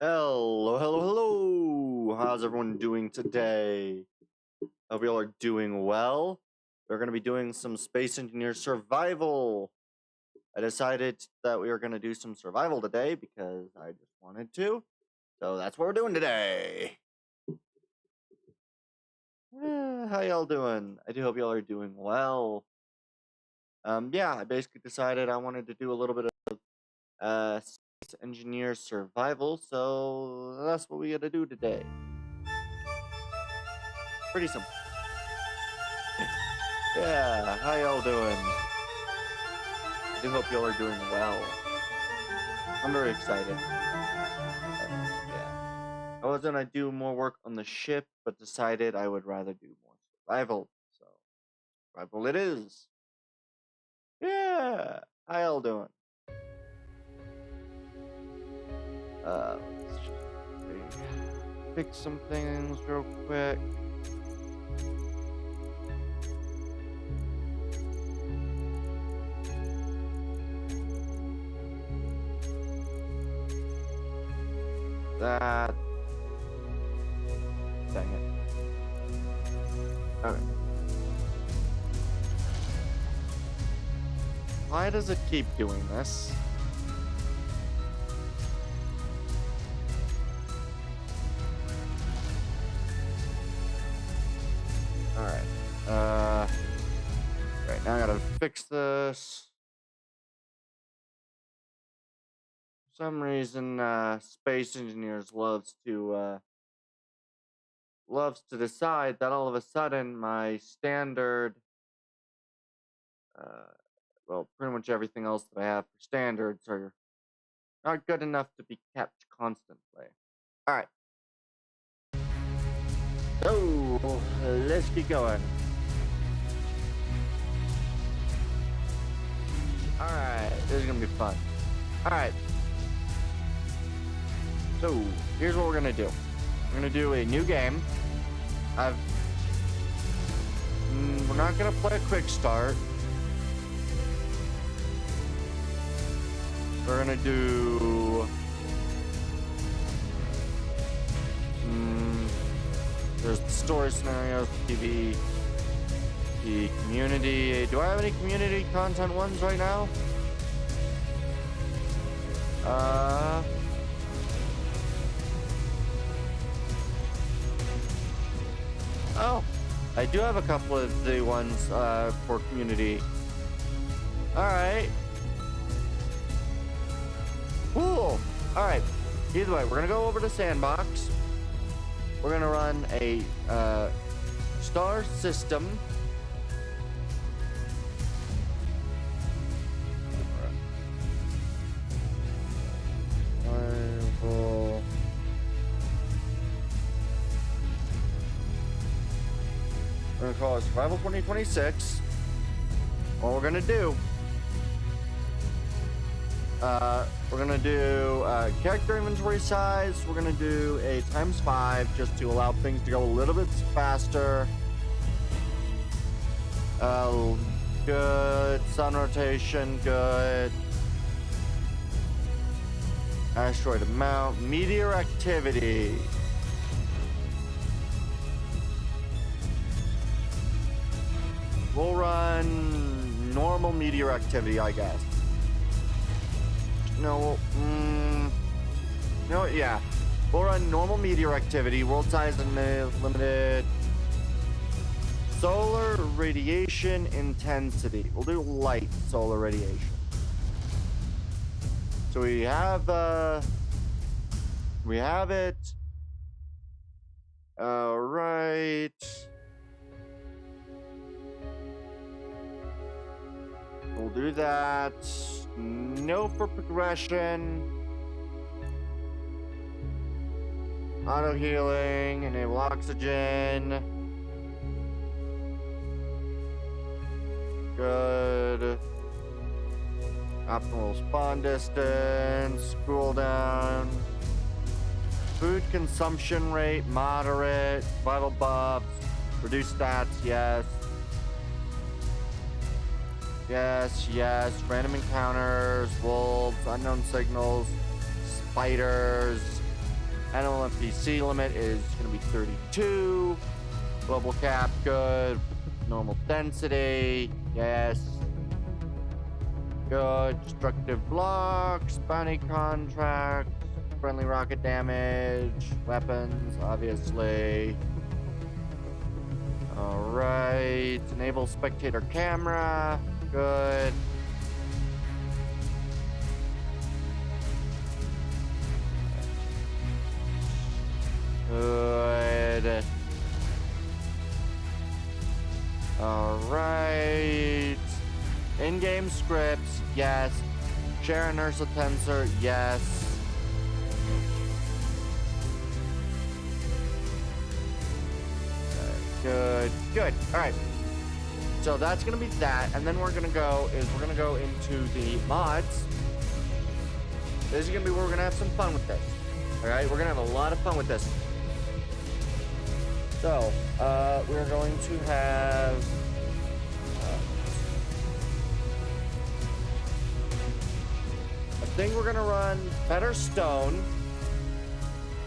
Hello, hello, hello! How's everyone doing today? Hope you all are doing well. We're going to be doing some Space Engineer Survival. I decided that we were going to do some survival today because I just wanted to. So that's what we're doing today. How y'all doing? I do hope y'all are doing well. Yeah, I basically decided I wanted to do a little bit of Space Engineer Survival, so that's what we got to do today. Pretty simple. Yeah, how y'all doing? I do hope y'all are doing well. I'm very excited. Yeah. I was gonna do more work on the ship, but decided I would rather do more survival. So, survival it is. Yeah, how y'all doing? Let's just fix some things real quick. That. Dang it. Okay. Why does it keep doing this? Alright. Right, now I gotta fix this. For some reason, Space Engineers loves to decide that all of a sudden my standard, well, pretty much everything else that I have for standards are not good enough to be kept constantly. Alright. So, let's get going. Alright, this is gonna be fun. Alright. So, here's what we're gonna do. We're gonna do a new game. We're not gonna play a quick start. We're gonna do there's the story scenarios, TV, the community. Do I have any community content ones right now? Oh, I do have a couple of the ones for community. Alright. Cool. Alright. Either way, we're gonna go over to Sandbox. We're gonna run a star system. We're gonna call it Survival 2026. What we're gonna do, we're gonna do character inventory size. We're gonna do a ×5 just to allow things to go a little bit faster. Good. Sun rotation, good. Asteroid amount, meteor activity. We'll run normal meteor activity, I guess. No, yeah. We'll run normal meteor activity, world size and limited. Solar radiation intensity. We'll do light solar radiation. So we have it. All right. We'll do that. No for progression. Auto healing. Enable oxygen. Good. Optimal spawn distance. Cooldown. Food consumption rate. Moderate. Vital buffs. Reduce stats. Yes. Yes, yes. Random encounters, wolves, unknown signals, spiders, Animal NPC limit is going to be 32. Global cap, good. Normal density, yes. Good. Destructive blocks, bounty contracts, friendly rocket damage, weapons, obviously. Alright. Enable spectator camera, good. Good. Alright. In-game scripts, yes. Share inertial tensor, yes. Good. Good. Alright. So that's gonna be that, and then we're gonna go into the mods. This is gonna be where we're gonna have some fun with this. Alright, we're gonna have a lot of fun with this. So, we're going to have I think we're gonna run Better Stone,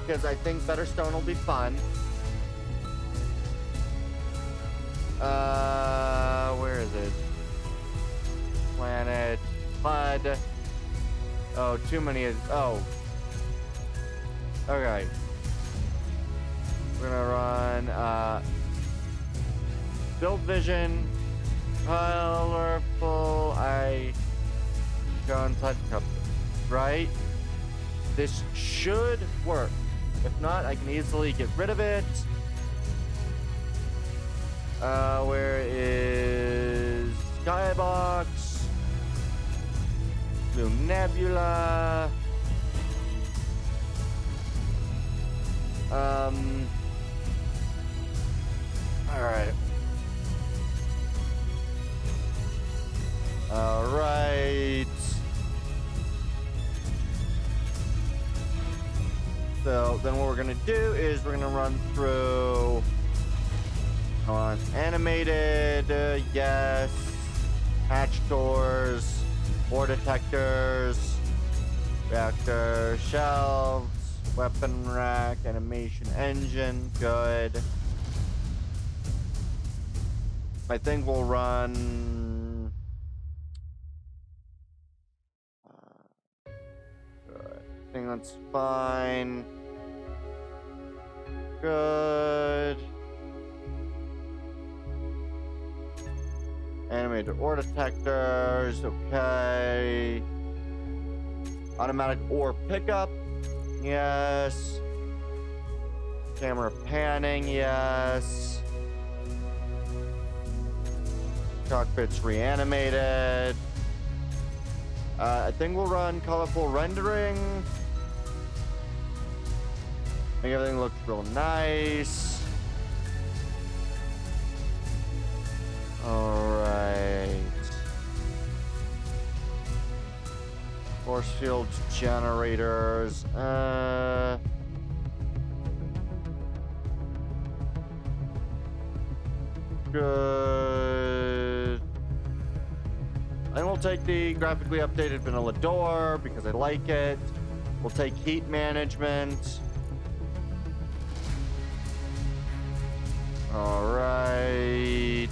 because I think Better Stone will be fun. Where is it? Planet HUD. Oh, too many. Oh. Okay. We're gonna run Build Vision, Colorful Icon Touch Cup, right? This should work. If not, I can easily get rid of it. Where is Skybox? Blue Nebula. Alright. Alright. So then what we're gonna do is we're gonna run through on animated, yes, hatch doors, ore detectors, reactor shelves, weapon rack, animation engine, good. I think we'll run good. I think that's fine. Good. Animated ore detectors, okay. Automatic ore pickup, yes. Camera panning, yes. Cockpit's reanimated. I think we'll run colorful rendering. Make everything look real nice. Alright. Force field generators. Good. And we'll take the graphically updated vanilla door because I like it. We'll take heat management. All right.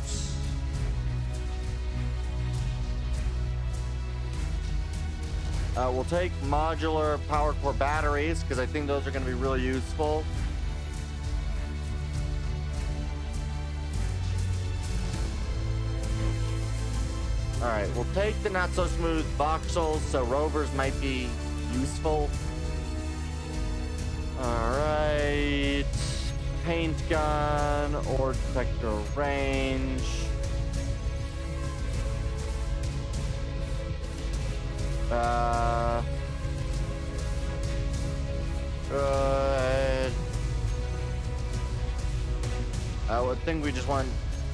We'll take modular power core batteries because I think those are going to be really useful. All right, we'll take the not so smooth voxels, so rovers might be useful. All right, paint gun or detector range. Good. I think we just want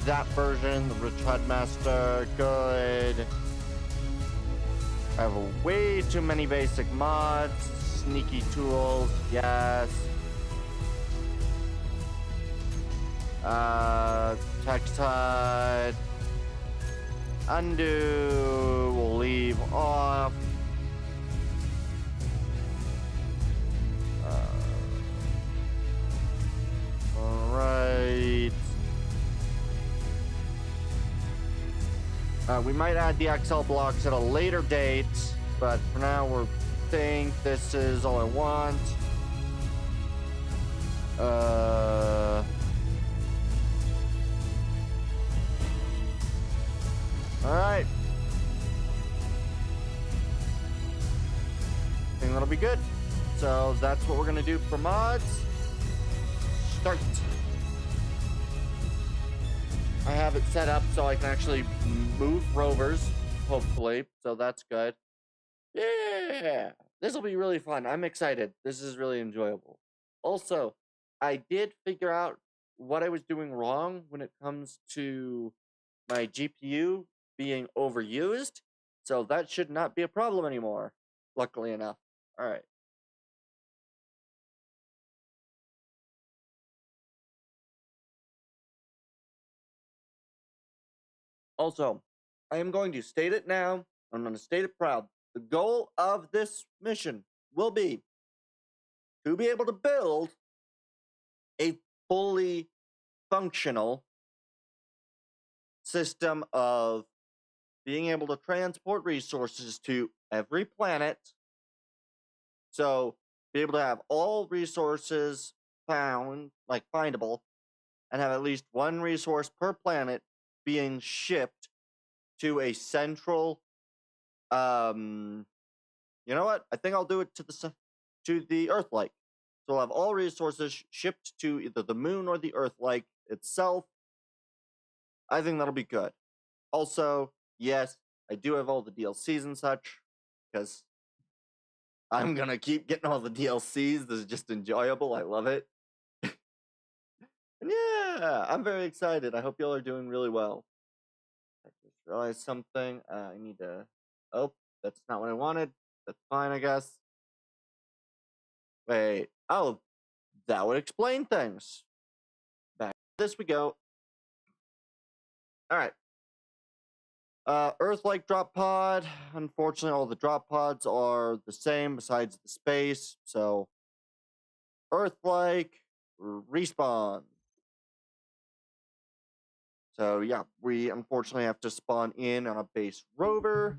that version, the Rich Headmaster. Good. I have way too many basic mods. Sneaky tools, yes. Text HUD. Undo. We'll leave off. We might add the XL blocks at a later date, but for now we're think this is all I want. All right. I think that'll be good. So that's what we're gonna do for mods. Start. I have it set up so I can actually move rovers, hopefully. So that's good. Yeah, this will be really fun. I'm excited. This is really enjoyable. Also, I did figure out what I was doing wrong when it comes to my GPU being overused. So that should not be a problem anymore, luckily enough. All right. Also, I am going to state it now. I'm going to state it proud. The goal of this mission will be to be able to build a fully functional system of being able to transport resources to every planet. So, be able to have all resources found, like findable, and have at least one resource per planet being shipped to a central you know what? I think I'll do it to the Earth-like. So we'll have all resources shipped to either the moon or the Earth-like itself. I think that'll be good. Also, yes, I do have all the DLCs and such, because I'm gonna keep getting all the DLCs. This is just enjoyable. I love it. And yeah, I'm very excited. I hope y'all are doing really well. I just realized something. I need to... Oh, that's not what I wanted. That's fine, I guess. Wait. Oh, that would explain things. Back to this we go. Alright. Earth-like drop pod. Unfortunately, all the drop pods are the same besides the space. So, Earth-like respawn. So, yeah, we unfortunately have to spawn in on a base rover.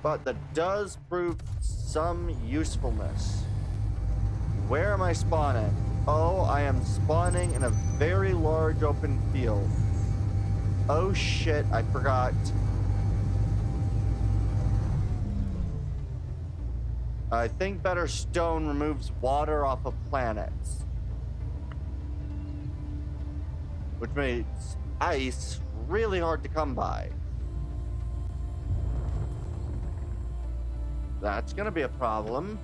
But that does prove some usefulness. Where am I spawning? Oh, I am spawning in a very large open field. Oh shit, I forgot. I think better stone removes water off of planets. Which makes ice really hard to come by. That's gonna be a problem.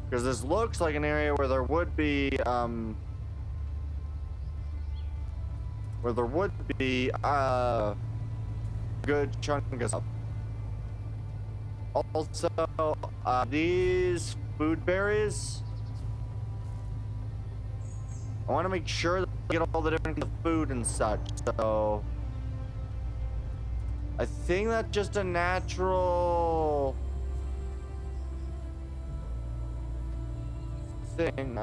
Because this looks like an area where there would be, a good chunk of stuff. Also, these food berries, I want to make sure that I get all the different food and such, so I think that's just a natural thing.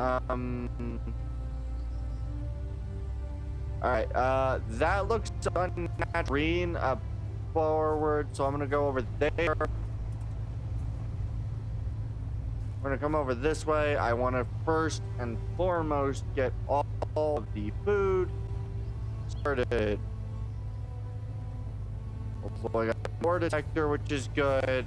Alright, that looks unnatural. Green forward, so I'm gonna go over there. We're gonna come over this way. I want to first and foremost get all of the food started. Also, I got a more detector, which is good.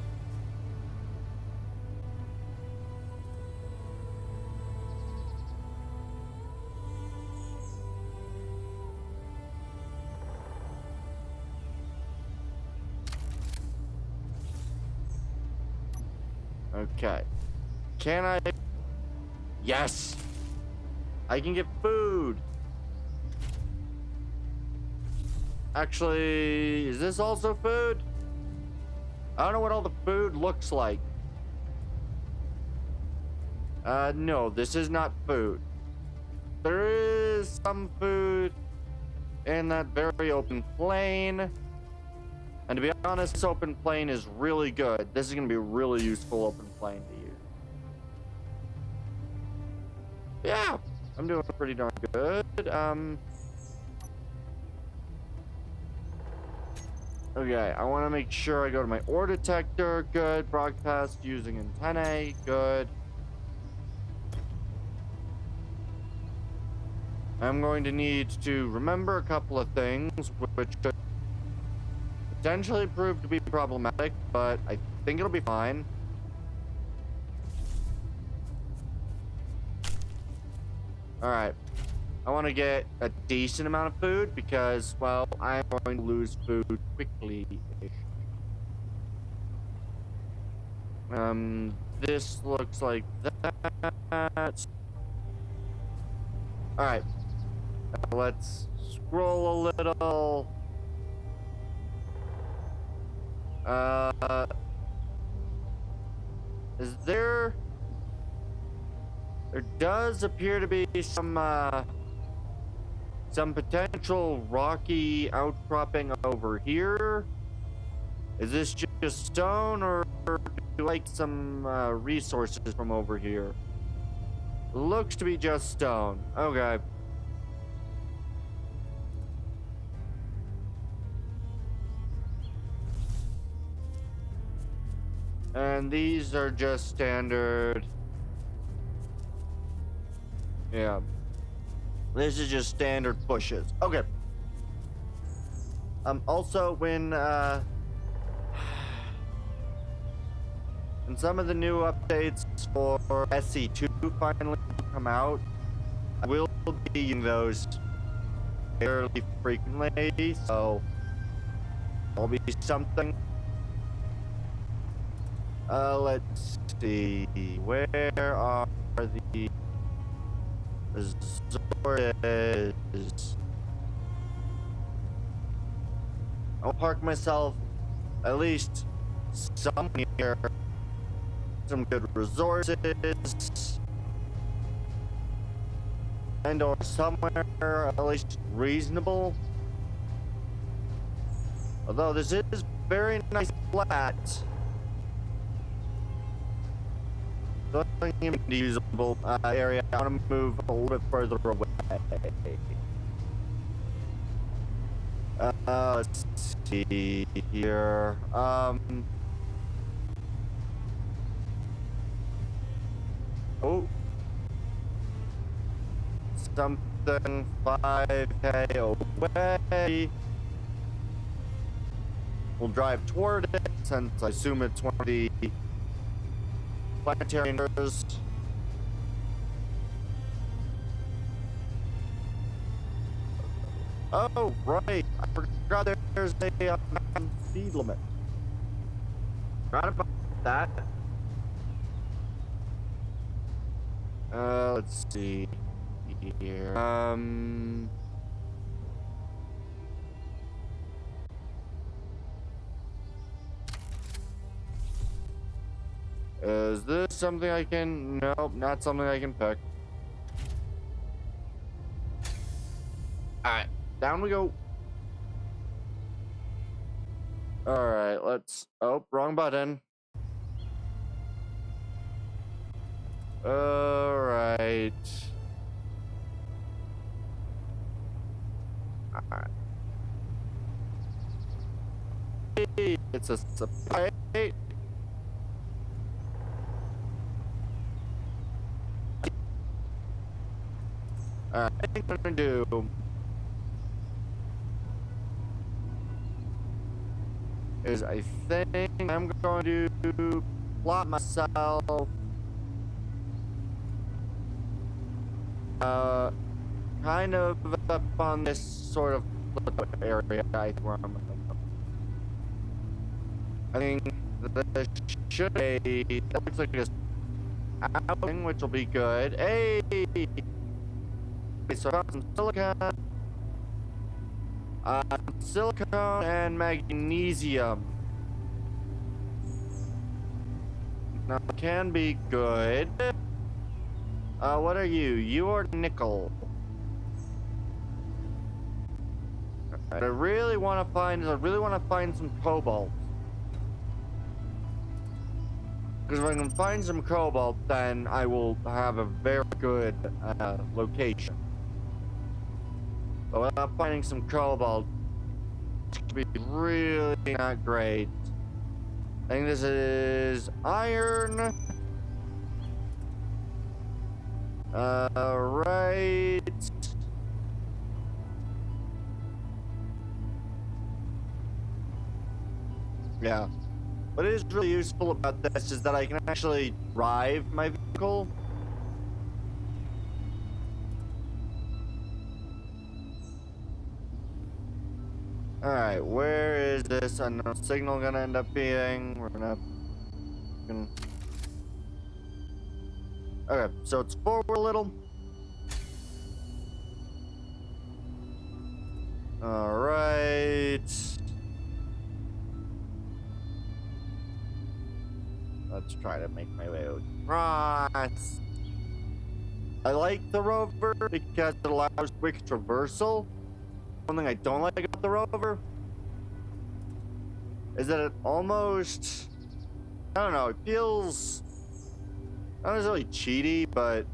Okay. Can I? Yes! I can get food! Actually, is this also food? I don't know what all the food looks like. No, this is not food. There is some food in that very open plain. And to be honest, this open plain is really good. This is going to be a really useful open plain to use. Yeah, I'm doing pretty darn good. Okay, I want to make sure I go to my ore detector. Good. Broadcast using antennae. Good. I'm going to need to remember a couple of things, which could potentially prove to be problematic, but I think it'll be fine. Alright. I want to get a decent amount of food because, well, I'm going to lose food quickly. This looks like that. Alright. Let's scroll a little. Is there... There does appear to be some potential rocky outcropping over here. Is this just stone, or do you like some resources from over here? Looks to be just stone. Okay. And these are just standard. Yeah. This is just standard bushes. Okay. Also, when some of the new updates for SC2 finally come out, I will be using those fairly frequently, so that'll be something. Let's see. Where are the resources? I'll park myself at least somewhere near some good resources, and or somewhere at least reasonable. Although this is very nice flat. An usable area. I want to move a little bit further away. Let's see here. Oh, 5K away. We'll drive toward it since I assume it's one of the planetary mirrors. Oh, right. I forgot there's a speed limit. Forgot about that. Let's see here. Is this something I can... Nope, not something I can pick. Alright, down we go. Alright, let's... Oh, wrong button. Alright. Alright. It's a surprise. Alright, I think what I'm gonna do is I think I'm going to plot myself kind of up on this sort of area. I think this should be, that looks like a outing, which will be good. Hey! So I found some silicone and magnesium. Now, can be good. What are you? You are nickel. I really want to find some cobalt. Because if I can find some cobalt, then I will have a very good location. But without finding some cobalt, it's going to be really not great. I think this is iron. Right. Yeah. What is really useful about this is that I can actually drive my vehicle. Alright, where is this unknown signal gonna end up being? We're gonna... Okay, so it's forward a little. Alright. Let's try to make my way across. I like the rover because it allows quick traversal. One thing I don't like about the rover is that it almost, I don't know, it feels not necessarily cheaty, but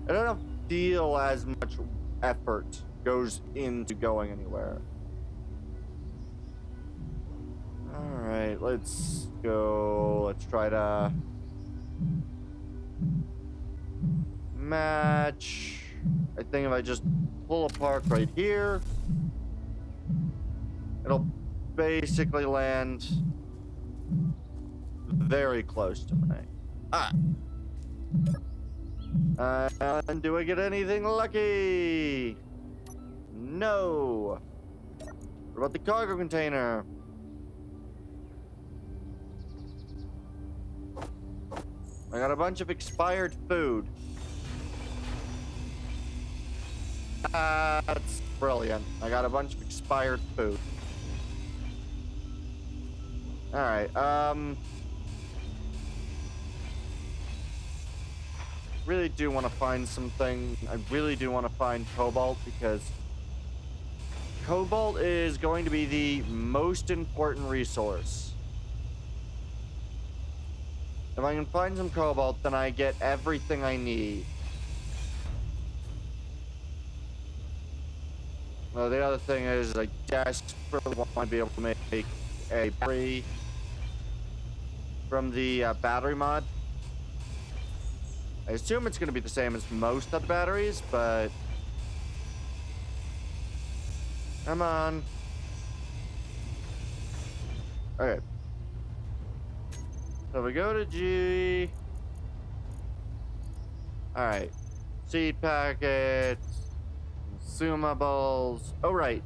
I don't feel as much effort goes into going anywhere. Alright, let's go. Let's try to match. I think if I just pull a park right here, it'll basically land very close to me. And do I get anything lucky? No. What about the cargo container? I got a bunch of expired food. That's brilliant. I got a bunch of expired food. Alright, really do want to find something. I really do want to find cobalt because cobalt is going to be the most important resource. If I can find some cobalt, then I get everything I need. Well, the other thing is I desperately want to be able to make a battery from the battery mod. I assume it's going to be the same as most of the batteries, but come on. Okay. So we go to G. Alright. Seed packets. Consumables. Oh, right.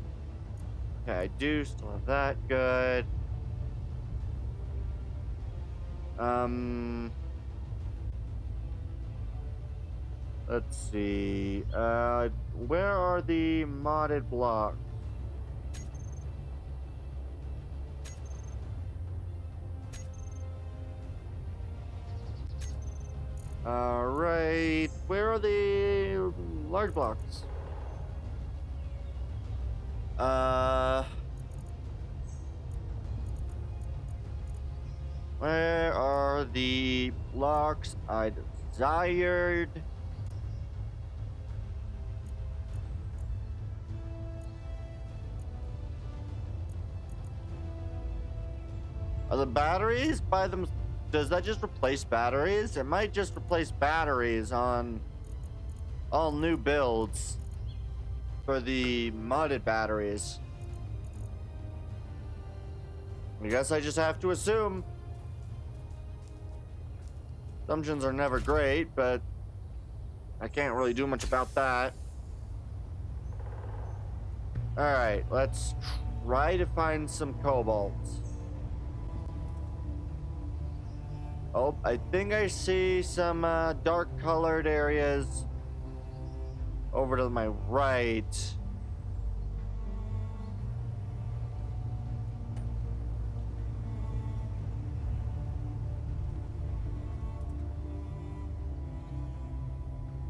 Okay, I do still have that. Good. Let's see. Where are the modded blocks? Alright. Where are the large blocks? Where are the blocks I desired? Are the batteries by them? Does that just replace batteries? It might just replace batteries on all new builds for the modded batteries. I guess I just have to assume. Assumptions are never great, but I can't really do much about that. Alright, let's try to find some cobalt. Oh, I think I see some dark colored areas over to my right.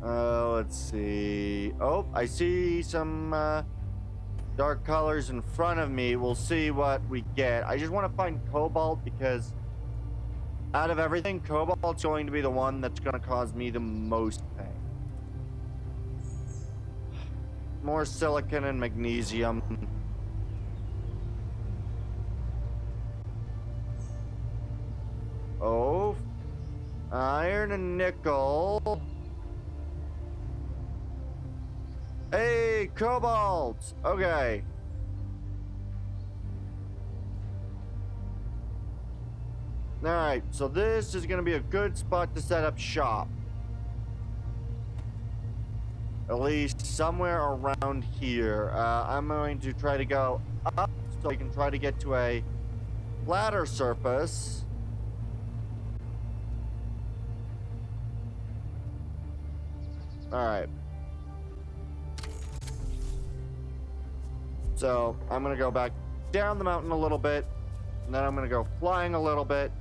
Let's see. Oh, I see some dark colors in front of me. We'll see what we get. I just want to find cobalt because Out of everything, cobalt's going to be the one that's going to cause me the most pain. More silicon and magnesium. Oh, iron and nickel. Hey, cobalt. Okay. Alright, so this is going to be a good spot to set up shop. At least somewhere around here. I'm going to try to go up so I can try to get to a flatter surface. Alright. So, I'm going to go back down the mountain a little bit. And then I'm going to go flying a little bit.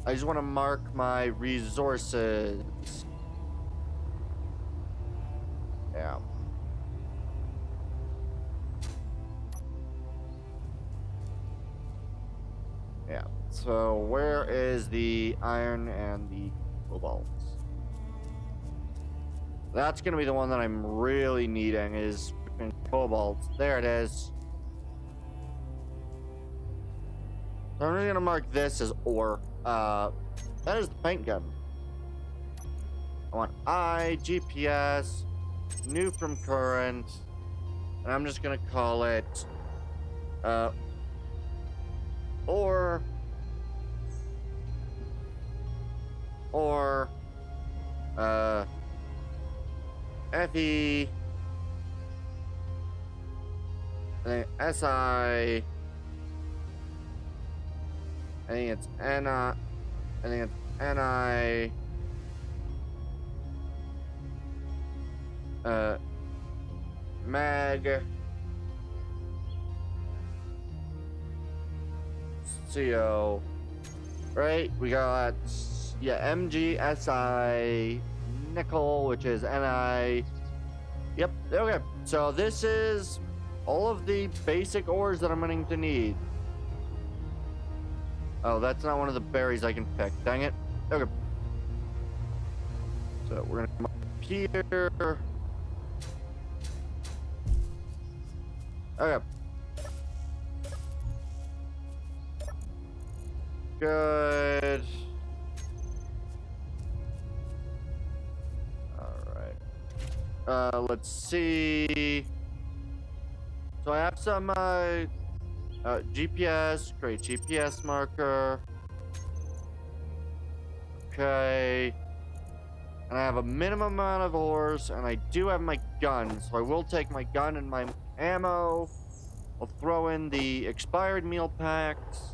I just want to mark my resources. Yeah. Yeah. So where is the iron and the cobalt? That's going to be the one that I'm really needing is cobalt. There it is. So I'm just going to mark this as ore. That is the paint gun. I want GPS, new from current, and I'm just gonna call it, or, FE, and then SI, I think it's NI, I think it's NI, Mag, CO, right? We got, yeah, MGSI, nickel, which is NI. Yep, okay. So this is all of the basic ores that I'm going to need. Oh, that's not one of the berries I can pick. Dang it. Okay. So we're going to come up here. Okay. Good. All right. Let's see. So I have some GPS. Great GPS marker. Okay. And I have a minimum amount of ores, and I do have my gun, so I will take my gun and my ammo. I'll throw in the expired meal packs.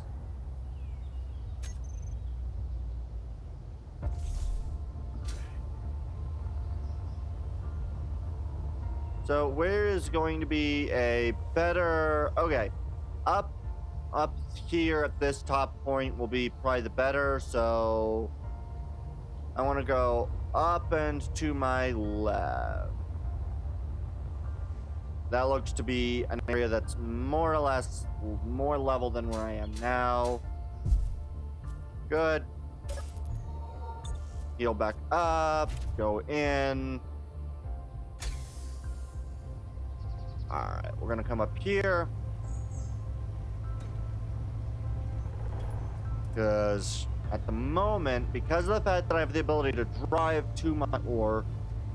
So where is going to be a better... Okay, up here at this top point will be probably the better, so I want to go up and to my left. That looks to be an area that's more or less more level than where I am now. Good. Heal back up, go in. Alright, we're gonna come up here. Because at the moment, because of the fact that I have the ability to drive to my ore,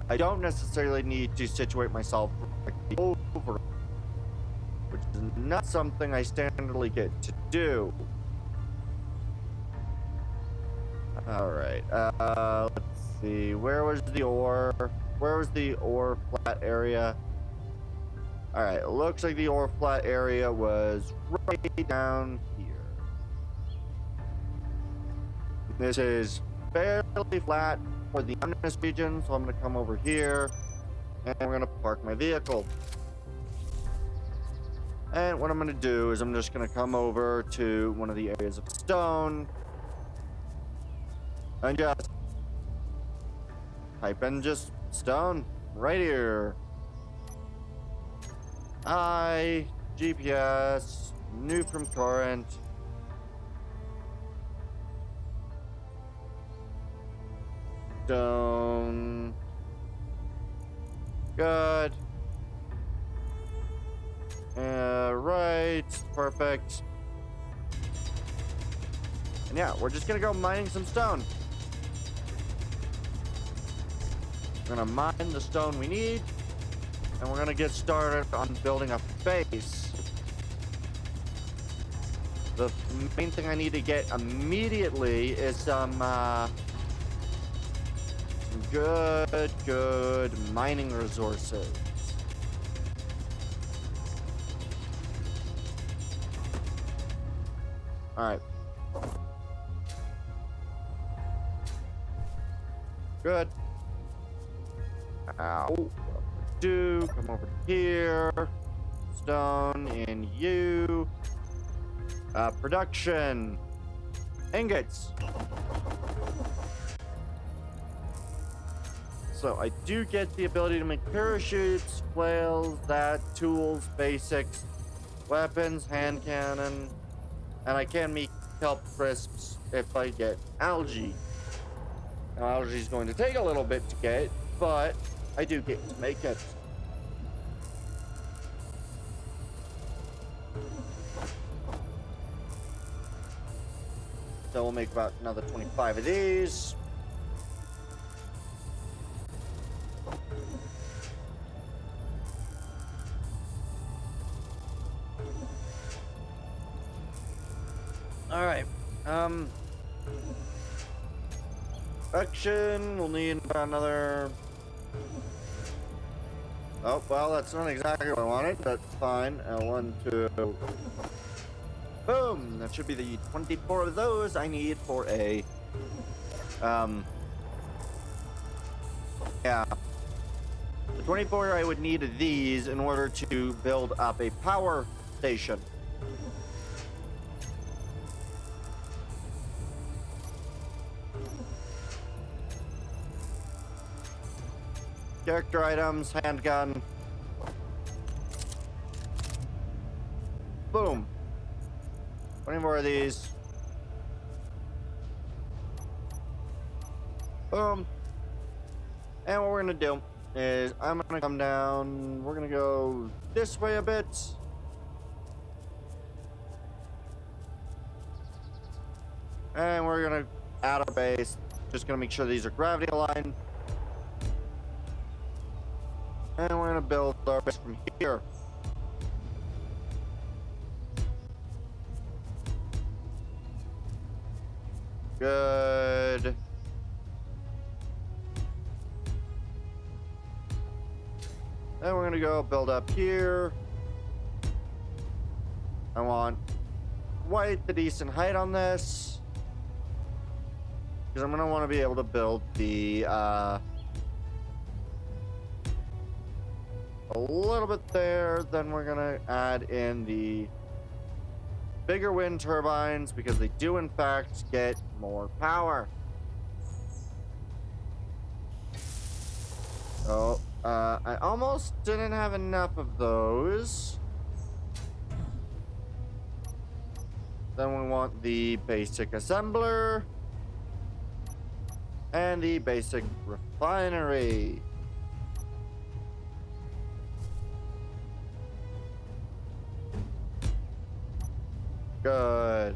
I don't necessarily need to situate myself over, which is not something I standardly get to do. Alright, let's see, where was the ore? Where was the ore flat area? Alright, it looks like the ore flat area was right down here. This is fairly flat for the honest region, so I'm going to come over here and we're going to park my vehicle. And what I'm going to do is I'm just going to come over to one of the areas of stone and just type in just stone right here. GPS, new from current. stone. Good. Right. Perfect. And yeah, we're just gonna go mining some stone. We're gonna mine the stone we need, and we're gonna get started on building a base. The main thing I need to get immediately is some good mining resources. All right. Good. Ow. Come over here. Stone in you. Production. Ingots. So I do get the ability to make parachutes, flails, tools, basics, weapons, hand cannon, and I can make kelp crisps if I get algae. Now, algae is going to take a little bit to get, but I do get to make it. So we'll make about another 25 of these. All right. Action. We'll need about another. Oh well, that's not exactly what I wanted. That's fine. 1, 2. Boom. That should be the 24 of those I need for a. Yeah. The 24 I would need of these in order to build up a power station. Character items, handgun. Boom. 20 more of these. Boom. And what we're gonna do is I'm gonna come down. We're gonna go this way a bit. And we're gonna add our base. Just gonna make sure these are gravity aligned. And we're gonna build our base from here. Good. Then we're gonna go build up here. I want quite the decent height on this, because I'm gonna want to be able to build the a little bit there. Then we're gonna add in the bigger wind turbines, because they do in fact get more power. Oh, I almost didn't have enough of those. Then we want the basic assembler and the basic refinery. Good.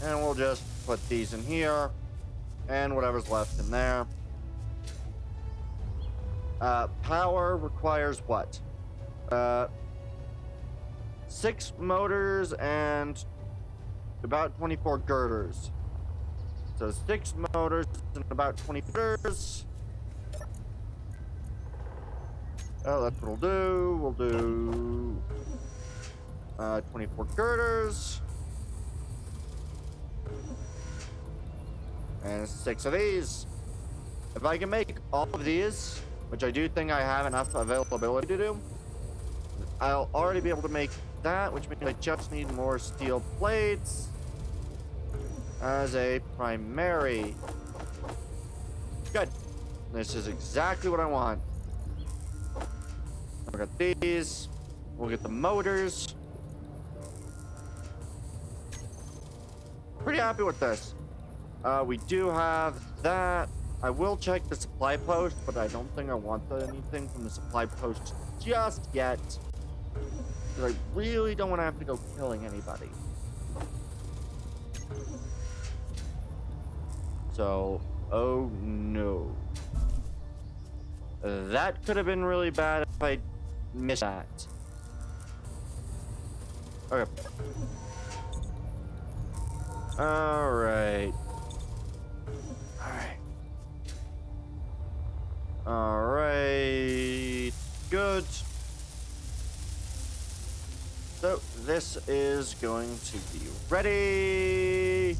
And we'll just put these in here and whatever's left in there. Power requires what? 6 motors and about 24 girders. So 6 motors and about 20 girders. Oh, that's what we'll do. We'll do 24 girders. And 6 of these. If I can make all of these, which I do think I have enough availability to do, I'll already be able to make that, which means I just need more steel plates as a primary. Good. This is exactly what I want. We'll get these. We'll get the motors. Pretty happy with this. We do have that. I will check the supply post, but I don't think I want anything from the supply post just yet. Because I really don't want to have to go killing anybody. So, oh no. That could have been really bad if I missed that. Okay. Alright. Alright. Good. So, this is going to be ready.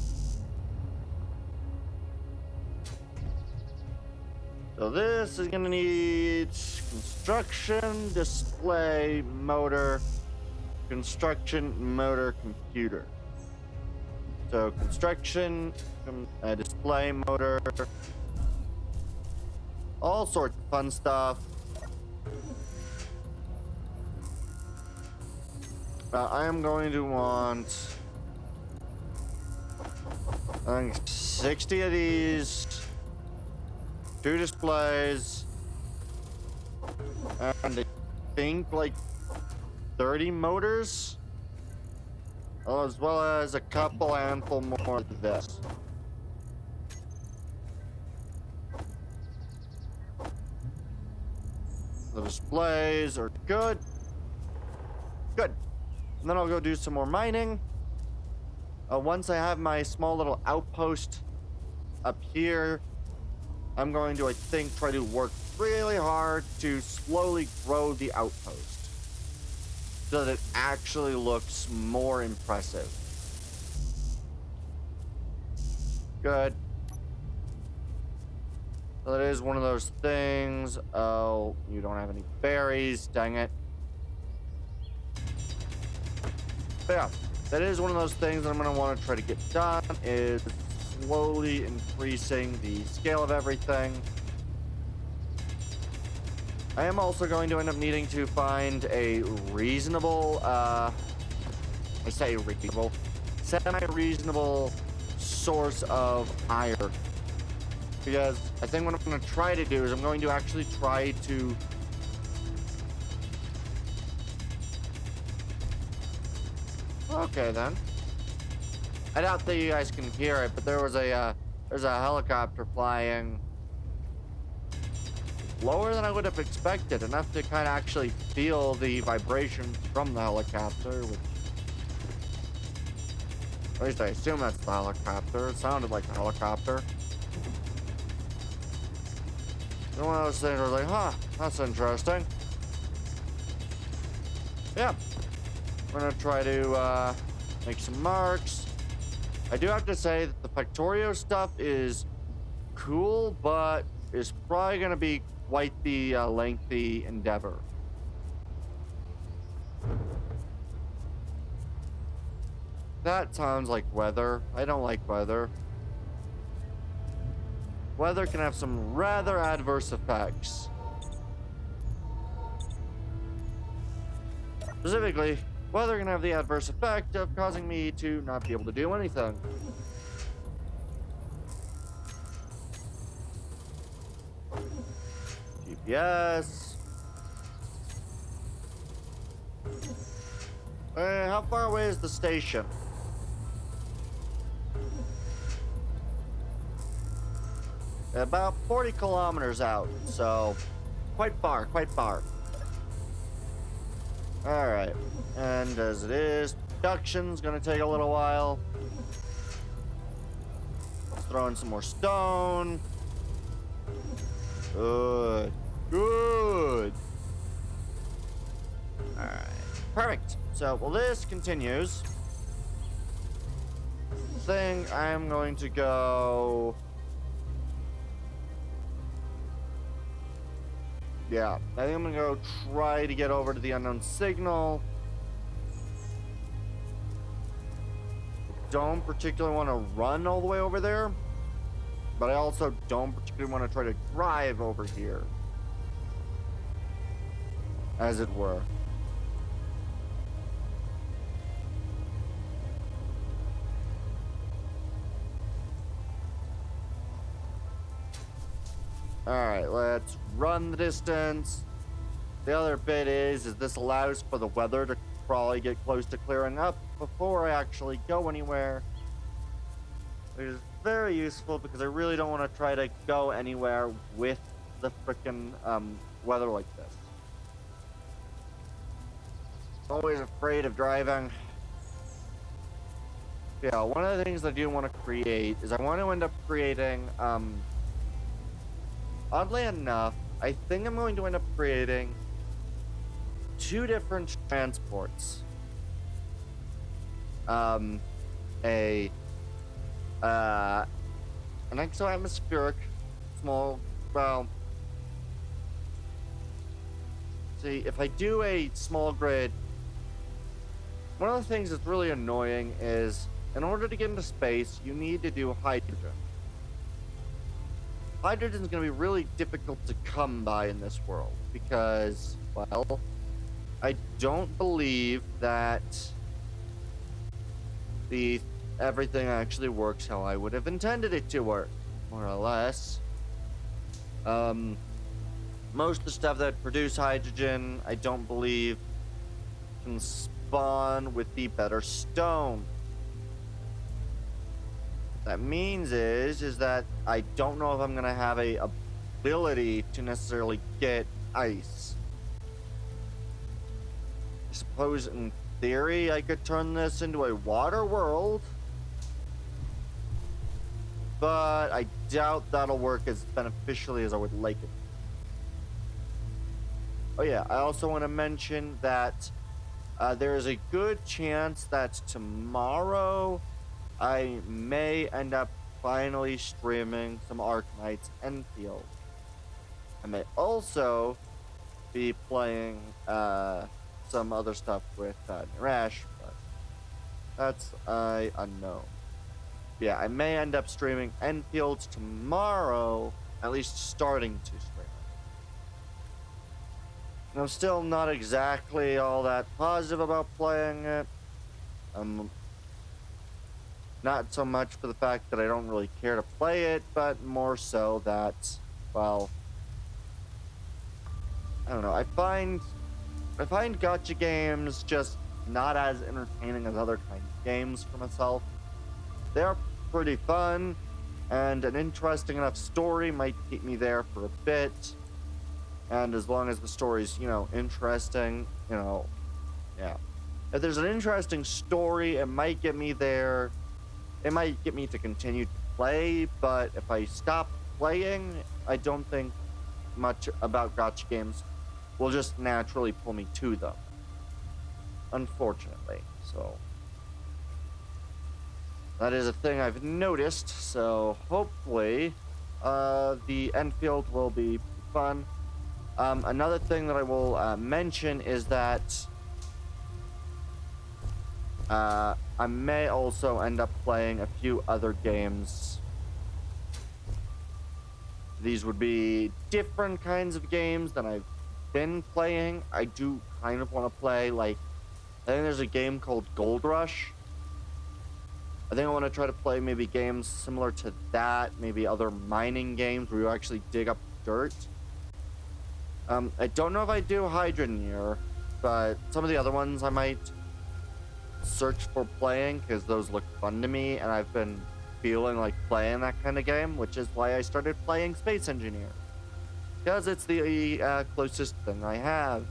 So this is gonna need construction, display, motor, construction, motor, computer. So construction, display, motor, all sorts of fun stuff. I am going to want, I think, 60 of these. 2 displays, and I think like 30 motors, as well as a couple handful more of this. The displays are good. Good. And then I'll go do some more mining. Once I have my small little outpost up here, I'm going to, I think, try to work really hard to slowly grow the outpost so that it actually looks more impressive. Good. So that is one of those things. Oh, you don't have any berries. Dang it. But yeah, that is one of those things that I'm going to want to try to get done, is slowly increasing the scale of everything. I am also going to end up needing to find a reasonable, I say reasonable, semi-reasonable source of iron. Because I think what I'm going to try to do is I'm going to actually try to okay then. I doubt that you guys can hear it, but there's a helicopter flying lower than I would have expected, enough to kind of actually feel the vibrations from the helicopter, which, at least I assume that's the helicopter. It sounded like a helicopter. And one of those things where I was like, huh, that's interesting. Yeah. We're gonna try to make some marks. I do have to say that the Factorio stuff is cool, but is probably going to be quite the lengthy endeavor. That sounds like weather. I don't like weather. Weather can have some rather adverse effects. Specifically, weather can have the adverse effect of causing me to not be able to do anything. GPS. How far away is the station? About 40 kilometers out, so quite far, quite far. All right, and as it is, production's gonna take a little while. Let's throw in some more stone. Good, good. All right, perfect. So, well, this continues. Thing I'm going to go. Yeah, I think I'm gonna go try to get over to the unknown signal. Don't particularly want to run all the way over there, but I also don't particularly want to try to drive over here, as it were. Alright, let's run the distance. The other bit is this allows for the weather to probably get close to clearing up before I actually go anywhere. Which is very useful because I really don't want to try to go anywhere with the frickin' weather like this. Always afraid of driving. Yeah, one of the things I do want to create is I want to end up creating, oddly enough, I think I'm going to end up creating 2 different transports. An exo-atmospheric, small, well, see, if I do a small grid, one of the things that's really annoying is, in order to get into space, you need to do hydrogen. Hydrogen is going to be really difficult to come by in this world because, well, I don't believe that everything actually works how I would have intended it to work, more or less. Most of the stuff that produce hydrogen, I don't believe can spawn with the better stone. That means is that I don't know if I'm gonna have a ability to necessarily get ice. I suppose in theory I could turn this into a water world, but I doubt that'll work as beneficially as I would like it. Oh yeah, I also want to mention that there is a good chance that tomorrow I may end up finally streaming some Arknight's Enfield. I may also be playing some other stuff with Nirash, but that's unknown. Yeah, I may end up streaming Enfields tomorrow, at least starting to stream it. And I'm still not exactly all that positive about playing it. Not so much for the fact that I don't really care to play it, but more so that, well, I don't know. I find gacha games just not as entertaining as other kinds of games for myself. They're pretty fun, and an interesting enough story might keep me there for a bit. And as long as the story's, interesting, yeah. If there's an interesting story, it might get me there. It might get me to continue to play, but if I stop playing, I don't think much about gacha games will just naturally pull me to them. Unfortunately, so that is a thing I've noticed, so hopefully the Enfield will be fun. Another thing that I will mention is that I may also end up playing a few other games. These would be different kinds of games than I've been playing. I do kind of want to play, like, I think there's a game called Gold Rush. I think I want to try to play maybe games similar to that, maybe other mining games where you actually dig up dirt. I don't know if I do Hydroneer, but some of the other ones I might search for playing because those look fun to me, and I've been feeling like playing that kind of game, which is why I started playing Space Engineer, because it's the closest thing I have.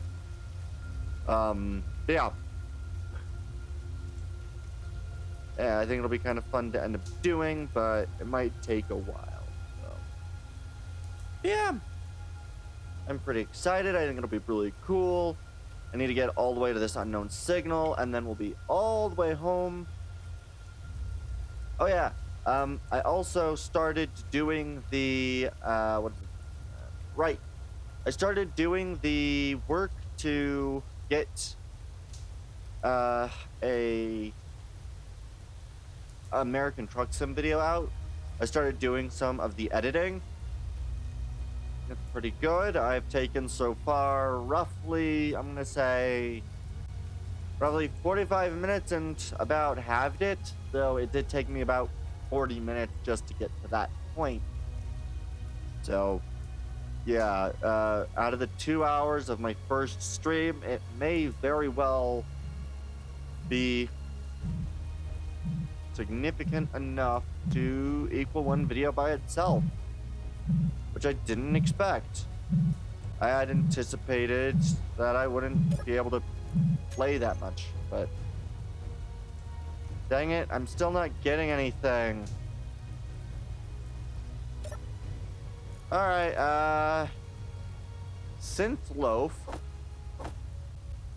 Yeah, I think it'll be kind of fun to end up doing, but it might take a while. So yeah, I'm pretty excited. I think it'll be really cool. I need to get all the way to this unknown signal, and then we'll be all the way home. Oh yeah, I also started doing the right. I started doing the work to get a American Truck Sim video out. I started doing some of the editing. It's pretty good. I've taken so far roughly, I'm gonna say, roughly 45 minutes and about halved it. Though it did take me about 40 minutes just to get to that point. So yeah, out of the 2 hours of my first stream, it may very well be significant enough to equal one video by itself, which I didn't expect. I had anticipated that I wouldn't be able to play that much, but dang it, I'm still not getting anything. Alright, synth loaf,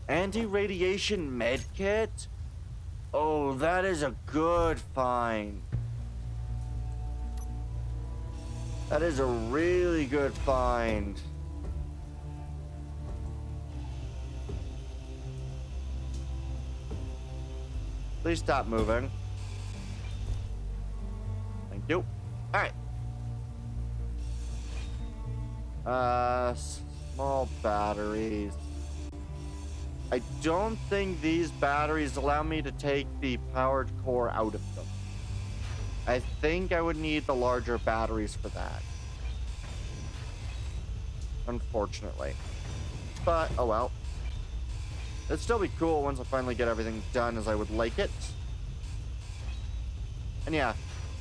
anti-radiation medkit. Oh, that is a good find. That is a really good find. Please stop moving. Thank you. Alright. Small batteries. I don't think these batteries allow me to take the powered core out of them. I think I would need the larger batteries for that. Unfortunately. But, oh well. It'd still be cool once I finally get everything done as I would like it. And yeah,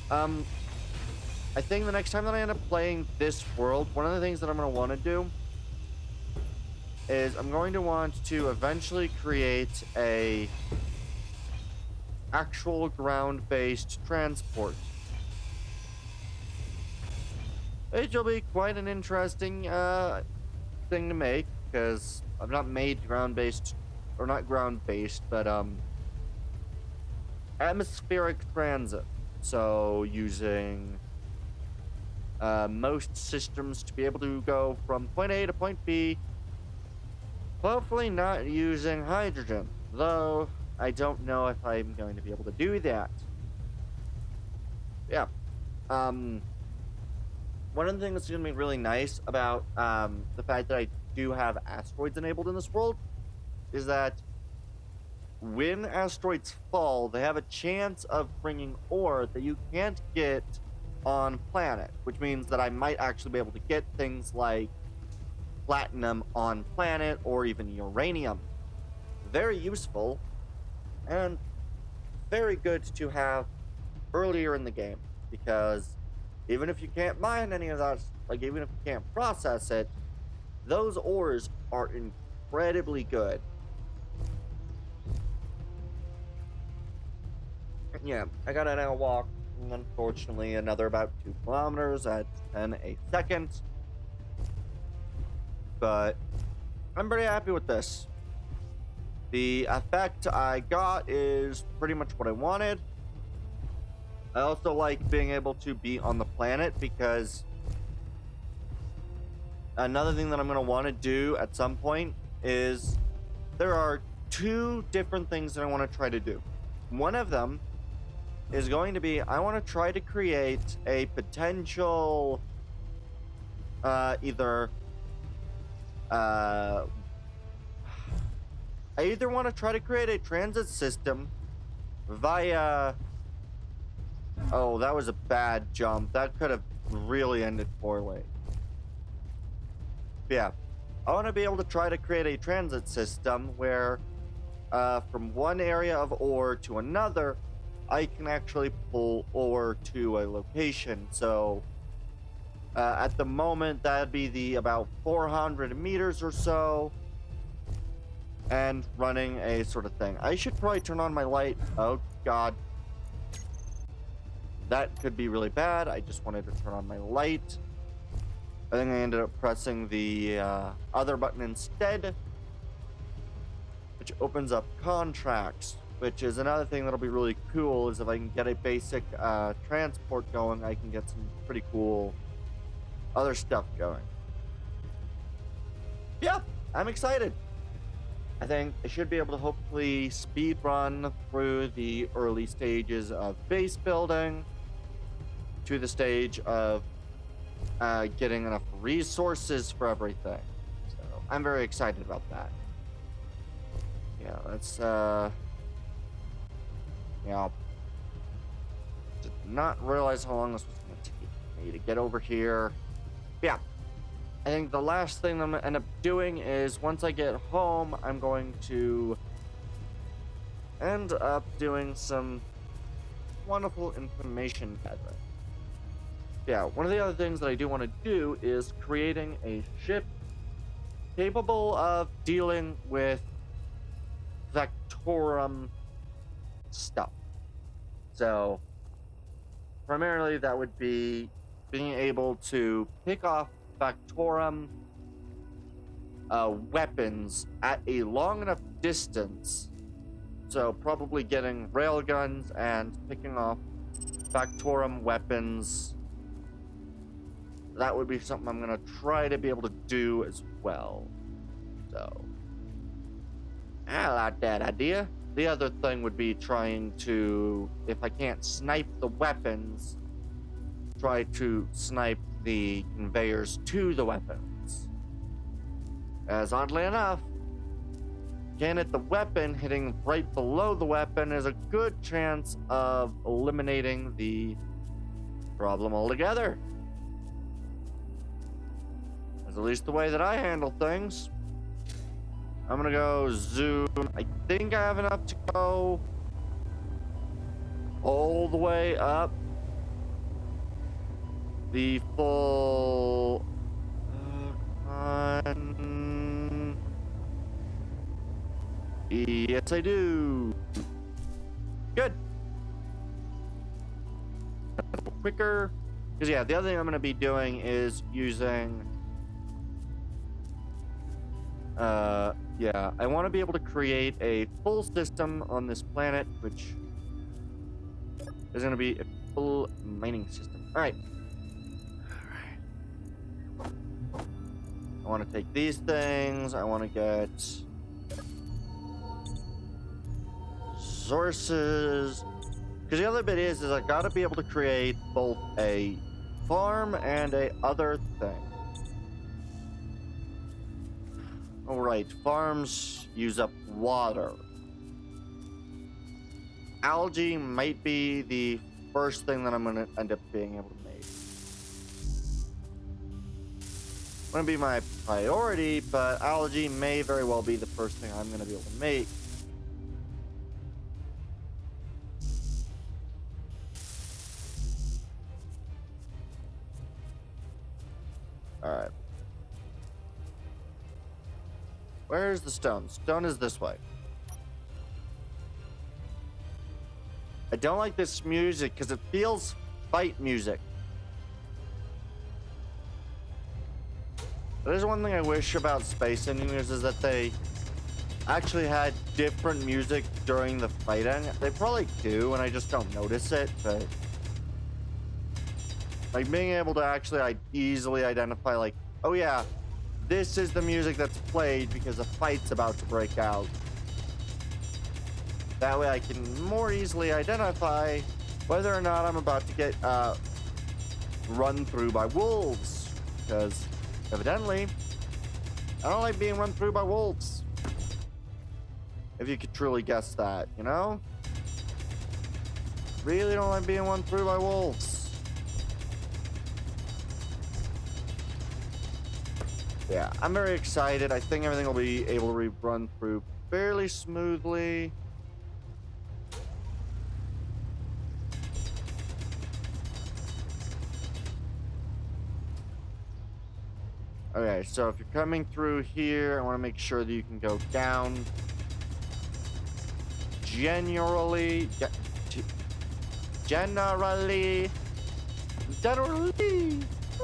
I think the next time that I end up playing this world, one of the things that I'm going to want to do is I'm going to want to eventually create a actual ground-based transport. Which will be quite an interesting thing to make, because I've not made ground-based, or not ground-based, but atmospheric transit. So using most systems to be able to go from point A to point B, hopefully not using hydrogen, though I don't know if I'm going to be able to do that. Yeah. One of the things that's going to be really nice about the fact that I do have asteroids enabled in this world is that when asteroids fall, they have a chance of bringing ore that you can't get on planet, which means that I might actually be able to get things like platinum on planet or even uranium. Very useful and very good to have earlier in the game, because even if you can't mine any of that, like even if you can't process it, those ores are incredibly good. Yeah, I gotta now walk, unfortunately, another about 2 kilometers at 10 a second. But I'm pretty happy with this. The effect I got is pretty much what I wanted. I also like being able to be on the planet, because another thing that I'm going to want to do at some point is there are 2 different things that I want to try to do. One of them is going to be, I want to try to create a potential I either want to try to create a transit system via... Oh, that was a bad jump. That could have really ended poorly. Yeah, I want to be able to try to create a transit system where from one area of ore to another, I can actually pull ore to a location. So at the moment, that'd be the about 400 meters or so, and running a sort of thing. I should probably turn on my light. Oh god, that could be really bad. I just wanted to turn on my light. I think I ended up pressing the other button instead, which opens up contracts, which is another thing that'll be really cool. Is if I can get a basic transport going, I can get some pretty cool other stuff going. Yeah, I'm excited. I think I should be able to hopefully speed run through the early stages of base building to the stage of getting enough resources for everything. So I'm very excited about that. Yeah, let's yeah, did not realize how long this was going to take me to get over here. Yeah, I think the last thing I'm gonna end up doing is once I get home, I'm going to end up doing some wonderful information gathering. Yeah, one of the other things that I do want to do is creating a ship capable of dealing with Vectorum stuff. So, primarily that would be being able to pick off Vectorum weapons at a long enough distance. So, probably getting railguns and picking off Vectorum weapons. That would be something I'm going to try to be able to do as well. So, I like that idea. The other thing would be trying to, if I can't snipe the weapons, try to snipe the conveyors to the weapons. As oddly enough, again at the weapon, hitting right below the weapon is a good chance of eliminating the problem altogether. That's at least the way that I handle things. I'm gonna go zoom. I think I have enough to go all the way up the full. Yes, I do. Good. A little quicker. Because, yeah, the other thing I'm gonna be doing is using. Yeah, I want to be able to create a full system on this planet, which is going to be a full mining system. All right. I want to take these things. I want to get sources. Because the other bit is I got to be able to create both a farm and a other thing. All right, farms use up water. Algae might be the first thing that I'm going to end up being able to make. It's going to be my priority, but algae may very well be the first thing I'm going to be able to make. All right. Where's the stone? Stone is this way. I don't like this music because it feels fight music. There's one thing I wish about Space Engineers is that they actually had different music during the fighting. They probably do, and I just don't notice it, but like being able to actually easily identify, like, oh yeah, this is the music that's played because a fight's about to break out. That way I can more easily identify whether or not I'm about to get run through by wolves. Because evidently, I don't like being run through by wolves. If you could truly guess that, you know? Really don't like being run through by wolves. Yeah, I'm very excited. I think everything will be able to run through fairly smoothly. Okay, so if you're coming through here, I want to make sure that you can go down. Generally.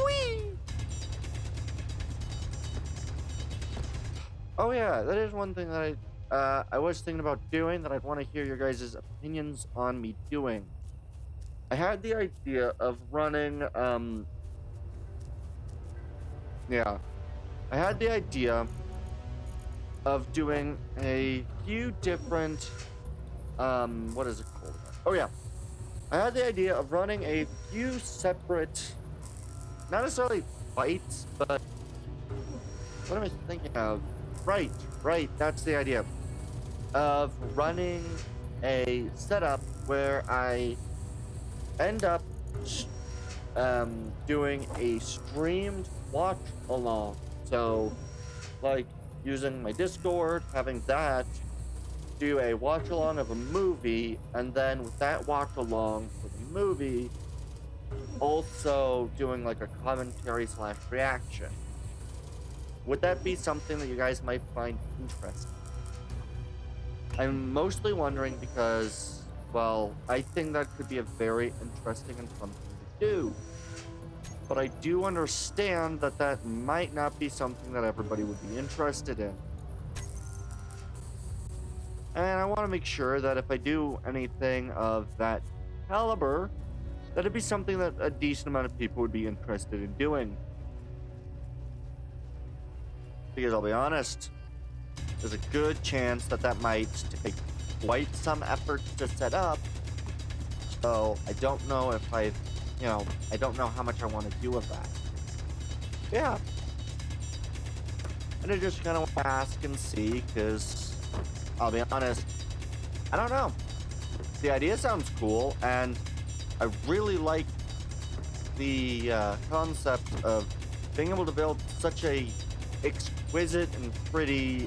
Whee! Oh yeah, that is one thing that I was thinking about doing that I'd want to hear your guys' opinions on me doing. I had the idea of running, yeah. I had the idea of doing a few different, what is it called? Oh yeah. I had the idea of running a few separate, not necessarily fights, but what am I thinking of? Right, that's the idea. Of running a setup where I end up doing a streamed watch along. So, like, using my Discord, having that do a watch along of a movie, and then with that watch along for the movie, also doing like a commentary slash reaction. Would that be something that you guys might find interesting? I'm mostly wondering because, well, I think that could be a very interesting and fun thing to do. But I do understand that that might not be something that everybody would be interested in. And I want to make sure that if I do anything of that caliber, that it'd be something that a decent amount of people would be interested in doing. Because I'll be honest, there's a good chance that that might take quite some effort to set up. So I don't know if I don't know how much I want to do with that. Yeah. And I just kind of want to ask and see, because I'll be honest, I don't know. The idea sounds cool, and I really like the concept of being able to build such a exquisite and pretty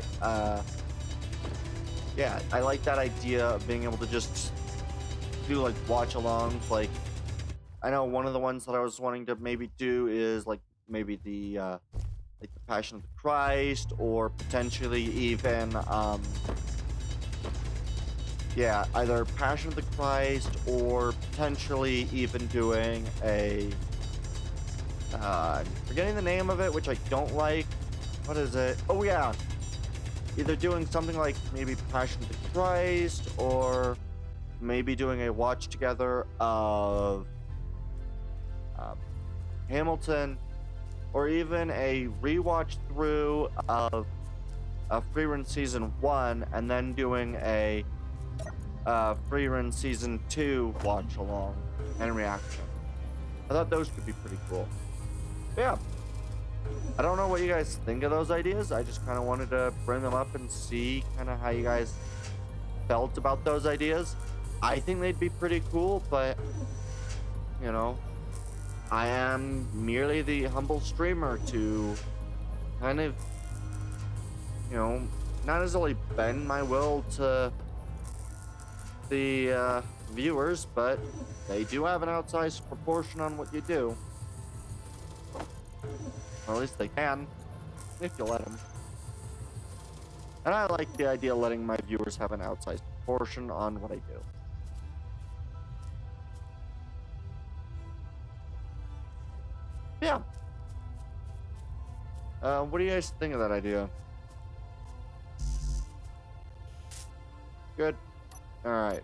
yeah, I like that idea of being able to just do like watch alongs. Like, I know one of the ones that I was wanting to maybe do is like maybe the Passion of the Christ, or potentially even yeah, either Passion of the Christ, or potentially even doing a forgetting the name of it, which I don't like. What is it? Oh yeah, either doing something like maybe Passion of the Christ, or maybe doing a watch together of Hamilton, or even a rewatch through of Free Run Season 1, and then doing a Free Run Season 2 watch along and reaction. I thought those could be pretty cool. But yeah. I don't know what you guys think of those ideas. I just kind of wanted to bring them up and see kind of how you guys felt about those ideas. I think they'd be pretty cool, but, you know, I am merely the humble streamer to kind of, you know, not necessarily bend my will to the viewers, but they do have an outsized proportion on what you do. Or at least they can, if you let them. And I like the idea of letting my viewers have an outsized portion on what I do. Yeah. What do you guys think of that idea? Good. Alright.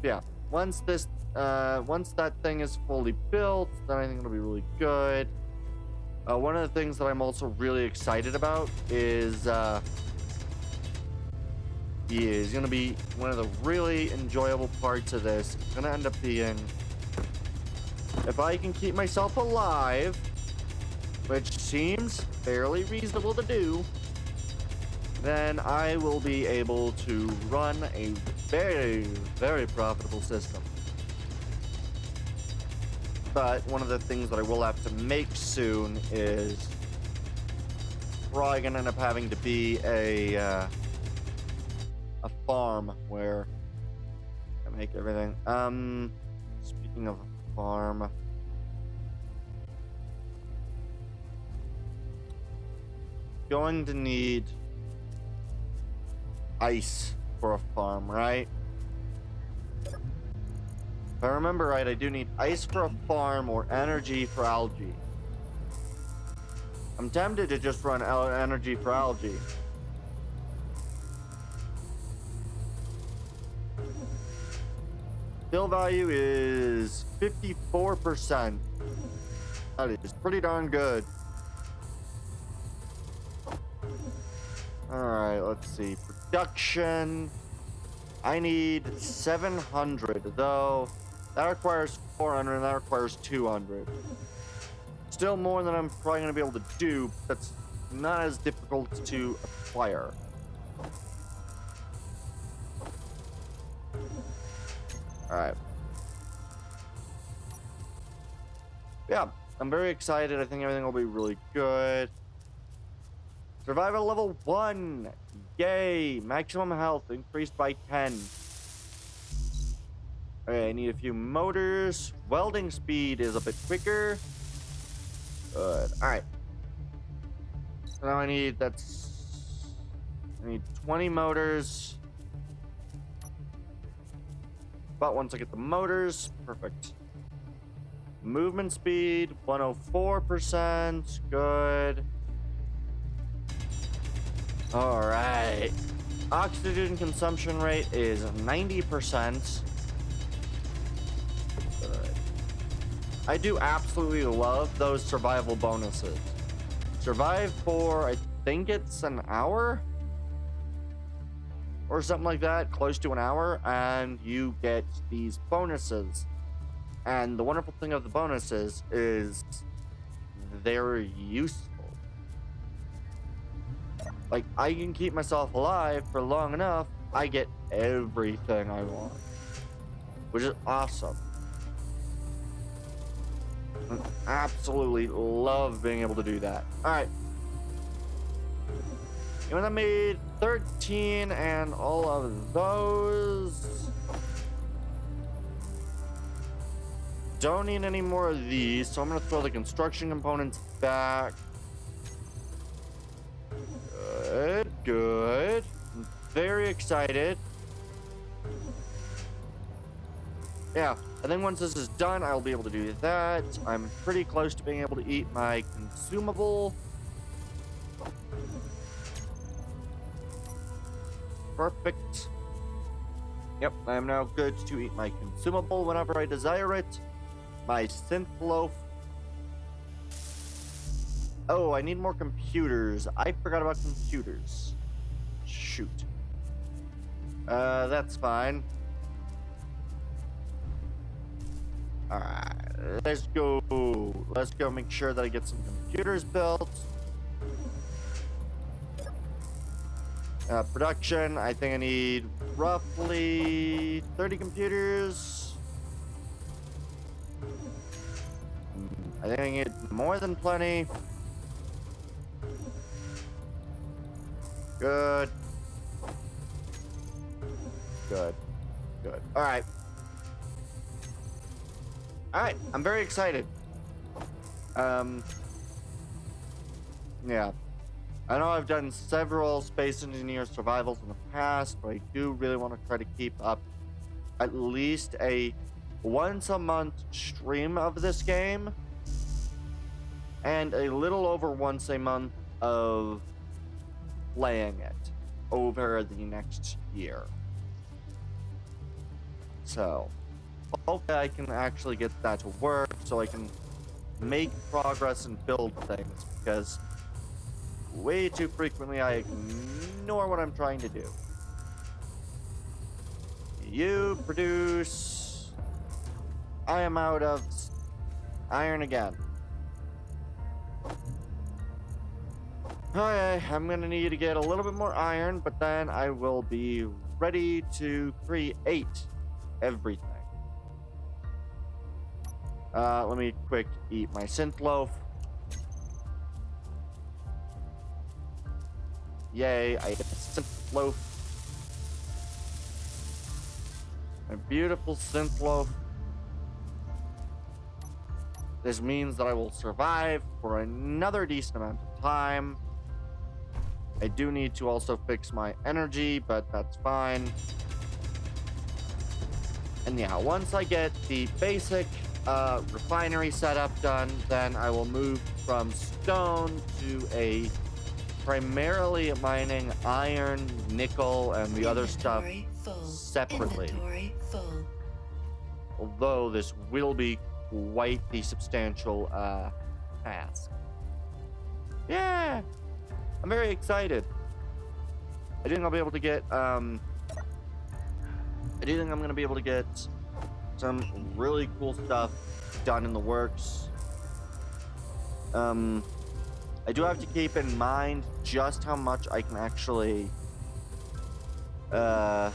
Yeah. Once that thing is fully built, then I think it'll be really good. One of the things that I'm also really excited about is gonna be one of the really enjoyable parts of this. It's gonna end up being, if I can keep myself alive, which seems fairly reasonable to do, then I will be able to run a very, very profitable system. But one of the things that I will have to make soon is probably gonna end up having to be a farm where I make everything. Speaking of a farm, going to need ice for a farm, right? If I remember right, I do need ice for a farm or energy for algae. I'm tempted to just run energy for algae. Fill value is 54%. That is pretty darn good. Alright, let's see. Production. I need 700, though that requires 400 and that requires 200. Still more than I'm probably going to be able to do. That's not as difficult to acquire. Alright. Yeah, I'm very excited. I think everything will be really good. Survival level 1. Yay. Maximum health increased by 10. Okay, I need a few motors. Welding speed is a bit quicker. Good. Alright. So now I need 20 motors. But once I get the motors, perfect. Movement speed, 104%. Good. Alright. Oxygen consumption rate is 90%. Good. I do absolutely love those survival bonuses. Survive for, I think it's an hour? Or something like that, close to an hour, and you get these bonuses. And the wonderful thing of the bonuses is they're useful. Like, I can keep myself alive for long enough, I get everything I want. Which is awesome. I absolutely love being able to do that. Alright. And I made 13 and all of those. Don't need any more of these, so I'm gonna throw the construction components back. Good, good. I'm very excited. Yeah, I think once this is done, I'll be able to do that. I'm pretty close to being able to eat my consumable. Perfect. Yep, I am now good to eat my consumable whenever I desire it. My synth loaf. Oh, I need more computers. I forgot about computers. Shoot. That's fine. Alright, let's go. Let's go make sure that I get some computers built. Production, I think I need roughly 30 computers. I think I need more than plenty. Good. Good. Good. Alright. Alright, I'm very excited. Yeah. I know I've done several Space Engineer survivals in the past, but I do really want to try to keep up at least a once a month stream of this game and a little over once a month of playing it over the next year. So, hopefully I can actually get that to work so I can make progress and build things, because way too frequently I ignore what I'm trying to do. You produce. I am out of iron again. Okay, I'm gonna need to get a little bit more iron, but then I will be ready to create everything. Let me quick eat my synth loaf. Yay, I ate a synth loaf. A beautiful synth loaf. This means that I will survive for another decent amount of time. I do need to also fix my energy, but that's fine. And yeah, once I get the basic refinery setup done, then I will move from stone to a primarily mining iron, nickel, and the other stuff separately. Although this will be quite the substantial task. Yeah, I'm very excited. I do think I'll be able to get I do think I'm gonna be able to get some really cool stuff done in the works. I do have to keep in mind just how much I can actually yeah.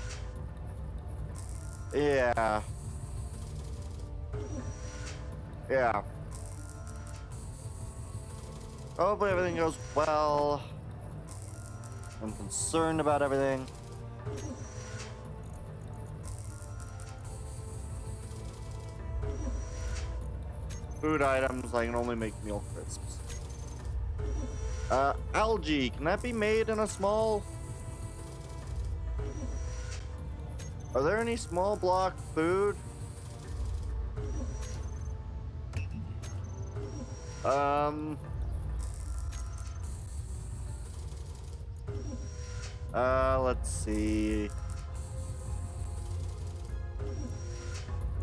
Hopefully everything goes well. I'm concerned about everything. Food items, I can only make meal crisps. Algae, can that be made in a small? Are there any small block food? Let's see. Is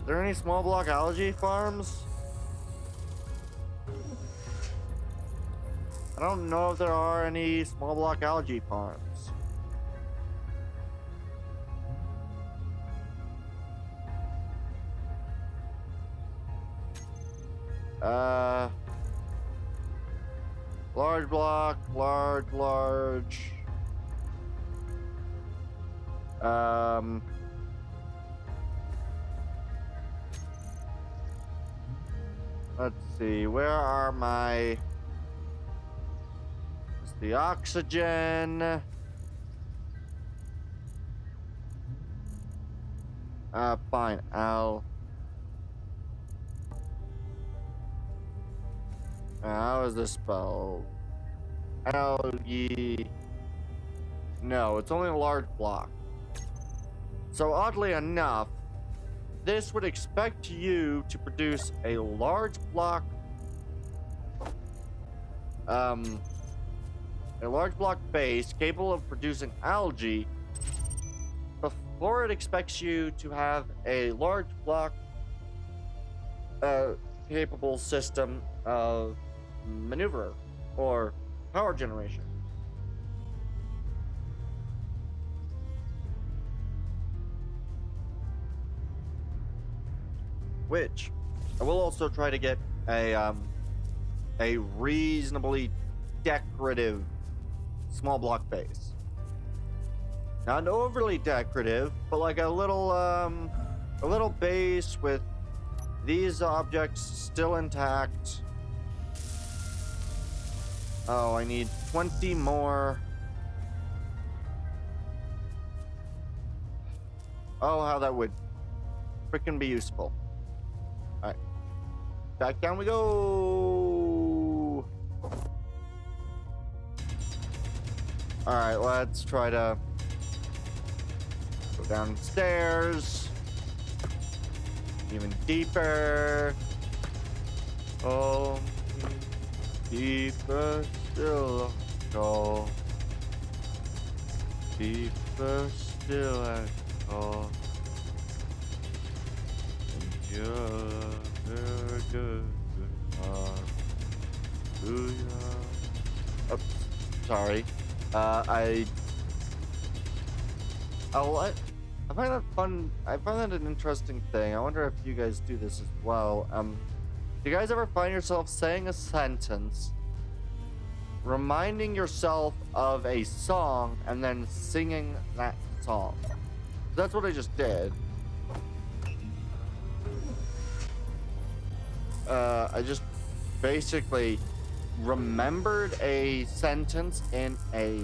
there any small block algae farms? I don't know if there are any small block algae farms. Large block, large. Let's see, where are my... It's the oxygen. Fine, how is this spelled? Algae. No, it's only a large block. So oddly enough, this would expect you to produce a large block, base capable of producing algae before it expects you to have a large block, capable system of maneuver or power generation. Which I will also try to get a reasonably decorative small block base. Not overly decorative, but like a little base with these objects still intact. Oh, I need 20 more. Oh, how that would freaking be useful. Alright. Back down we go. Alright, let's try to go downstairs. Even deeper. Oh, deeper still go. Deeper still I go. And you're very good. Oops, sorry. I find that fun. I find that an interesting thing. I wonder if you guys do this as well. Do you guys ever find yourself saying a sentence, reminding yourself of a song, and then singing that song? That's what I just did. I just basically remembered a sentence in a...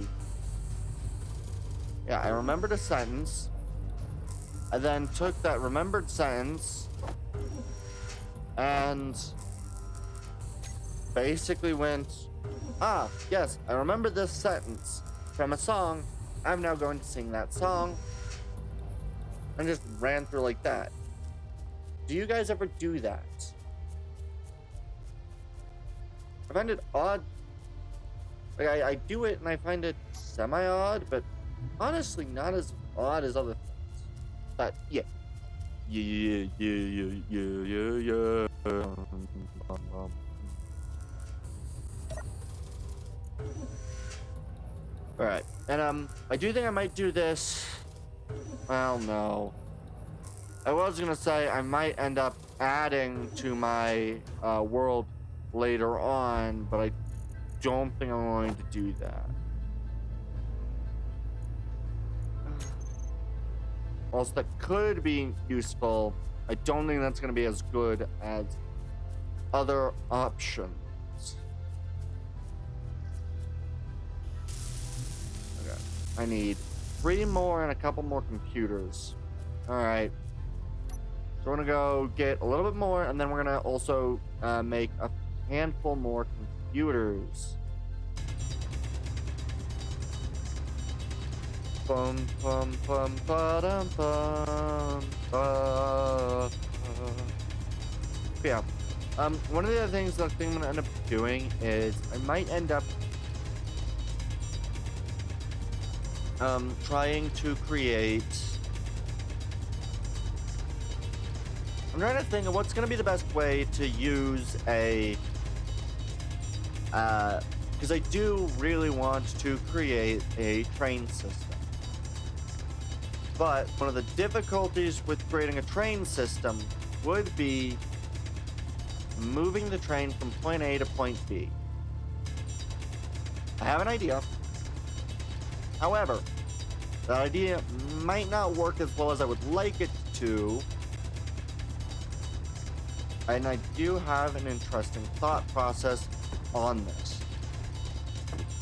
Yeah, I remembered a sentence. I then took that remembered sentence and basically went, ah, yes, I remember this sentence from a song. I'm now going to sing that song. And just ran through like that. Do you guys ever do that? I find it odd. Like, I do it and I find it semi-odd, but honestly not as odd as other things. But yeah. Yeah. Alright, and I do think I might do this. Well, no. I was gonna say I might end up adding to my world later on, but I don't think I'm going to do that. Whilst that could be useful, I don't think that's going to be as good as other options. I need 3 more and a couple more computers. Alright. So we're gonna go get a little bit more, and then we're gonna also make a handful more computers. Bum bum bum ba-dum bum ba. Yeah. One of the other things that I think I'm gonna end up doing is I might end up trying to create. I'm trying to think of what's gonna be the best way to use a because I do really want to create a train system. But one of the difficulties with creating a train system would be moving the train from point A to point B. I have an idea. However, that idea might not work as well as I would like it to. And I do have an interesting thought process on this.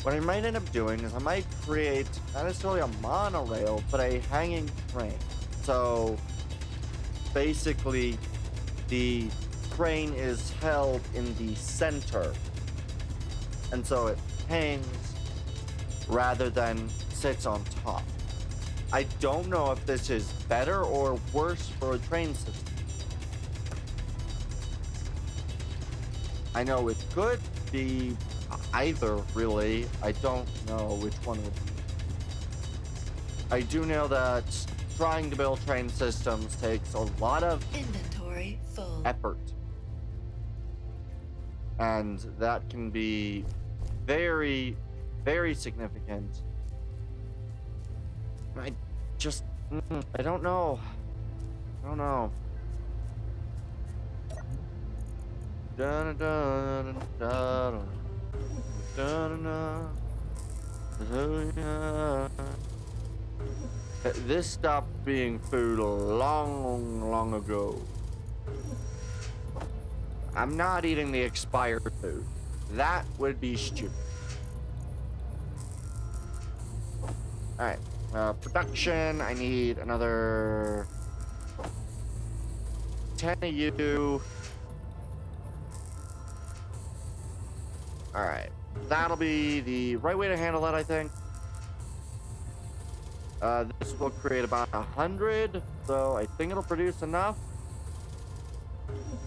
What I might end up doing is I might create not necessarily a monorail, but a hanging train. So basically, the train is held in the center, and so it hangs rather than sits on top. I don't know if this is better or worse for a train system. I know it could be either, really. I don't know which one would be. I do know that trying to build train systems takes a lot of inventory full effort. And that can be very, very significant. I just, I don't know. I don't know. Dun, dun, dun, dun, dun, dun. This stopped being food long ago. I'm not eating the expired food. That would be stupid. Alright. Production. I need another 10 of you. Alright. That'll be the right way to handle that, I think. This will create about 100, so I think it'll produce enough.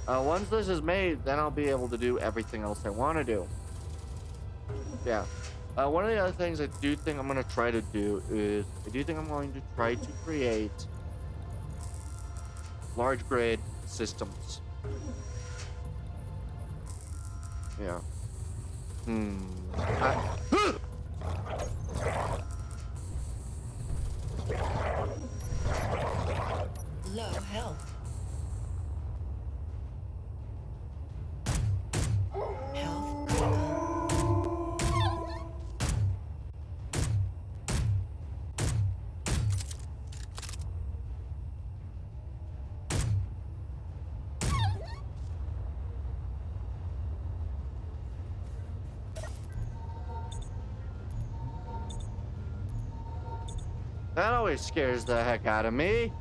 Once this is made, then I'll be able to do everything else I want to do. Yeah. One of the other things I do think I'm going to try to do is I do think I'm going to try to create large grid systems. Yeah. low health. Health critical. That always scares the heck out of me.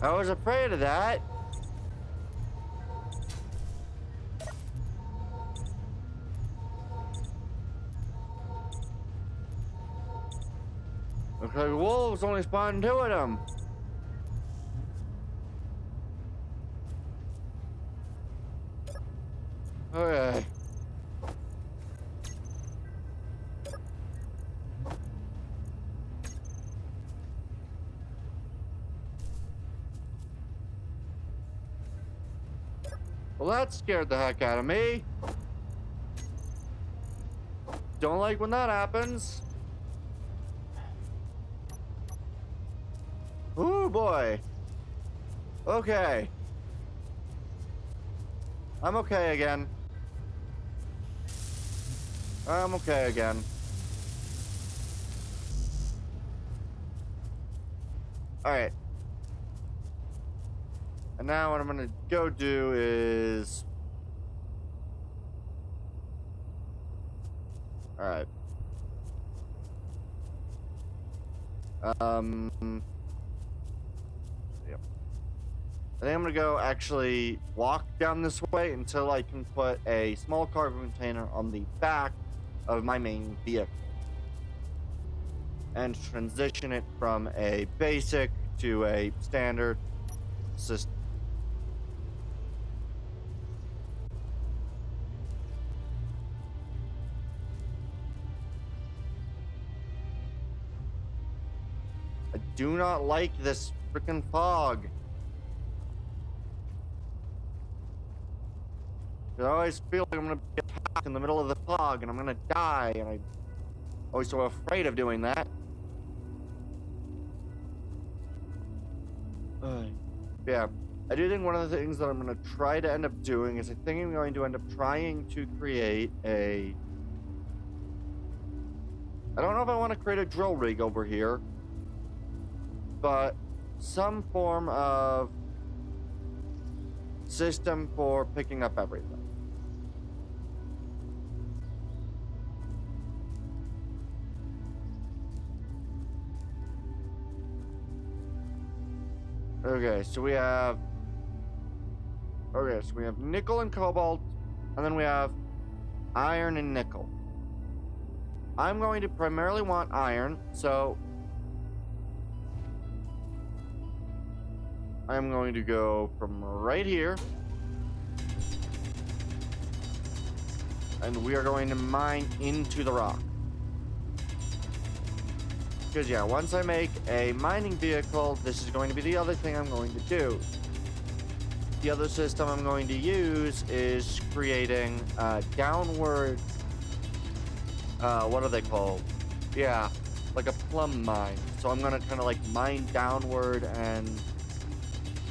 I was afraid of that. Looks like wolves only spawn 2 of them. Okay. Well, that scared the heck out of me. Don't like when that happens. Ooh, boy. Okay. I'm okay again. I'm okay again. Alright. And now what I'm gonna go do is... Alright. Yep. I think I'm gonna go actually walk down this way until I can put a small cargo container on the back of my main vehicle and transition it from a basic to a standard system. I do not like this freaking fog. I always feel like I'm gonna be attacked in the middle of the fog and I'm gonna die, and I'm always so afraid of doing that. Yeah, I do think one of the things that I'm gonna try to end up doing is I think I'm going to end up trying to create a... I don't know if I want to create a drill rig over here, but some form of system for picking up everything. Okay, so we have nickel and cobalt, and then we have iron and nickel. I'm going to primarily want iron, so I'm going to go from right here, and we are going to mine into the rock. Because yeah, once I make a mining vehicle, this is going to be the other thing I'm going to do. The other system I'm going to use is creating downward, what are they called? Yeah, like a plumb mine. So I'm gonna kind of like mine downward and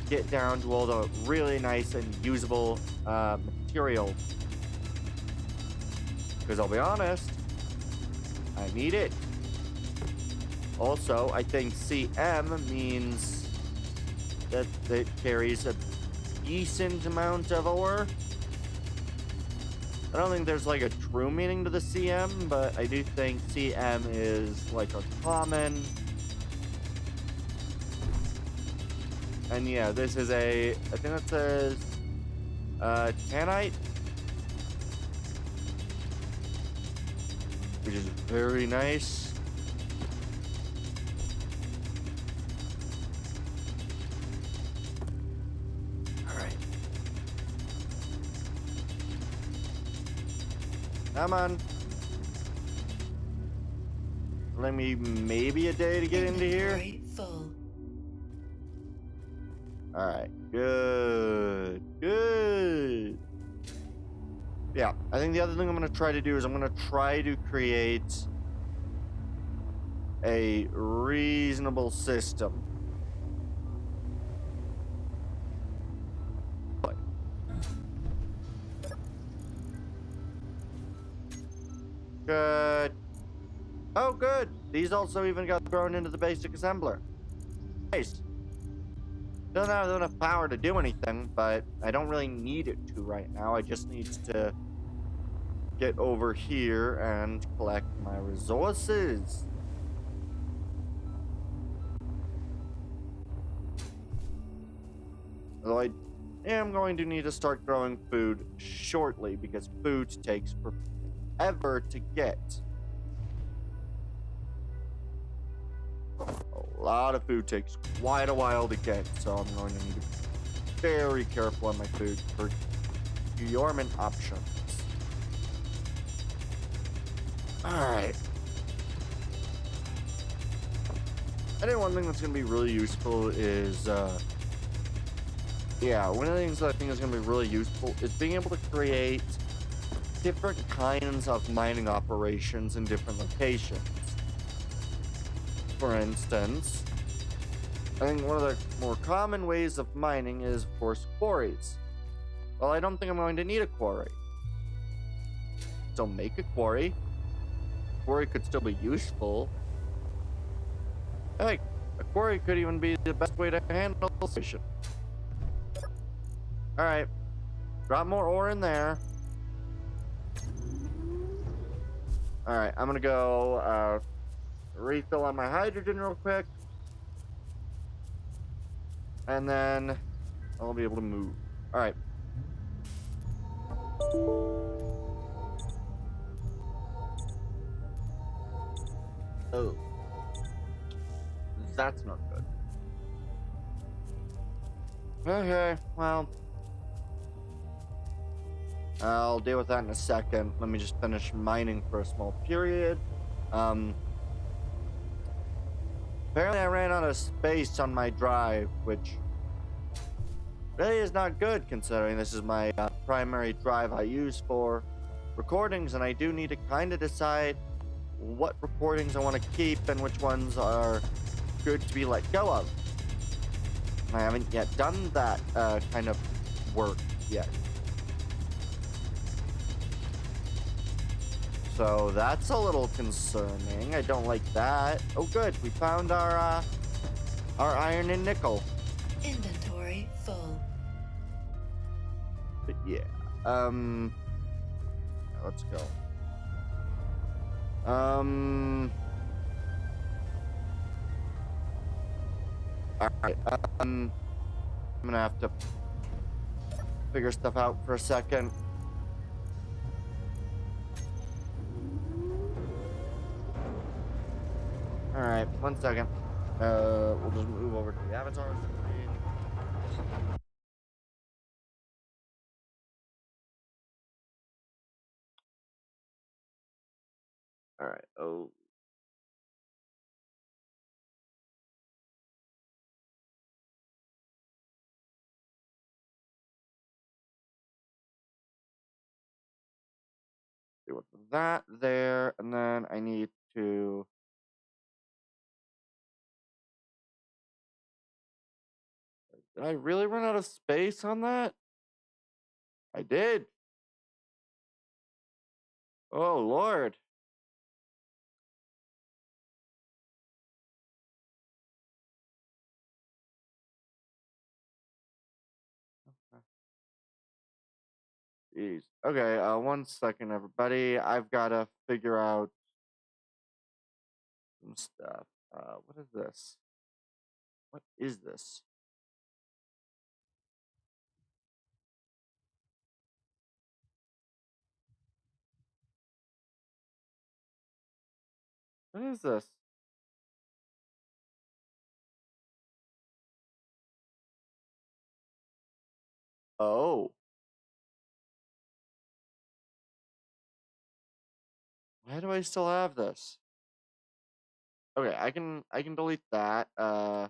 get down to all the really nice and usable material. Because I'll be honest, I need it. Also, I think CM means that it carries a decent amount of ore. I don't think there's like a true meaning to the CM, but I do think CM is like a common. And yeah, this is a, I think that says tanite, which is very nice. Come on. Let me maybe a day to get into here. Inventory full. Alright. Good. Good. Yeah. I think the other thing I'm going to try to do is I'm going to try to create a reasonable system. Good. Oh, good. These also even got thrown into the basic assembler. Nice. Don't have enough power to do anything, but I don't really need it to right now. I just need to get over here and collect my resources. Although I am going to need to start growing food shortly because food takes forever to get. A lot of food takes quite a while to get, so I'm going to need to be very careful on my food for procurement options. Alright. I think one thing that's going to be really useful is, yeah, one of the things that I think is going to be really useful is being able to create different kinds of mining operations in different locations. For instance, I think one of the more common ways of mining is, of course, quarries. Well, I don't think I'm going to need a quarry. So make a quarry. Quarry could still be useful. Heck, a quarry could even be the best way to handle the situation. Alright. Drop more ore in there. Alright, I'm gonna go, refill on my hydrogen real quick. And then I'll be able to move. All right. Oh, that's not good. Okay, well, I'll deal with that in a second. Let me just finish mining for a small period. Apparently I ran out of space on my drive, which really is not good considering this is my primary drive I use for recordings, and I do need to kind of decide what recordings I want to keep and which ones are good to be let go of. And I haven't yet done that kind of work yet. So that's a little concerning. I don't like that. Oh, good. We found our iron and nickel. Inventory full. But yeah. Let's go. All right. I'm gonna have to figure stuff out for a second. All right, 1 second. We'll just move over to the avatar screen. All right. Oh. Do with that there, and then I need to. Did I really run out of space on that? I did. Oh, Lord. Jeez. Okay, 1 second, everybody. I've got to figure out some stuff. What is this? What is this? What is this? Oh. Why do I still have this? Okay, I can delete that. I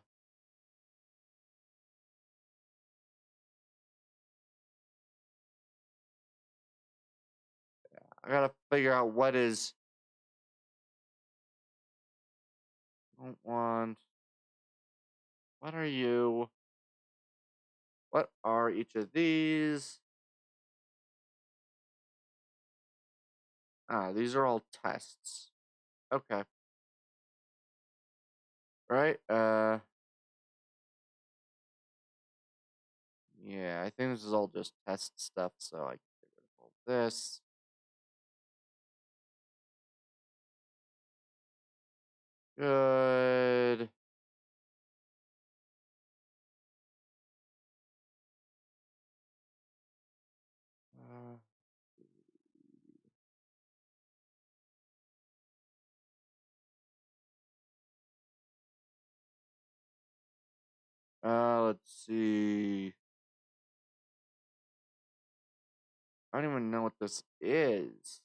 gotta figure out what is. Don't want. What are you? What are each of these? These are all tests. Okay. Right. Yeah, I think this is all just test stuff, so I can get rid of all this. Good. Uh, let's see. I don't even know what this is.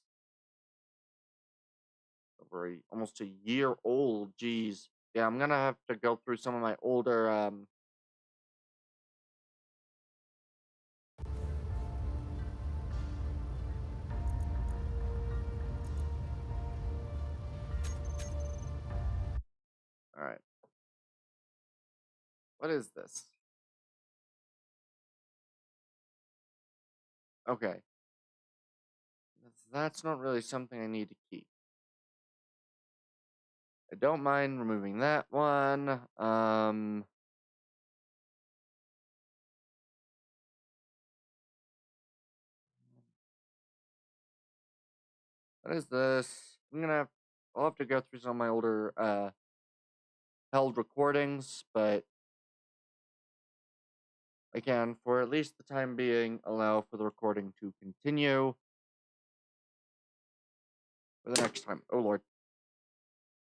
Almost a year old. Jeez. Yeah, I'm gonna have to go through some of my older All right. What is this? Okay. That's not really something I need to keep. I don't mind removing that one. What is this? I'm gonna have I'll have to go through some of my older held recordings, but I can, for at least the time being, allow for the recording to continue for the next time. Oh lord.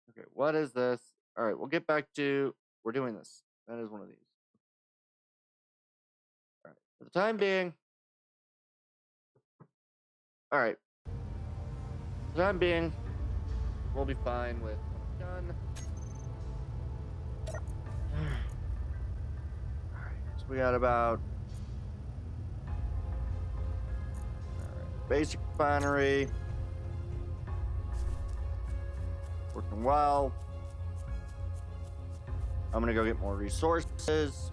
Okay, what is this? Alright, we'll get back to... We're doing this. That is one of these. Alright, for the time being... Alright. For the time being, we'll be fine with what I've done. Alright, so we got about... Alright, basic refinery. Working well. I'm gonna go get more resources.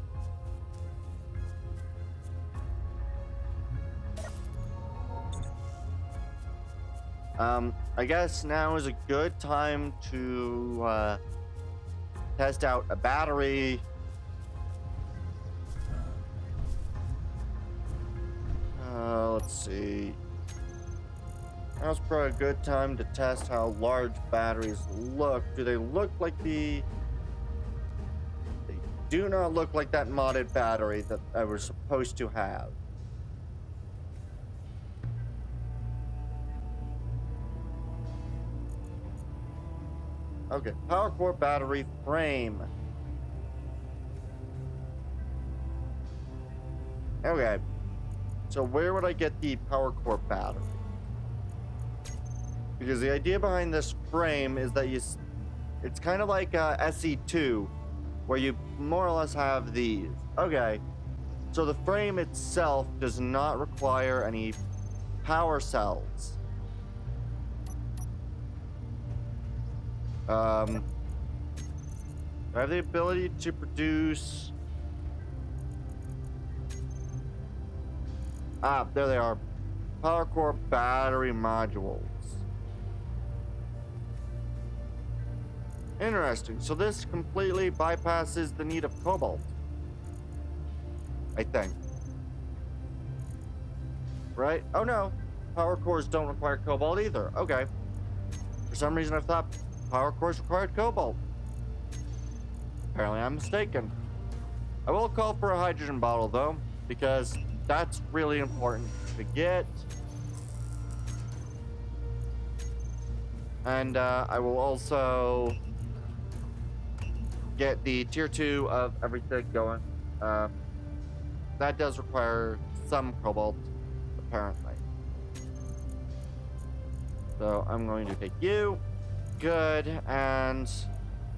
I guess now is a good time to test out a battery. Let's see. Now's probably a good time to test how large batteries look. Do they look like They do not look like that modded battery that I was supposed to have. Okay, power core battery frame. Okay, so where would I get the power core battery? Because the idea behind this frame is that it's kind of like SE2, where you more or less have these. Okay, so the frame itself does not require any power cells. I have the ability to produce... Ah, there they are. Power core battery modules. Interesting. So this completely bypasses the need of cobalt, I think. Right? Oh no. Power cores don't require cobalt either. Okay. For some reason I thought power cores required cobalt. Apparently I'm mistaken. I will call for a hydrogen bottle though, because that's really important to get. And I will also get the tier 2 of everything going. That does require some cobalt, apparently. So I'm going to take you. Good, and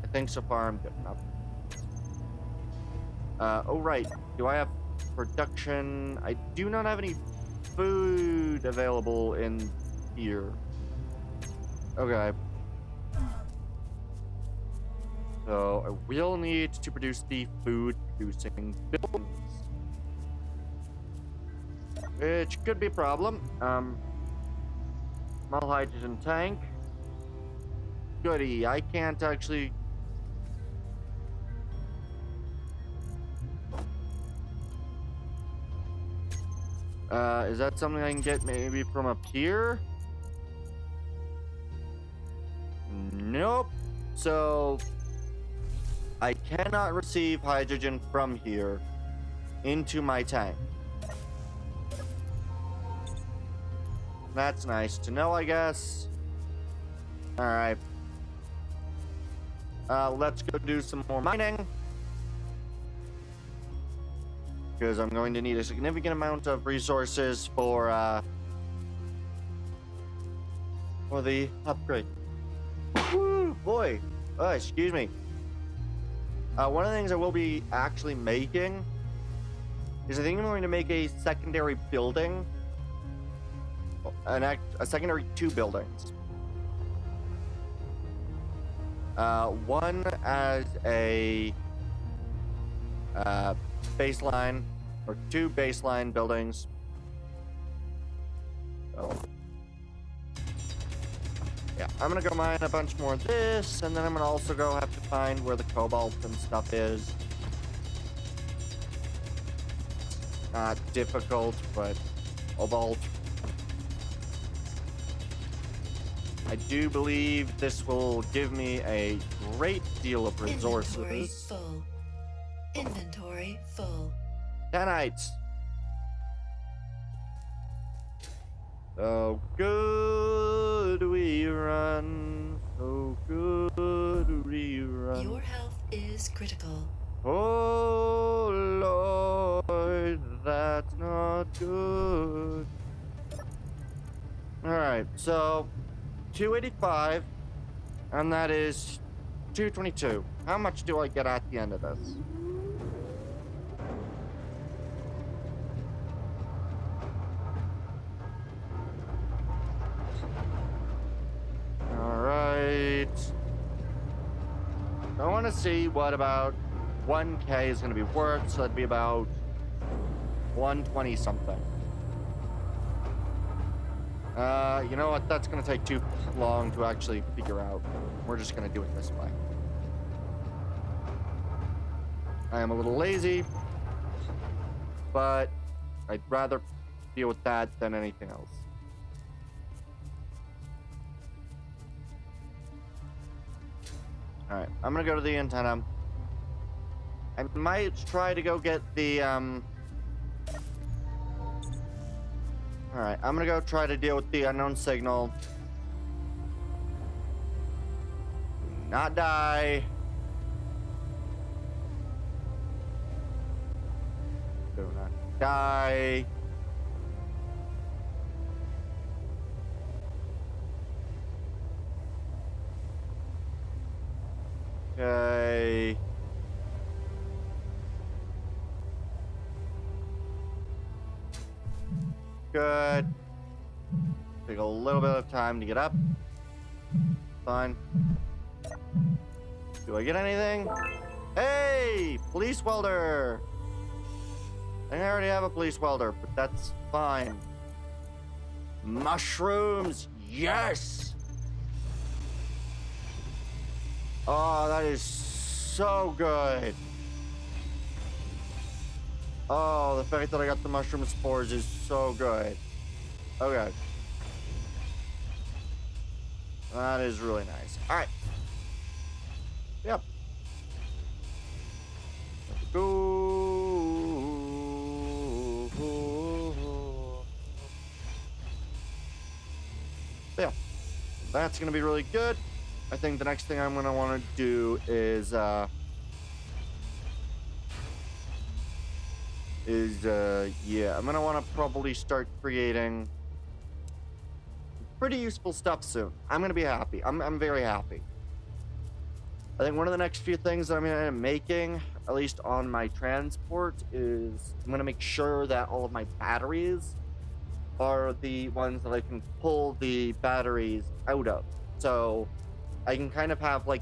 I think so far I'm good enough. Oh right, do I have production? I do not have any food available in here. Okay. So I will need to produce the food-producing buildings, which could be a problem. Small hydrogen tank. Goody, I can't actually... is that something I can get maybe from up here? Nope. So I cannot receive hydrogen from here into my tank. That's nice to know, I guess. Alright. Let's go do some more mining. Because I'm going to need a significant amount of resources for the upgrade. Woo, boy. Oh, excuse me. One of the things I will be actually making is I think I'm going to make a secondary building. A secondary 2 buildings. One as a baseline, or 2 baseline buildings. So, yeah, I'm gonna go mine a bunch more of this, and then I'm gonna also go have to find where the cobalt and stuff is. Not difficult, but cobalt. I do believe this will give me a great deal of Inventory resources. full. Inventory full. 10ites. So good we run. So good we run. Your health is critical. Oh Lord, that's not good. Alright, so 285, and that is 222. How much do I get at the end of this? Alright. I want to see what about 1K is going to be worth, so that'd be about 120 something. You know what? That's going to take too long to actually figure out. We're just going to do it this way. I am a little lazy, but I'd rather deal with that than anything else. Alright, I'm gonna go to the antenna. I might try to go get the, Alright, I'm gonna go try to deal with the unknown signal. Not die. Do not die. Okay. Good. Take a little bit of time to get up. Fine. Do I get anything? Hey! Police welder! I already have a police welder, but that's fine. Mushrooms! Yes! Oh, that is so good. Oh, the fact that I got the mushroom spores is so good. Okay. That is really nice. Alright. Yep. Let's go. Yeah. That's gonna be really good. I think the next thing I'm gonna want to do is yeah, I'm gonna want to probably start creating pretty useful stuff soon. I'm gonna be happy. I'm very happy. I think one of the next few things that I'm gonna be making, at least on my transport, is I'm gonna make sure that all of my batteries are the ones that I can pull the batteries out of. So I can kind of have like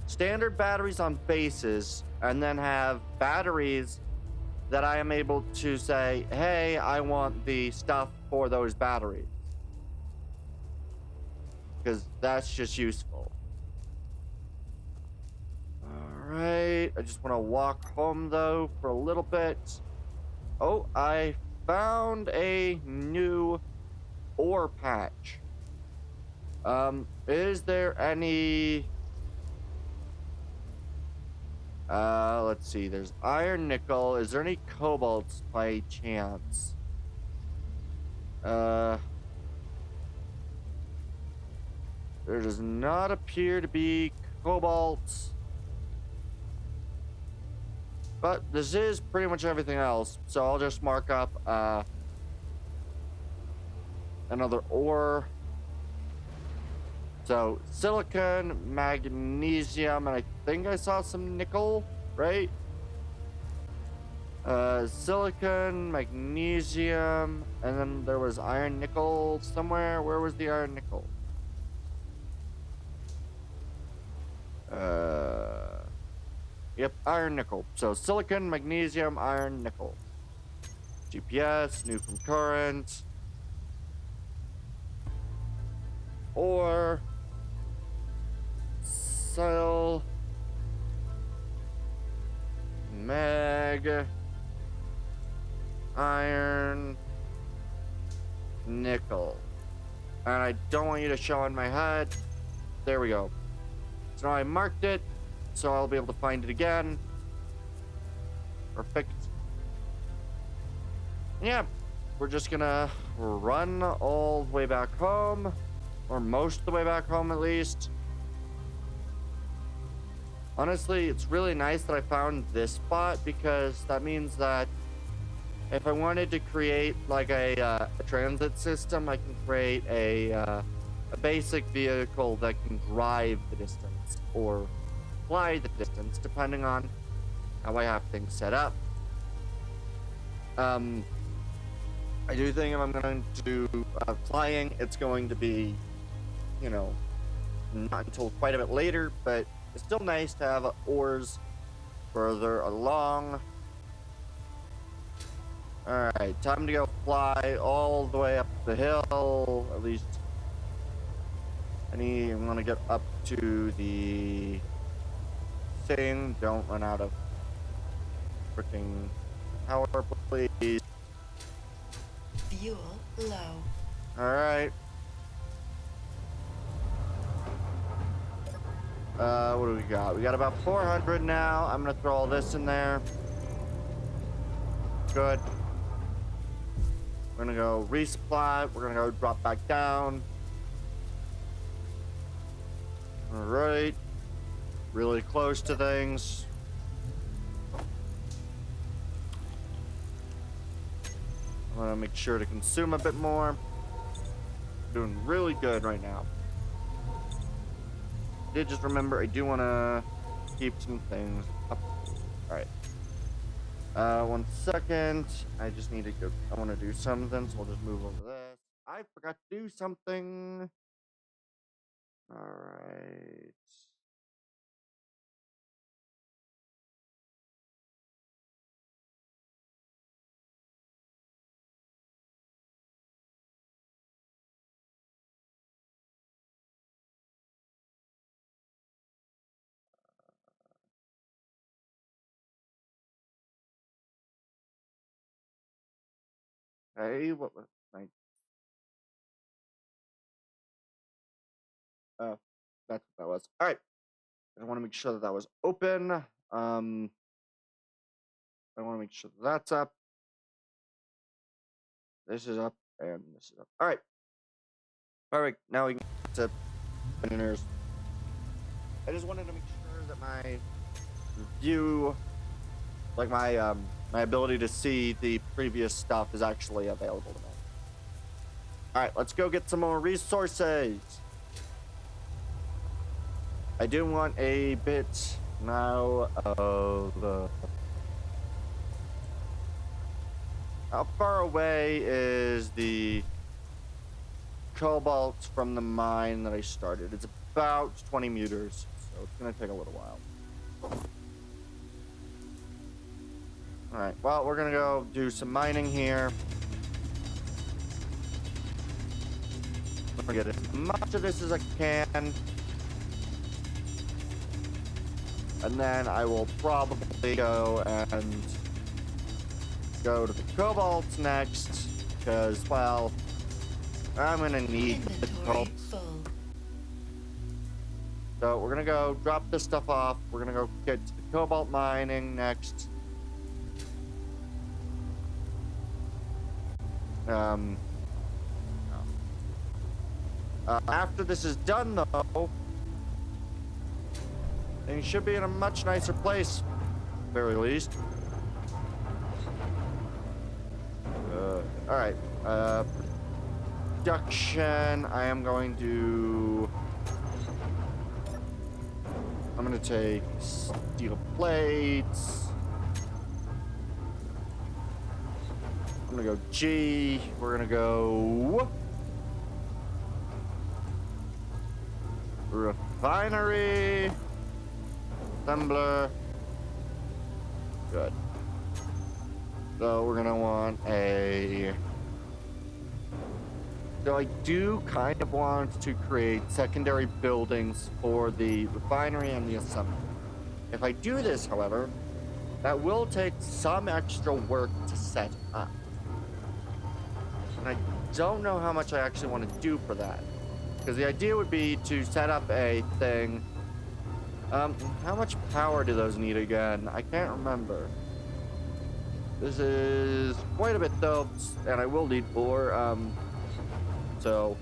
standard batteries on bases and then have batteries that I am able to say, hey, I want the stuff for those batteries. Because that's just useful. Alright, I just want to walk home though for a little bit. Oh, I found a new ore patch. Is there any... let's see, there's iron, nickel. Is there any cobalt by chance? There does not appear to be cobalt. But this is pretty much everything else, so I'll just mark up, another ore. So, silicon, magnesium, and I think I saw some nickel, right? Silicon, magnesium, and then there was iron, nickel somewhere. Where was the iron, nickel? Yep, iron, nickel. So, silicon, magnesium, iron, nickel. GPS, new from current. Or... Cell, mag, iron, nickel. And I don't want you to show on my head. There we go. So now I marked it, so I'll be able to find it again. Perfect. Yeah, we're just gonna run all the way back home, or most of the way back home at least. Honestly, it's really nice that I found this spot, because that means that if I wanted to create like a transit system, I can create a basic vehicle that can drive the distance or fly the distance, depending on how I have things set up. I do think if I'm going to do flying, it's going to be, you know, not until quite a bit later, but it's still nice to have oars further along. Alright, time to go fly all the way up the hill, at least. I want to get up to the thing. Don't run out of freaking power, please. Fuel low. Alright. What do we got? We got about 400 now. I'm gonna throw all this in there. Good. We're gonna go resupply. We're gonna go drop back down. Alright. Really close to things. I want to make sure to consume a bit more. Doing really good right now. Did just remember I do want to keep some things up. Alright. 1 second. I just need to go. I want to do something, so we'll just move over this. I forgot to do something. Alright. Hey, what was my... Oh, that's what that was. Alright. I want to make sure that that was open. I want to make sure that that's up. This is up, and this is up. Alright. Perfect. Now we can get to winners. I just wanted to make sure that my view, like my my ability to see the previous stuff is actually available to me. Alright, let's go get some more resources. I do want a bit now of how far away is the cobalt from the mine that I started? It's about 20 meters, so it's gonna take a little while. Alright, well, we're gonna go do some mining here. I'm gonna get as much of this as I can. And then I will probably go and go to the cobalt next, because, well, I'm gonna need the cobalt. Full. So we're gonna go drop this stuff off. We're gonna go get to the cobalt mining next. After this is done, though, things should be in a much nicer place, at the very least. All right. Production. I'm gonna take steel plates. I'm gonna go G. We're gonna go refinery. Assembler. Good. So we're gonna want a... So I do kind of want to create secondary buildings for the refinery and the assembly. If I do this, however, that will take some extra work to set up. And I don't know how much I actually want to do for that. Because the idea would be to set up a thing. How much power do those need again? I can't remember. This is quite a bit though, and I will need more. So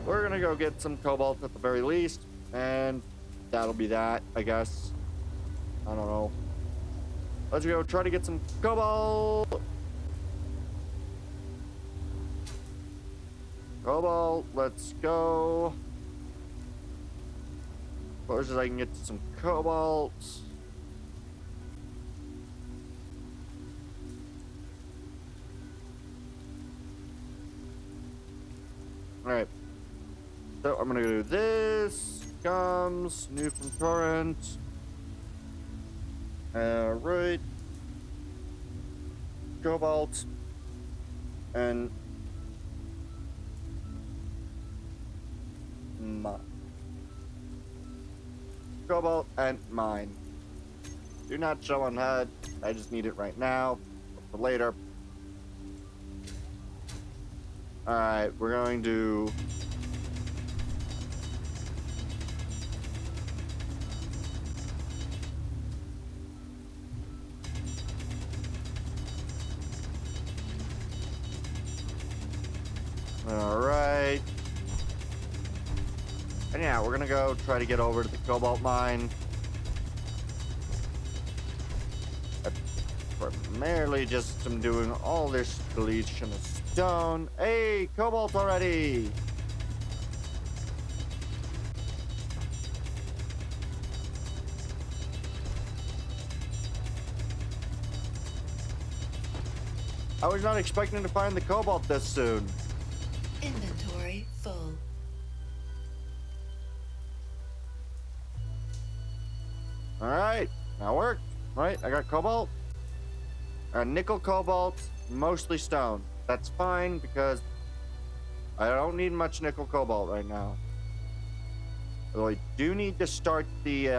we're gonna go get some cobalt at the very least, and that'll be that, I guess. I don't know. Let's go try to get some cobalt. Cobalt, let's go. Close as I can get to some cobalt. Alright. So I'm gonna do this. Comes new from torrent. Right. Cobalt. And mine. Cobalt and mine. Do not show on HUD. I just need it right now. For later. Alright, we're going to alright. And yeah, we're gonna go try to get over to the cobalt mine. I primarily just am doing all this deletion of stone. Hey, cobalt already! I was not expecting to find the cobalt this soon. Inventory full. Alright, that worked. Right, I got cobalt. Nickel, cobalt, mostly stone. That's fine because I don't need much nickel cobalt right now. Although I do need to start the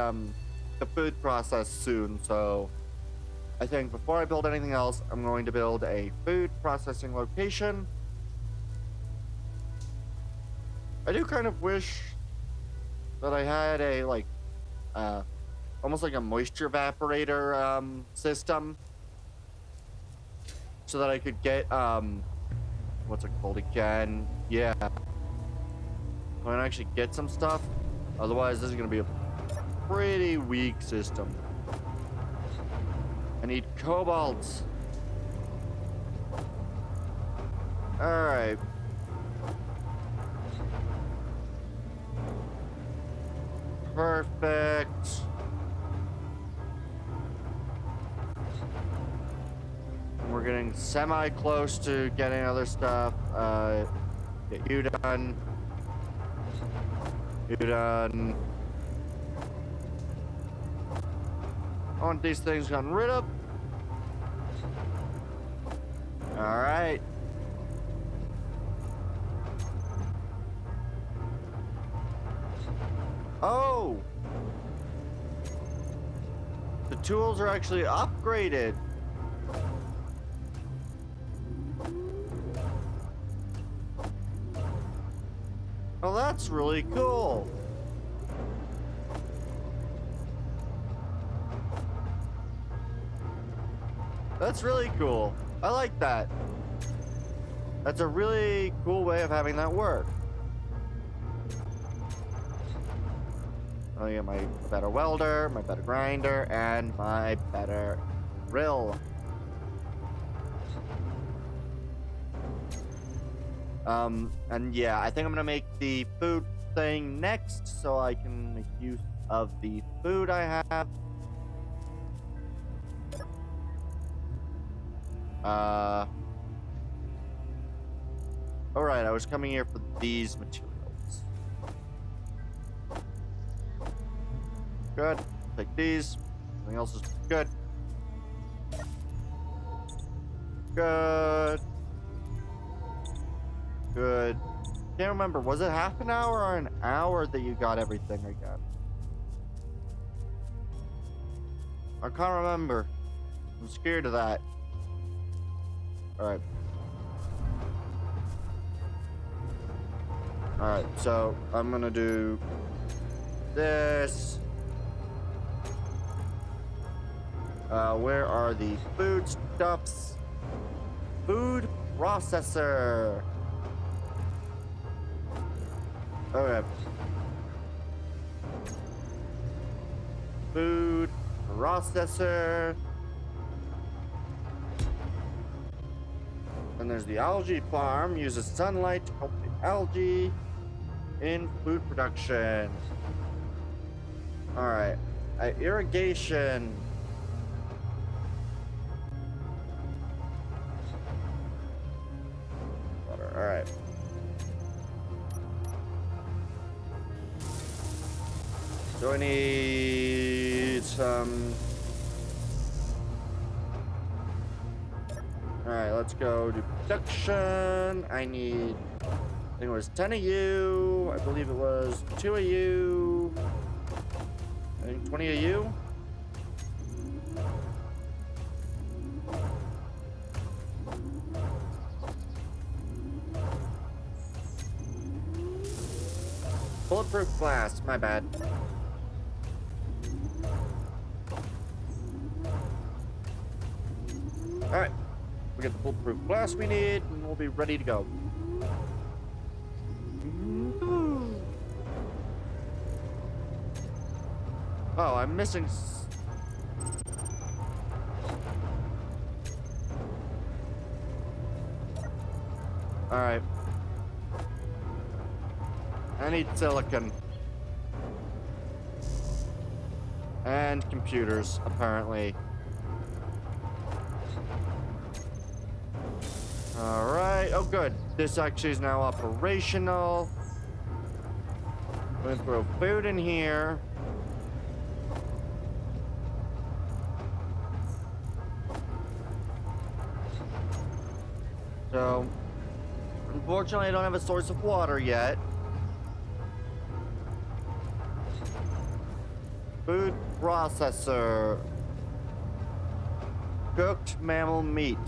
food process soon, so I think before I build anything else, I'm going to build a food processing location. I do kind of wish that I had a almost like a moisture evaporator system, so that I could get what's it called again? Yeah, I can actually get some stuff. Otherwise, this is gonna be a pretty weak system. I need cobalt. All right. Perfect. We're getting semi-close to getting other stuff. Get you done. You done. I want these things gotten rid of. All right. Oh! The tools are actually upgraded. Oh, that's really cool. That's really cool. I like that. That's a really cool way of having that work. I get my better welder, my better grinder, and my better drill. And yeah, I think I'm gonna make the food thing next so I can make use of the food I have. Alright, I was coming here for these materials. Good. Take these. Everything else is good. Good. Good. Can't remember. Was it half an hour or an hour that you got everything again? I can't remember. I'm scared of that. Alright. Alright, so I'm gonna do this. Where are the foodstuffs? Food processor. Okay. Food processor. And there's the algae farm. Uses sunlight to cultivate algae in food production. Alright. Irrigation. Water. Alright. So I need some. Alright, let's go to production. I think it was 10 of you. I believe it was 2 of you. I think 20 of you. Bulletproof glass, my bad. Alright. We get the bulletproof glass we need, and we'll be ready to go. Oh, I'm missing. Alright. I need silicon. And computers, apparently. Alright. Oh, good. This actually is now operational. I'm gonna throw food in here. So, unfortunately, I don't have a source of water yet. Food processor. Cooked mammal meat.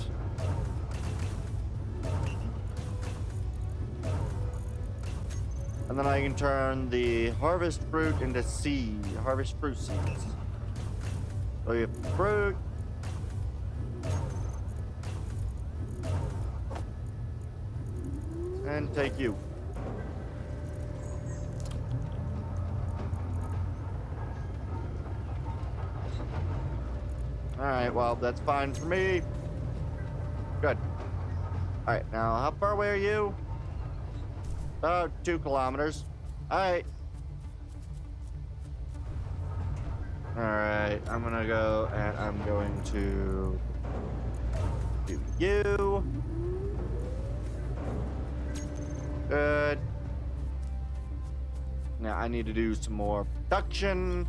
And then I can turn the harvest fruit into harvest fruit seeds. So you have fruit. And take you. Alright, well, that's fine for me. Good. Alright, now how far away are you? About 2 kilometers. Alright. Alright, I'm gonna go and I'm going to do you. Good. Now I need to do some more production.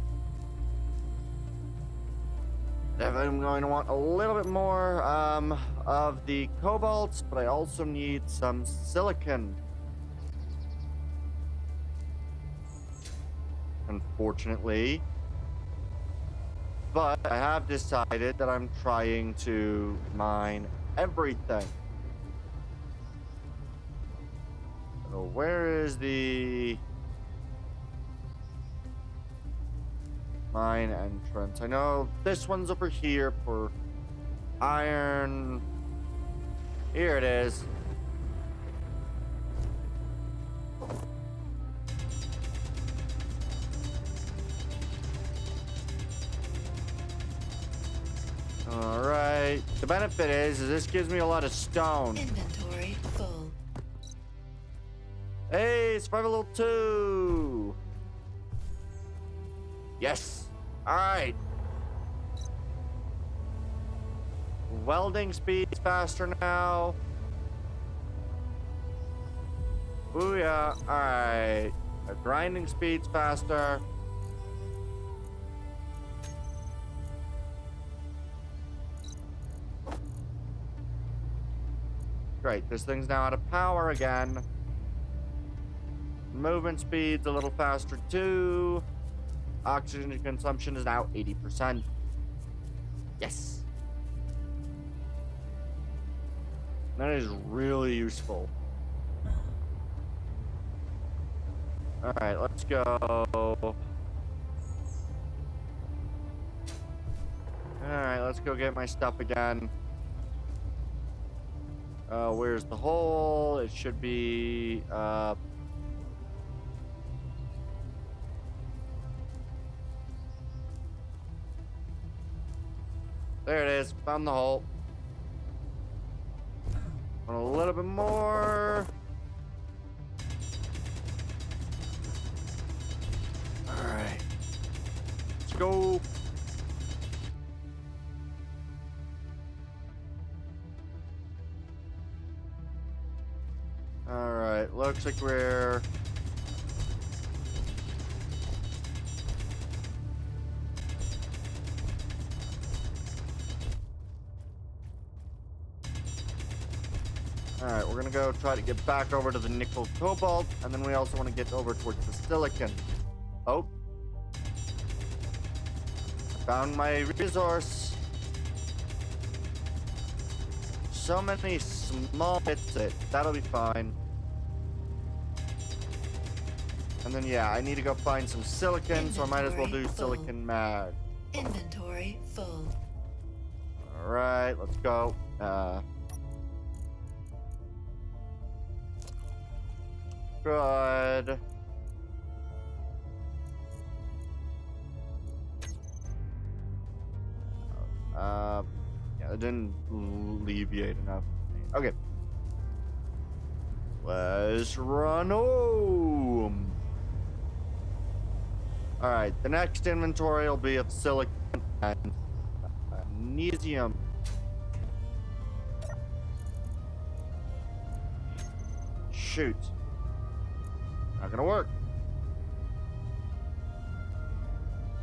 Definitely I'm going to want a little bit more of the cobalt, but I also need some silicon. Unfortunately. But I have decided that I'm trying to mine everything. So where is the mine entrance? I know this one's over here for iron. Here it is. All right. The benefit is this gives me a lot of stone. Inventory full. Hey, survival level 2. Yes. All right. Welding speed's faster now. Ooh, yeah. All right. Grinding speed's faster. Great. This thing's now out of power again. Movement speed's a little faster too. Oxygen consumption is now 80%. Yes. That is really useful. Alright, let's go. Alright, let's go get my stuff again. Where's the hole? It should be, there it is. Found the hole. Want a little bit more. Alright. Let's go. Alright, looks like we're... Alright, we're gonna go try to get back over to the nickel cobalt, and then we also want to get over towards the silicon. Oh. Found my resource. So many small bits of it. That'll be fine. And then, yeah, I need to go find some silicon, so I might as well do silicon mag. Inventory full. Alright, let's go. Good. Yeah, it didn't alleviate enough. Okay. Let's run home. Alright, the next inventory will be of silicon and magnesium. Shoot. Not gonna work.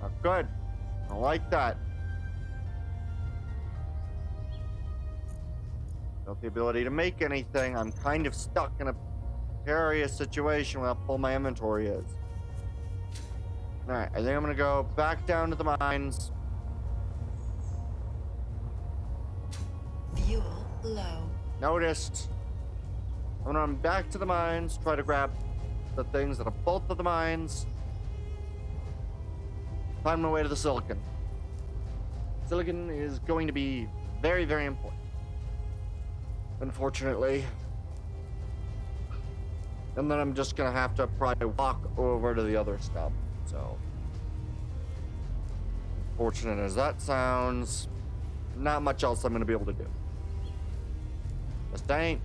Not good. I don't like that. Without the ability to make anything, I'm kind of stuck in a precarious situation where how full my inventory is. Alright, I think I'm gonna go back down to the mines. Fuel low. Noticed. I'm gonna run back to the mines, try to grab the things that are both of the mines. Find my way to the silicon. Silicon is going to be very, very important. Unfortunately. And then I'm just gonna have to probably walk over to the other stuff. So, unfortunate as that sounds, not much else I'm gonna be able to do. Just ain't.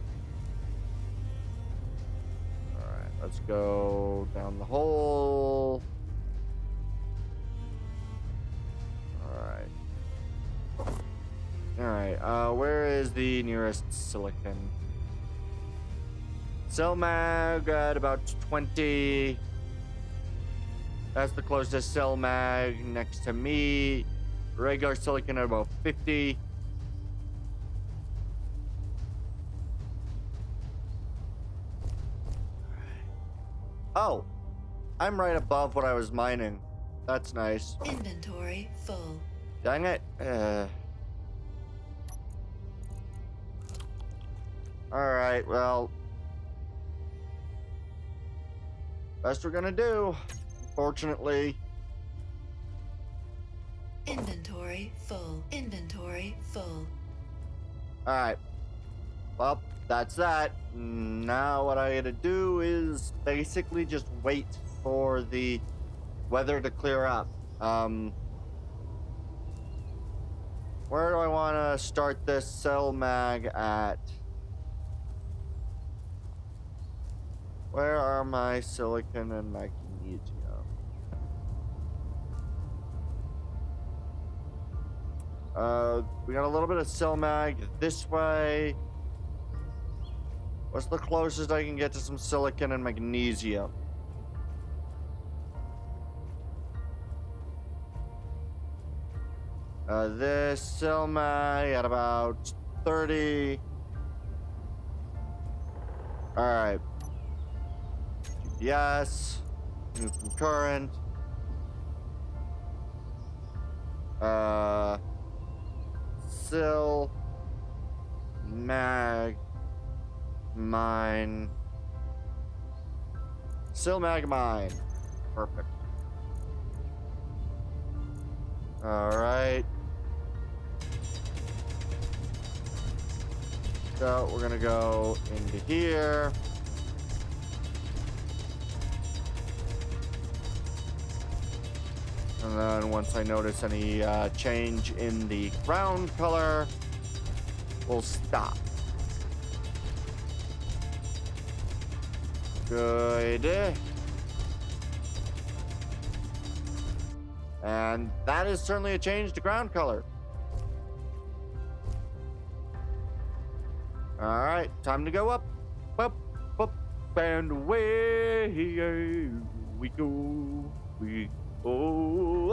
Alright, let's go down the hole. Alright, where is the nearest silicon? Cell-mag at about 20. That's the closest cell-mag next to me. Regular silicon at about 50. Oh, I'm right above what I was mining. That's nice. Inventory full. Dang it. Alright, well. Best we're gonna do, unfortunately. Inventory full. Inventory full. Alright. Well, that's that. Now what I gotta do is basically just wait for the weather to clear up. Where do I want to start this cell mag at? Where are my silicon and magnesium? We got a little bit of cell mag this way. What's the closest I can get to some silicon and magnesium? This cell mag at about 30. All right. GPS, Newton current. Sil, mag, mine, still Magmine. Perfect. Alright. So we're gonna go into here. And then once I notice any change in the ground color, we'll stop. Good. And that is certainly a change to ground color. All right, time to go up, up, up, and away we go. We go. Oh,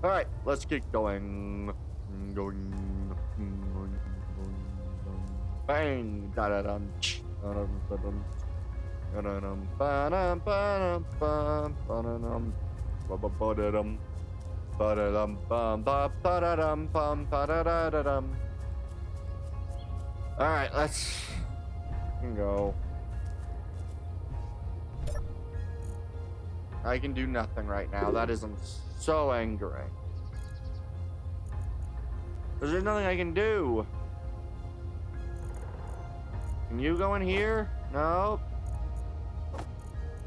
all right, let's get going. Bang! Da da dum. Da dum da dum. Da da dum. Ba dum ba dum bum. Ba da dum. Ba ba ba da dum. Ba da dum bum ba ba da dum bum ba da da da dum. All right, let's go. I can do nothing right now. That is so angry. There's nothing I can do. Can you go in here? No.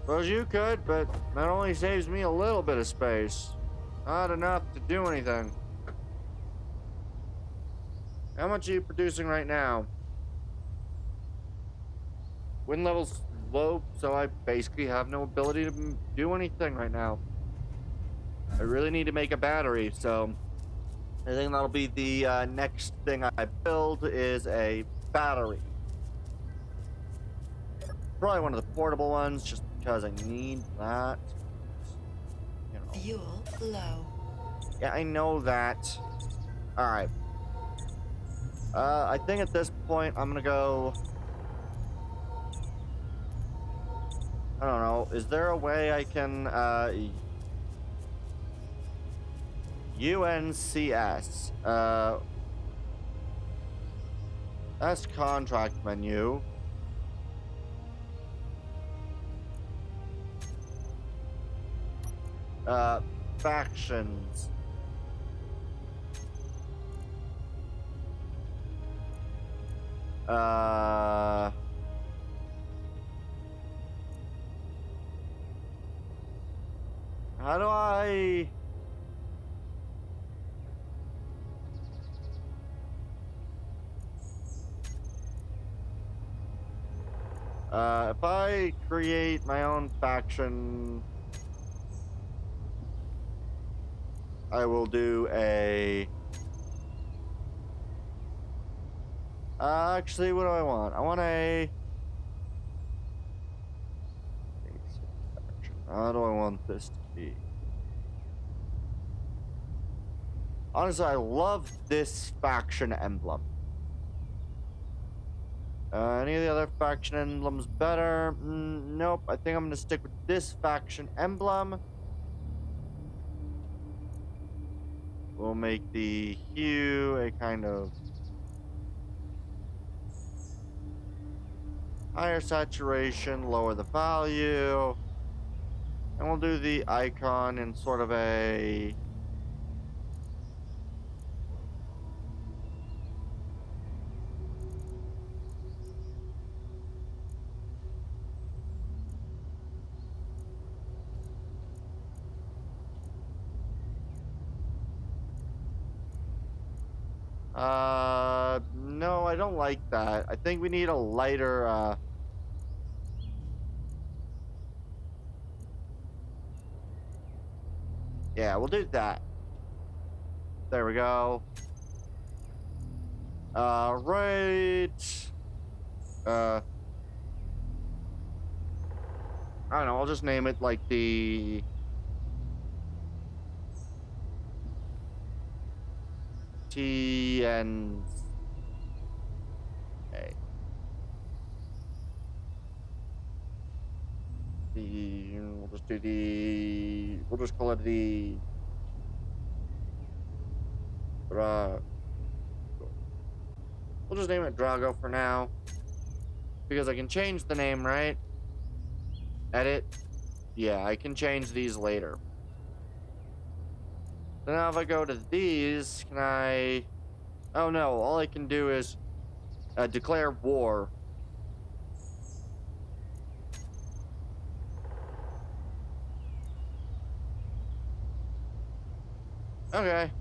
Suppose you could, but that only saves me a little bit of space. Not enough to do anything. How much are you producing right now? Wind level's low, so I basically have no ability to do anything right now. I really need to make a battery, so I think that'll be the next thing I build is a battery. Probably one of the portable ones, just because I need that. You know. Fuel low. Yeah, I know that. All right. I think at this point I'm gonna go. I don't know. Is there a way I can UNCS? That's contract menu. Factions. How do I... if I create my own faction, I will do a... actually, what do I want? I want a... How do I want this to be? Honestly, I love this faction emblem. Any of the other faction emblems better? Nope. I think I'm gonna stick with this faction emblem. We'll make the hue a kind of higher saturation, lower the value. And we'll do the icon in sort of a... no, I don't like that. I think we need a lighter, yeah, we'll do that. There we go. Right. I don't know, I'll just name it like the T and A. We'll just do we'll just call it the Drago. We'll just name it Drago for now. Because I can change the name, right? Edit. Yeah, I can change these later. So now if I go to these, can I... Oh no, all I can do is declare war. Okay.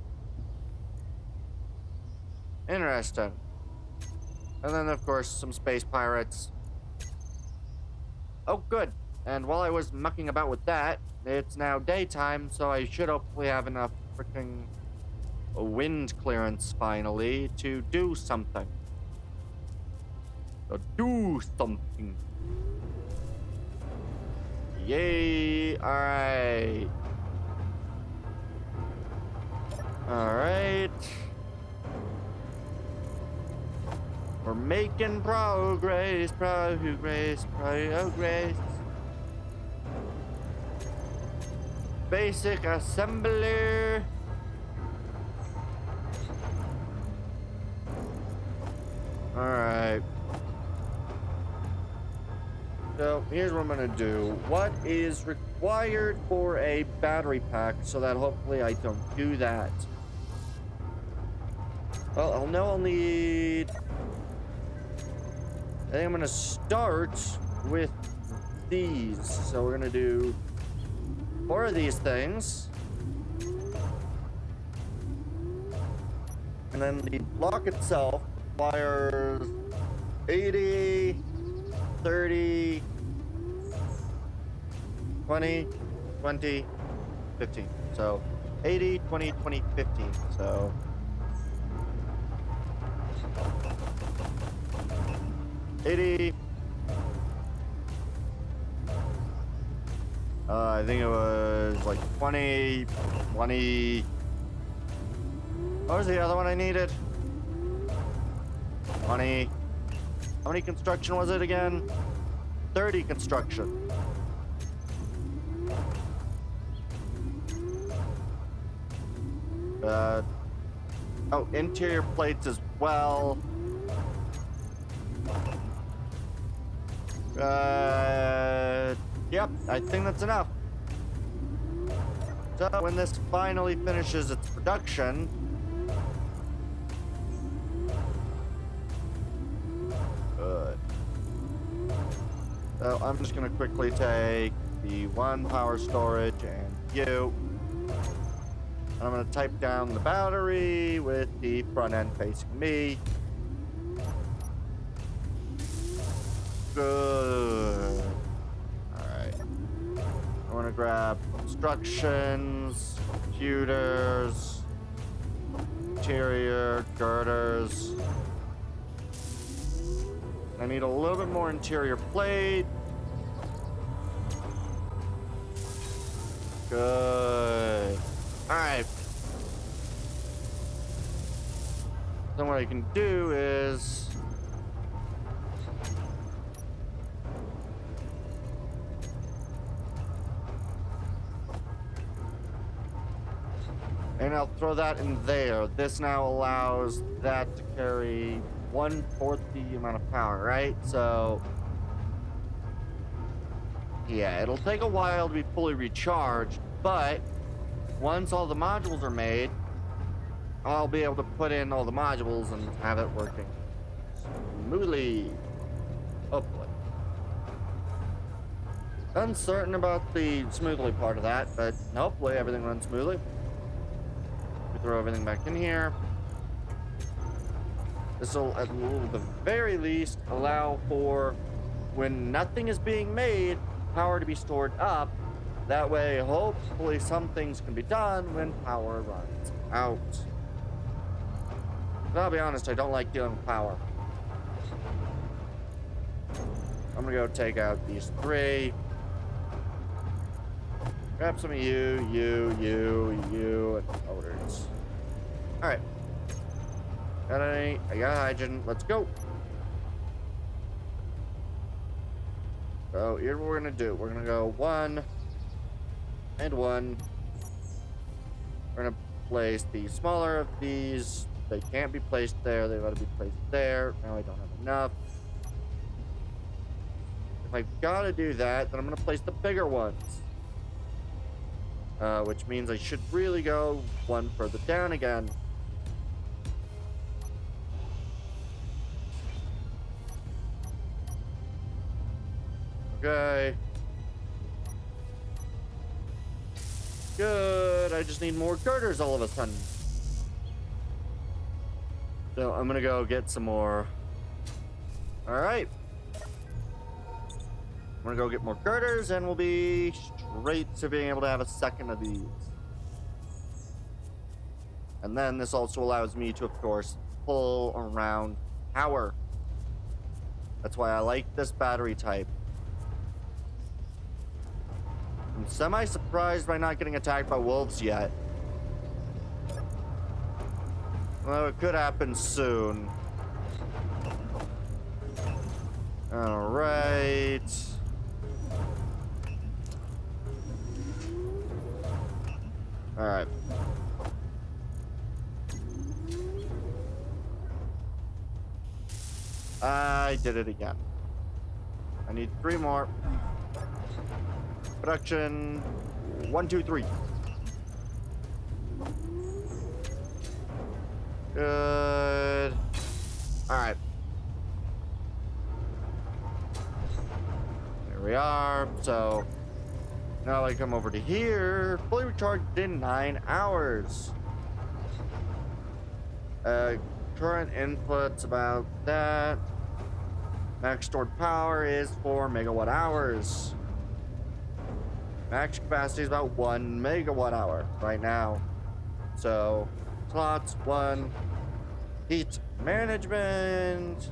Interesting. And then, of course, some space pirates. Oh, good. And while I was mucking about with that, it's now daytime, so I should hopefully have enough freaking wind clearance finally to do something. Do something. Yay! Alright. Alright. We're making progress. Basic assembly. Alright. So, here's what I'm gonna do. What is required for a battery pack so that hopefully I don't do that? Well, I'll know I'll need... I think I'm gonna start with these. So we're gonna do 4 of these things. And then the block itself requires 80, 30, 20, 20, 15. So 80, 20, 20, 15. So 80. I think it was like 20, 20. What was the other one I needed? 20. How many construction was it again? 30 construction. Oh, interior plates as well. Yep, I think that's enough. So when this finally finishes its production, good. So I'm just gonna quickly take the 1 power storage and you. And I'm gonna type down the battery with the front end facing me. Good. Alright. I want to grab instructions, computers, interior, girders. I need a little bit more interior plate. Good. Alright. Then what I can do is... and I'll throw that in there. This now allows that to carry 1/4 the amount of power, right? So, yeah, it'll take a while to be fully recharged, but once all the modules are made, I'll be able to put in all the modules and have it working smoothly. Hopefully. Uncertain about the smoothly part of that, but hopefully everything runs smoothly. Throw everything back in here. This will, at the very least, allow for when nothing is being made, power to be stored up. That way, hopefully, some things can be done when power runs out. But I'll be honest, I don't like dealing with power. I'm gonna go take out these 3. Grab some of you, and motors. Alright. I got hydrogen. Let's go. So here's what we're gonna do. We're gonna go 1 and 1. We're gonna place the smaller of these. They can't be placed there. They gotta be placed there. Now I don't have enough. If I've gotta do that, then I'm gonna place the bigger ones. Which means I should really go 1 further down again. Okay. Good. I just need more girders all of a sudden. So I'm gonna go get some more. Alright. I'm gonna go get more girders and we'll be straight to being able to have a second of these. And then this also allows me to, of course, pull around power. That's why I like this battery type. I'm semi-surprised by not getting attacked by wolves yet. Well, it could happen soon. Alright. Alright. I did it again. I need 3 more. Production 1, 2, 3. Good. Alright. There we are. So now I come over to here. Fully recharged in 9 hours. Current inputs about that. Max stored power is 4 megawatt hours. Max capacity is about 1 megawatt hour right now. So, slots 1. Heat management.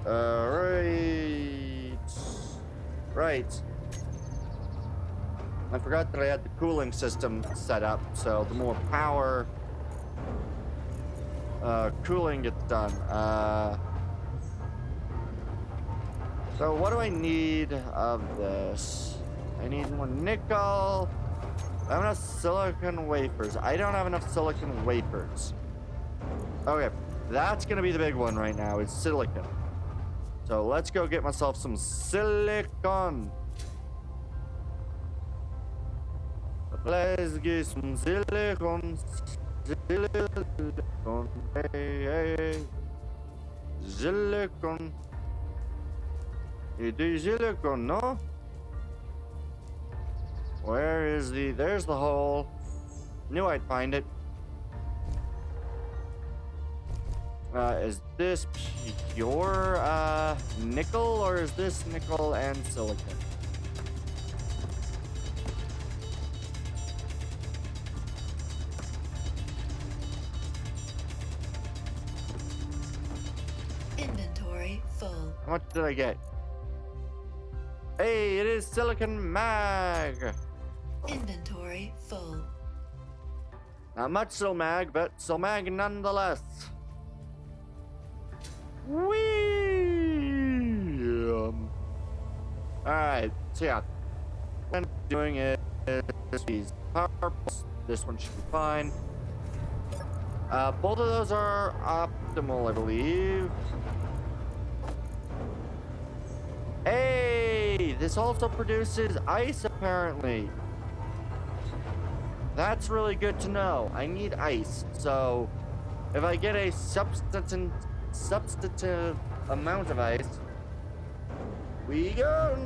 Alright. Right. I forgot that I had the cooling system set up, so the more power cooling gets done. So what do I need of this? I need more nickel. I have enough silicon wafers. I don't have enough silicon wafers. Okay, that's gonna be the big one right now, is silicon. So let's go get myself some silicon. Let's get some silicon. Silicon. Hey. Silicon. It is silicon, no? Where is the... There's the hole. Knew I'd find it. Is this pure nickel, or is this nickel and silicon? Inventory full. How much did I get? Hey, it is silicon mag. Inventory full. Not much sil mag, but sil mag nonetheless. Whee! Alright, so yeah. What I'm doing is these power pulse. This one should be fine. Both of those are optimal, I believe. Hey, this also produces ice apparently. That's really good to know. I need ice, so if I get a substantive amount of ice, we go.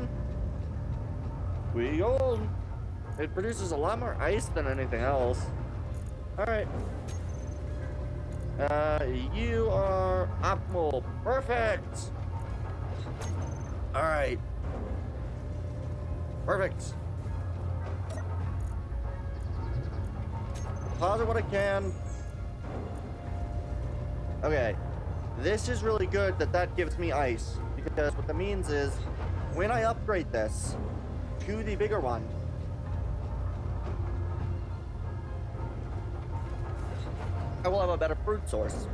We go. It produces a lot more ice than anything else. All right. You are optimal. Perfect. All right. Perfect. Deposit what I can. Okay. this is really good that gives me ice, because what that means is when I upgrade this to the bigger one, I will have a better fruit source.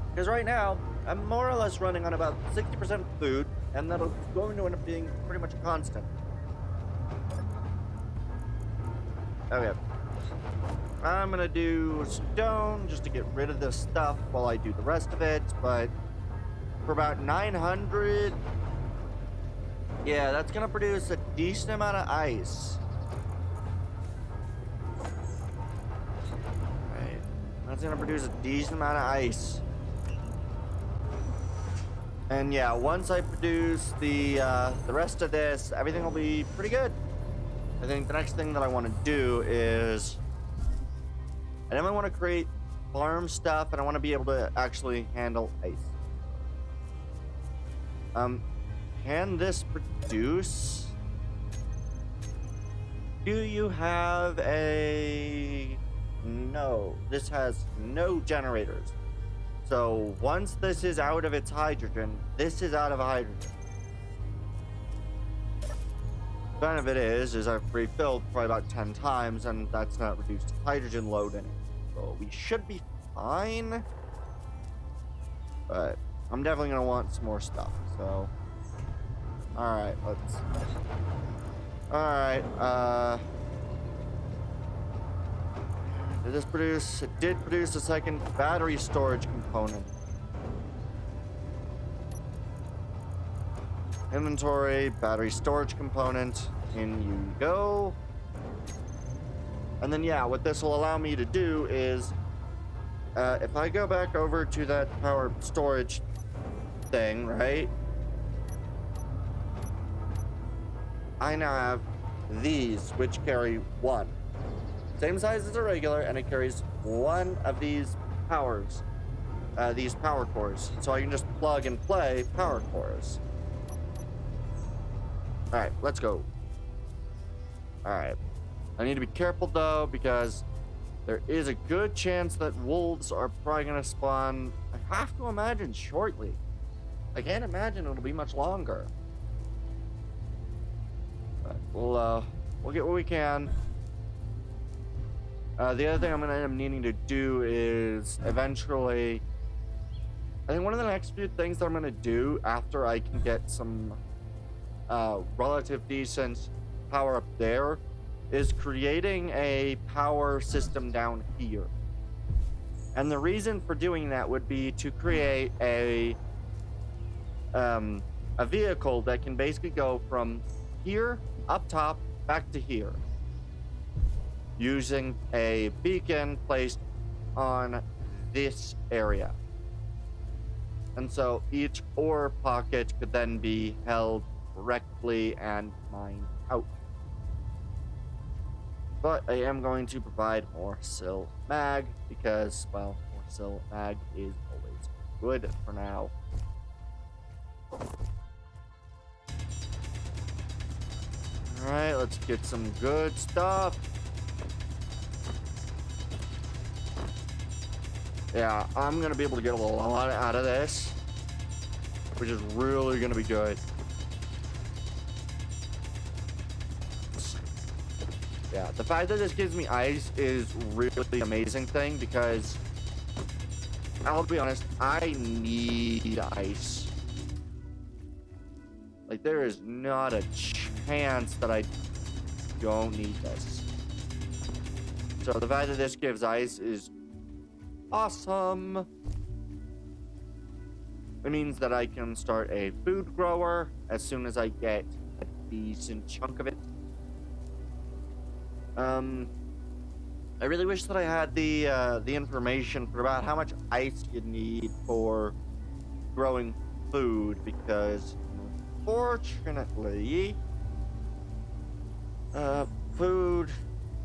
Because right now, I'm more or less running on about 60% food, and that'll going to end up being pretty much a constant. Okay. I'm gonna do stone just to get rid of this stuff while I do the rest of it, but for about 900, yeah, that's gonna produce a decent amount of ice. Right, that's gonna produce a decent amount of ice. And yeah, once I produce the rest of this, everything will be pretty good. I think the next thing that I want to do is I then want to create farm stuff, and I want to be able to actually handle ice. Can this produce? Do you have a? No, this has no generators. So once this is out of its hydrogen, this is out of hydrogen. The benefit is I've refilled probably about 10 times, and that's not reduced hydrogen load in it. So we should be fine. But I'm definitely gonna want some more stuff. So, all right, let's. All right. Did this produce? It did produce a second battery storage component. Inventory, battery storage component. In you go. And then, yeah, what this will allow me to do is, if I go back over to that power storage thing, right? I now have these, which carry one. Same size as a regular, and it carries one of these powers, these power cores. So I can just plug and play power cores. All right, let's go. All right. I need to be careful though, because there is a good chance that wolves are probably gonna spawn. I have to imagine shortly. I can't imagine it'll be much longer. But we'll get what we can. The other thing I'm gonna end up needing to do is eventually. I think one of the next few things that I'm gonna do after I can get some relative decent power up there is creating a power system down here. And the reason for doing that would be to create a vehicle that can basically go from here up top back to here using a beacon placed on this area. And so each ore pocket could then be held correctly and mined out. But I am going to provide more sil mag because, well, more sil mag is always good for now. Alright, let's get some good stuff. Yeah, I'm gonna be able to get a lot out of this, which is really gonna be good. Yeah, the fact that this gives me ice is really an amazing thing, because I'll be honest, I need ice. Like, there is not a chance that I don't need this. So the fact that this gives ice is awesome. It means that I can start a food grower as soon as I get a decent chunk of it. I really wish that I had the information for about how much ice you need for growing food, because unfortunately, food,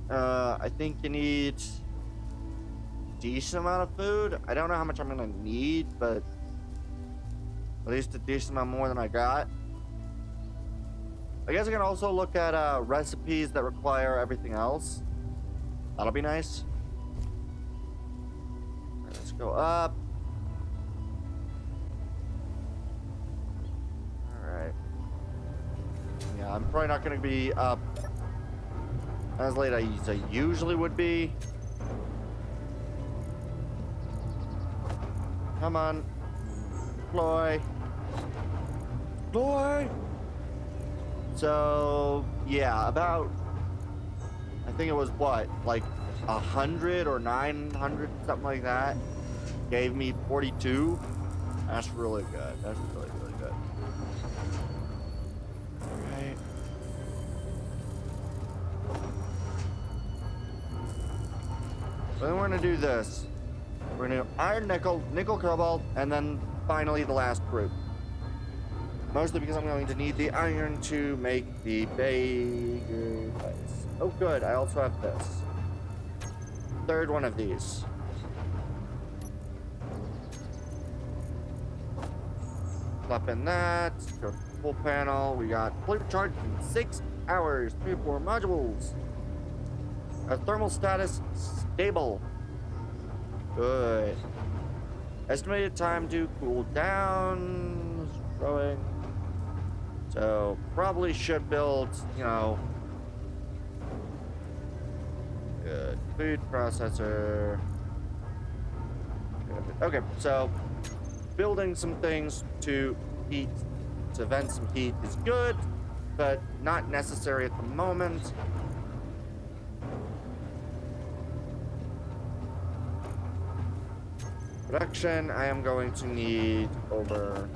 I think you need a decent amount of food. I don't know how much I'm gonna need, but at least a decent amount more than I got. I guess I can also look at recipes that require everything else. That'll be nice. Go up. Alright. Yeah, I'm probably not going to be up as late as I usually would be. Come on. Deploy. Deploy! So, yeah, about... I think it was, what, like 100 or 900, something like that. Gave me 42. That's really good. That's really, really good. Alright. Then we're gonna do this. We're gonna do iron, nickel, nickel, cobalt, and then finally the last group. Mostly because I'm going to need the iron to make the bigger place. Oh good, I also have this. Third one of these. Plop in that. Go to the full panel. We got fully charged in 6 hours. 3 or 4 modules. Our thermal status stable. Good. Estimated time to cool down. Growing. So probably should build, you know, good food processor. Good. Okay, so building some things to heat, to vent some heat is good, but not necessary at the moment. Production, I am going to need over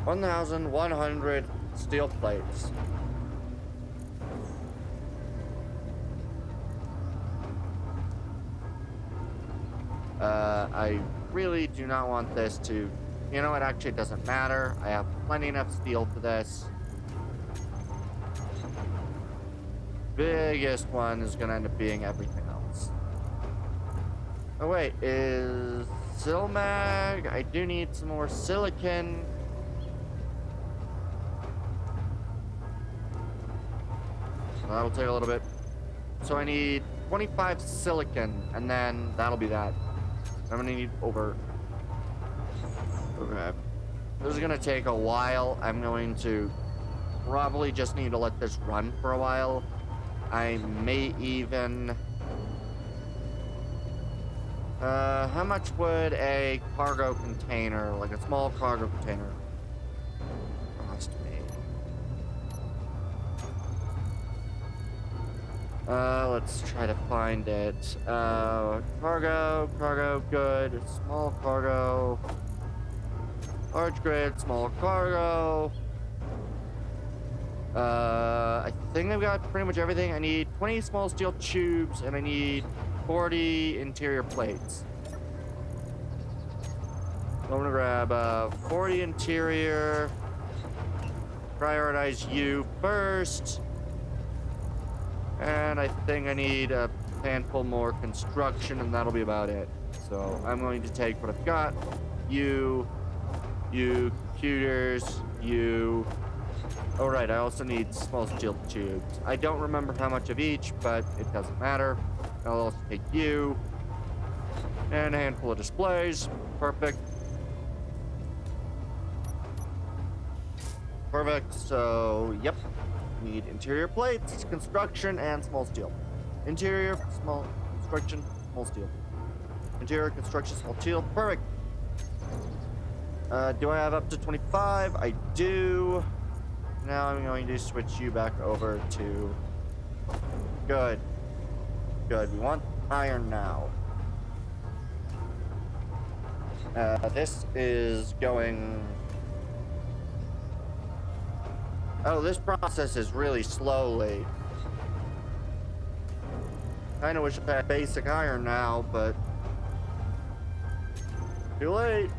1,100 steel plates. I really do not want this to... You know what? Actually, it doesn't matter. I have plenty enough steel for this. Biggest one is going to end up being everything else. Oh, wait. Is Silmag? I do need some more silicon. That'll take a little bit. So I need 25 silicon, and then that'll be that. I'm gonna need over... Okay. This is gonna take a while. I'm going to probably just need to let this run for a while. I may even... how much would a cargo container, like a small cargo container, cost me? Let's try to find it. Cargo, good. Small cargo. Large grid, small cargo. I think I've got pretty much everything. I need 20 small steel tubes, and I need 40 interior plates. So I'm gonna grab 40 interior. Prioritize you first. And I think I need a handful more construction, and that'll be about it. So I'm going to take what I've got. You, computers, you. Oh, right, I also need small steel tubes. I don't remember how much of each, but it doesn't matter. I'll also take you. And a handful of displays. Perfect. Perfect, so, yep. Need interior plates, construction, and small steel. Interior, small construction, small steel. Interior, construction, small steel. Perfect. Do I have up to 25? I do. Now I'm going to switch you back over to... Good. Good. We want iron now. This is going... Oh, this process is really slowly. Kinda wish I had basic iron now, but... Too late.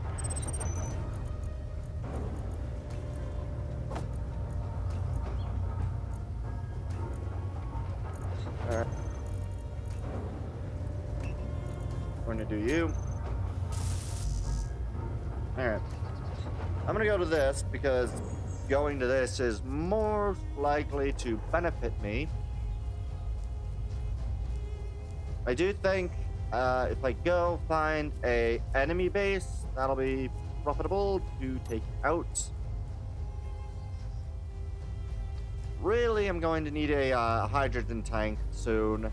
Alright. I'm gonna do you. Alright. I'm gonna go to this because going to this is more likely to benefit me. I do think if I go find a enemy base, that'll be profitable to take out. Really, I'm going to need a hydrogen tank soon.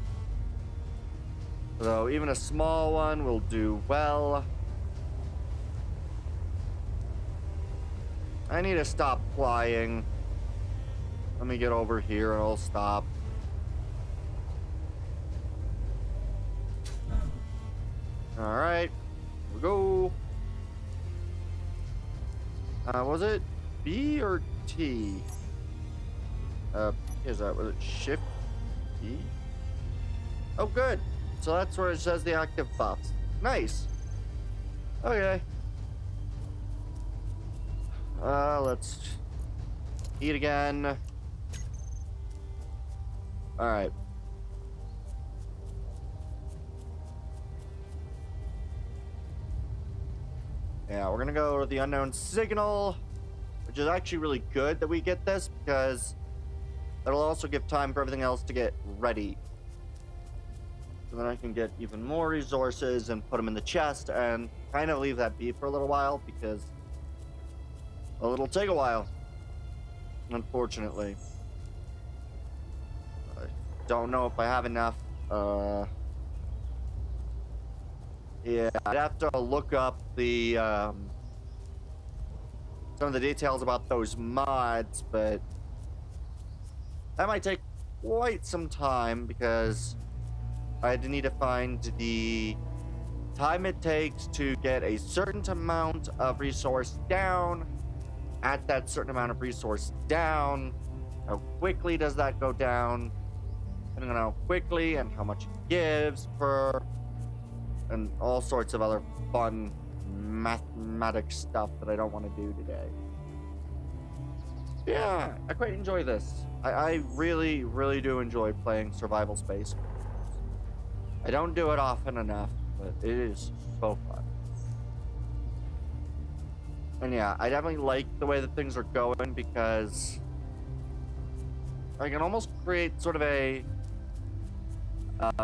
So even a small one will do well. I need to stop flying. Let me get over here and I'll stop. All right, here we go. Was it B or T? Is that, was it Shift E? Oh, good. So that's where it says the active buffs. Nice. Okay. Let's eat again. All right. Yeah, we're gonna go to the unknown signal, which is actually really good that we get this because it'll also give time for everything else to get ready. So then I can get even more resources and put them in the chest and kind of leave that be for a little while because it'll take a while, unfortunately. I don't know if I have enough. Yeah, I'd have to look up the some of the details about those mods, but that might take quite some time because I'd need to find the time it takes to get a certain amount of resource down at that certain amount of resource down. How quickly does that go down? Depending on how quickly and how much it gives per, and all sorts of other fun mathematic stuff that I don't want to do today. Yeah, I quite enjoy this. I really, really do enjoy playing survival space. I don't do it often enough, but it is so fun. And yeah, I definitely like the way that things are going because I can almost create sort of a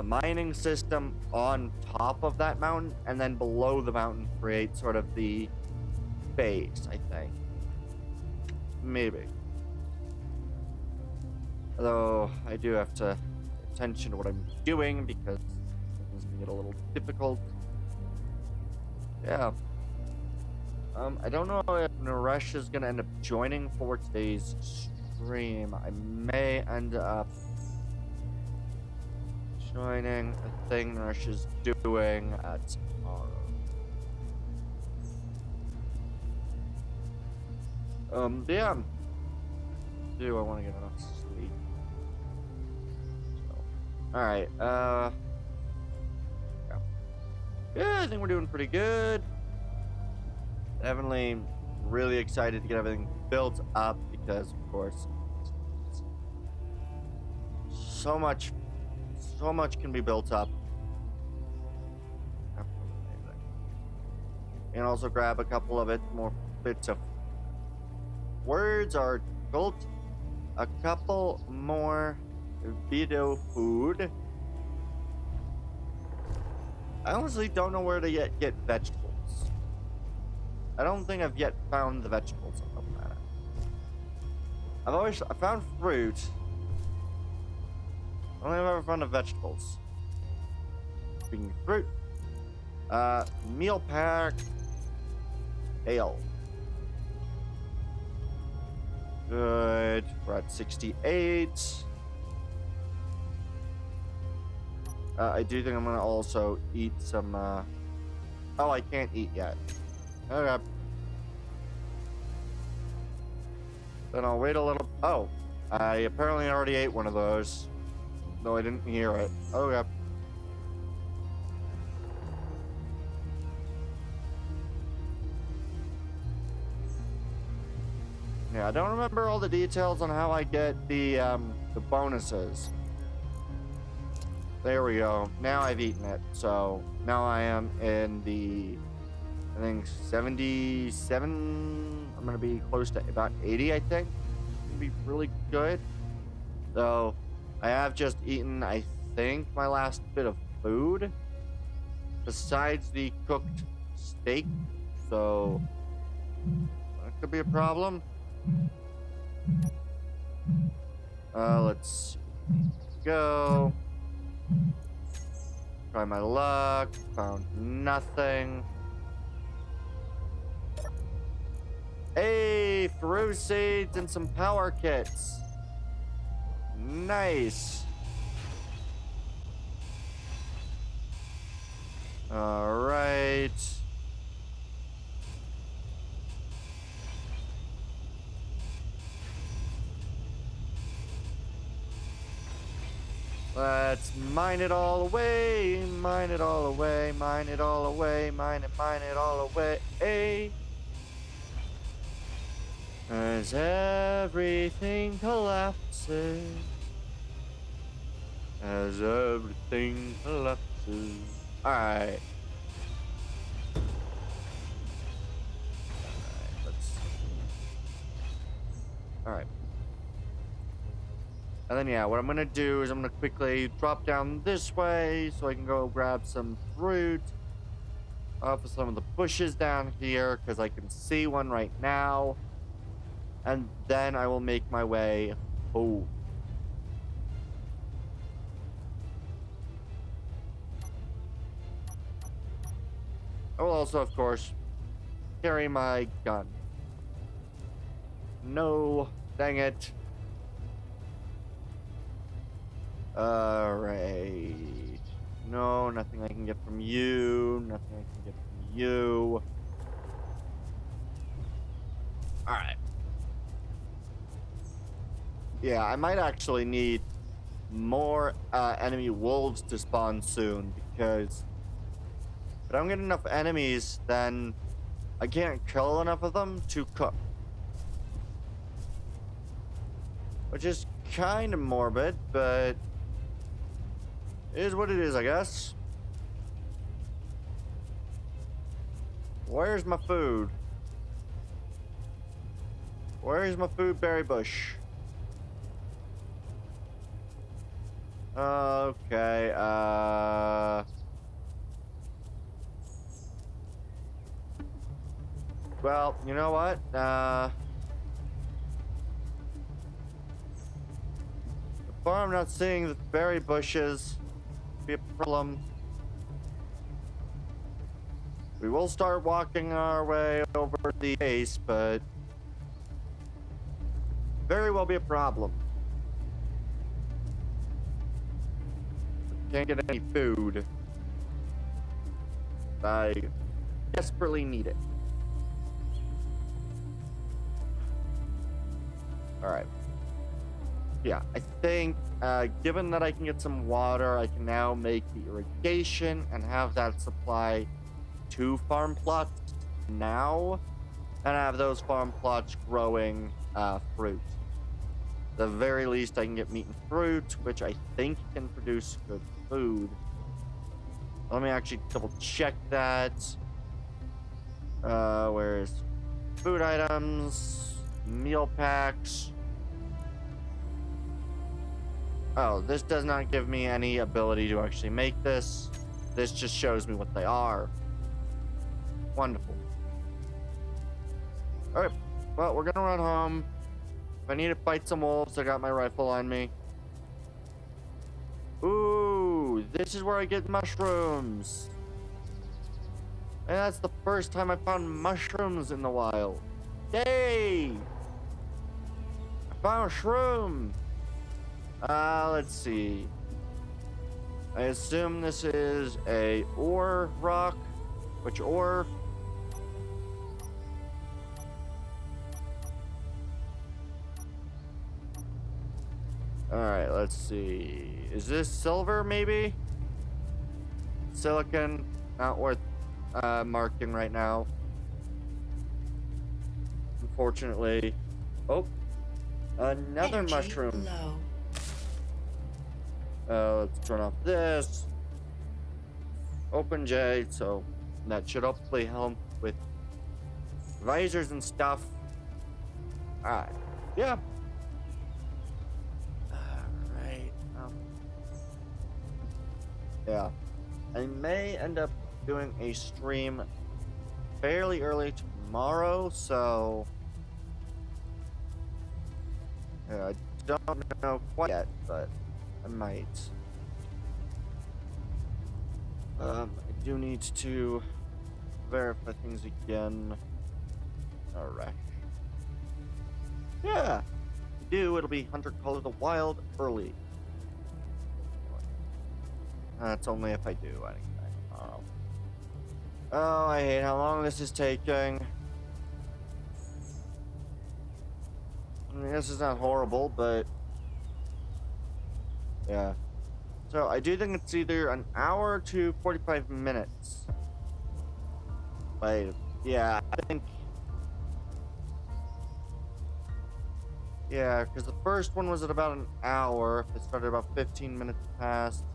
mining system on top of that mountain, and then below the mountain create sort of the base, I think. Maybe. Although I do have to pay attention to what I'm doing because things can get a little difficult. Yeah. I don't know if Naresh is gonna end up joining for today's stream. I may end up joining a thing Naresh is doing tomorrow. Yeah. Do I want to get enough sleep? So, alright, yeah, I think we're doing pretty good. Definitely really excited to get everything built up because, of course, so much can be built up. And also grab a couple of more bits of words or gold. A couple more veto food. I honestly don't know where to get vegetables. I don't think I've yet found the vegetables on the planet. I found fruit. I don't think I've ever found the vegetables. Speaking of fruit, meal pack, ale. Good. We're at 68. I do think I'm gonna also eat some. Oh, I can't eat yet. Okay. Then I'll wait a little. Oh, I apparently already ate one of those. No, I didn't hear it. Okay. Yeah, I don't remember all the details on how I get the bonuses. There we go. Now I've eaten it. So now I am in the, I think 77. I'm gonna be close to about 80, I think. Gonna be really good. So I have just eaten, I think, my last bit of food besides the cooked steak, so that could be a problem. Let's go. Try my luck. Found nothing. Hey, fruit seeds and some power kits. Nice. All right. Let's mine it all away, mine it all away, mine it all away, mine it all away. As everything collapses, as everything collapses. Alright. Alright. And then, yeah, what I'm gonna do is I'm gonna quickly drop down this way so I can go grab some fruit off of some of the bushes down here because I can see one right now. And then I will make my way home. I will also, of course, carry my gun. No, dang it. Alright. No, nothing I can get from you. Nothing I can get from you. Alright. Yeah, I might actually need more enemy wolves to spawn soon because if I don't get enough enemies, then I can't kill enough of them to cook. Which is kind of morbid, but it is what it is, I guess. Where's my food? Where's my food berry bush? Okay, well, you know what? The farm not seeing the berry bushes be a problem. We will start walking our way over the base, but very well be a problem. Can't get any food. I desperately need it. Alright. Yeah, I think, given that I can get some water, I can now make the irrigation and have that supply 2 farm plots now, and have those farm plots growing fruit. At the very least, I can get meat and fruit, which I think can produce good food. Let me actually double check that. Where's food items, meal packs? Oh, this does not give me any ability to actually make this. This just shows me what they are. Wonderful. Alright, well, we're gonna run home. If I need to fight some wolves, I got my rifle on me. Ooh, this is where I get mushrooms. And that's the first time I found mushrooms in the wild. Yay! I found a shroom. Let's see. I assume this is a ore rock. Which ore? Alright, let's see. Is this silver, maybe? Silicon. Not worth marking right now. Unfortunately. Oh. Another Energy mushroom. low. Let's turn off this. Open J, so that should hopefully help with visors and stuff. Alright. Yeah. Alright. Yeah. I may end up doing a stream fairly early tomorrow, so I don't know quite yet, but I might. I do need to verify things again. Alright. Yeah, if you do, it'll be Hunter Call of the Wild early. That's only if I do anything tomorrow. Oh, I hate how long this is taking. I mean, this is not horrible, but yeah. So I do think it's either an hour to 45 minutes. Like, yeah, I think. Yeah, because the first one was at about an hour. It started about 15 minutes past.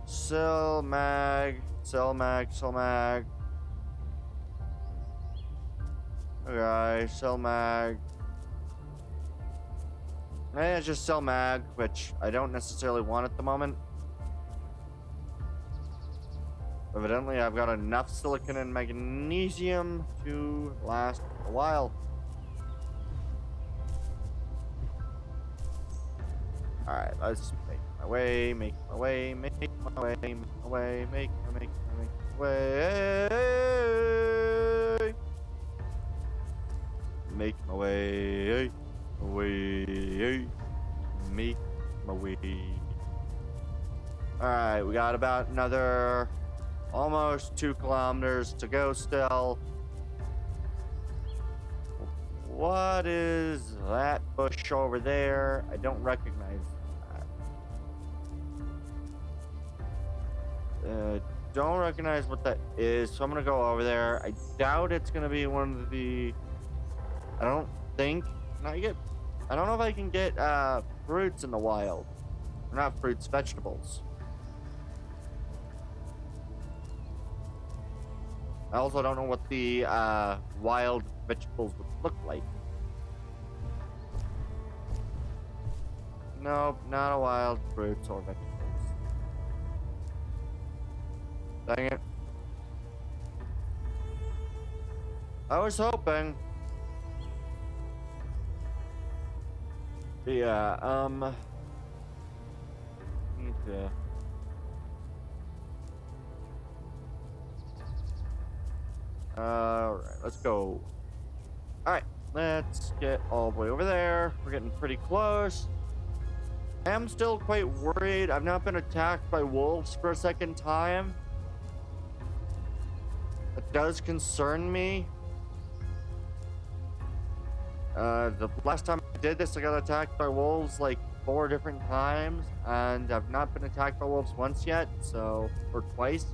Cell mag. Okay, cell mag. It's just cell mag, which I don't necessarily want at the moment. Evidently, I've got enough silicon and magnesium to last a while. Alright, let's make my way. Make my way. Alright, we got about another almost 2 kilometers to go still. What is that bush over there? I don't recognize that. Don't recognize what that is, so I'm gonna go over there. I doubt it's gonna be one of the. I don't think. I don't know if I can get fruits in the wild. Or not fruits, vegetables. I also don't know what the wild vegetables would look like. Nope, not a wild fruits or vegetables. Dang it. I was hoping. Yeah, need to. Alright, let's go. Alright, let's get all the way over there. We're getting pretty close. I am still quite worried. I've not been attacked by wolves for a second time. It does concern me. The last time I did this, I got attacked by wolves like 4 different times, and I've not been attacked by wolves once yet, or twice.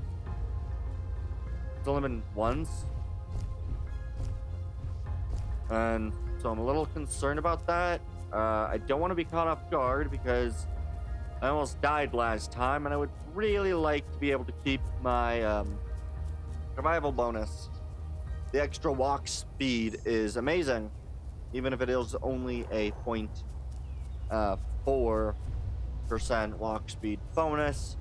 It's only been once. And so I'm a little concerned about that. I don't want to be caught off guard because I almost died last time, and I would really like to be able to keep my survival bonus. The extra walk speed is amazing, even if it is only a 0.4% walk speed bonus.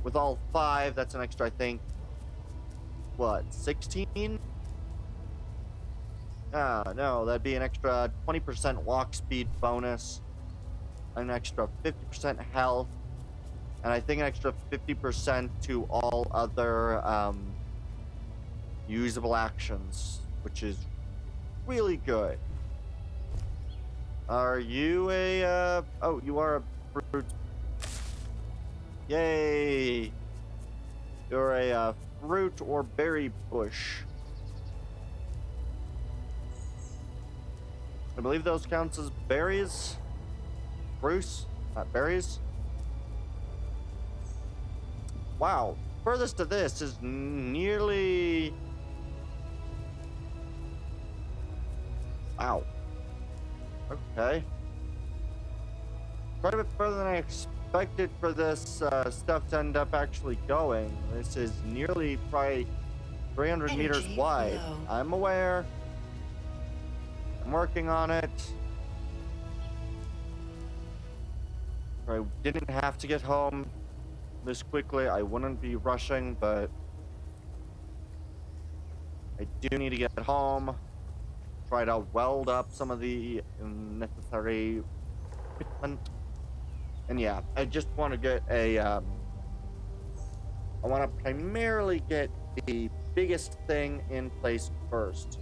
With all 5, that's an extra, I think, what, 16? No, that'd be an extra 20% walk speed bonus, an extra 50% health, and I think an extra 50% to all other usable actions, which is really good. Are you a, oh, you are a fruit. Yay! You're a fruit or berry bush. I believe those counts as berries. Bruce, not berries. Wow, furthest to this is nearly. Wow. Okay. Quite a bit further than I expected for this stuff to end up actually going. This is nearly probably 300 meters wide. Low. I'm aware. I'm working on it. I didn't have to get home this quickly, I wouldn't be rushing, but I do need to get home, try to weld up some of the necessary equipment. And yeah, I just want to get I want to primarily get the biggest thing in place first.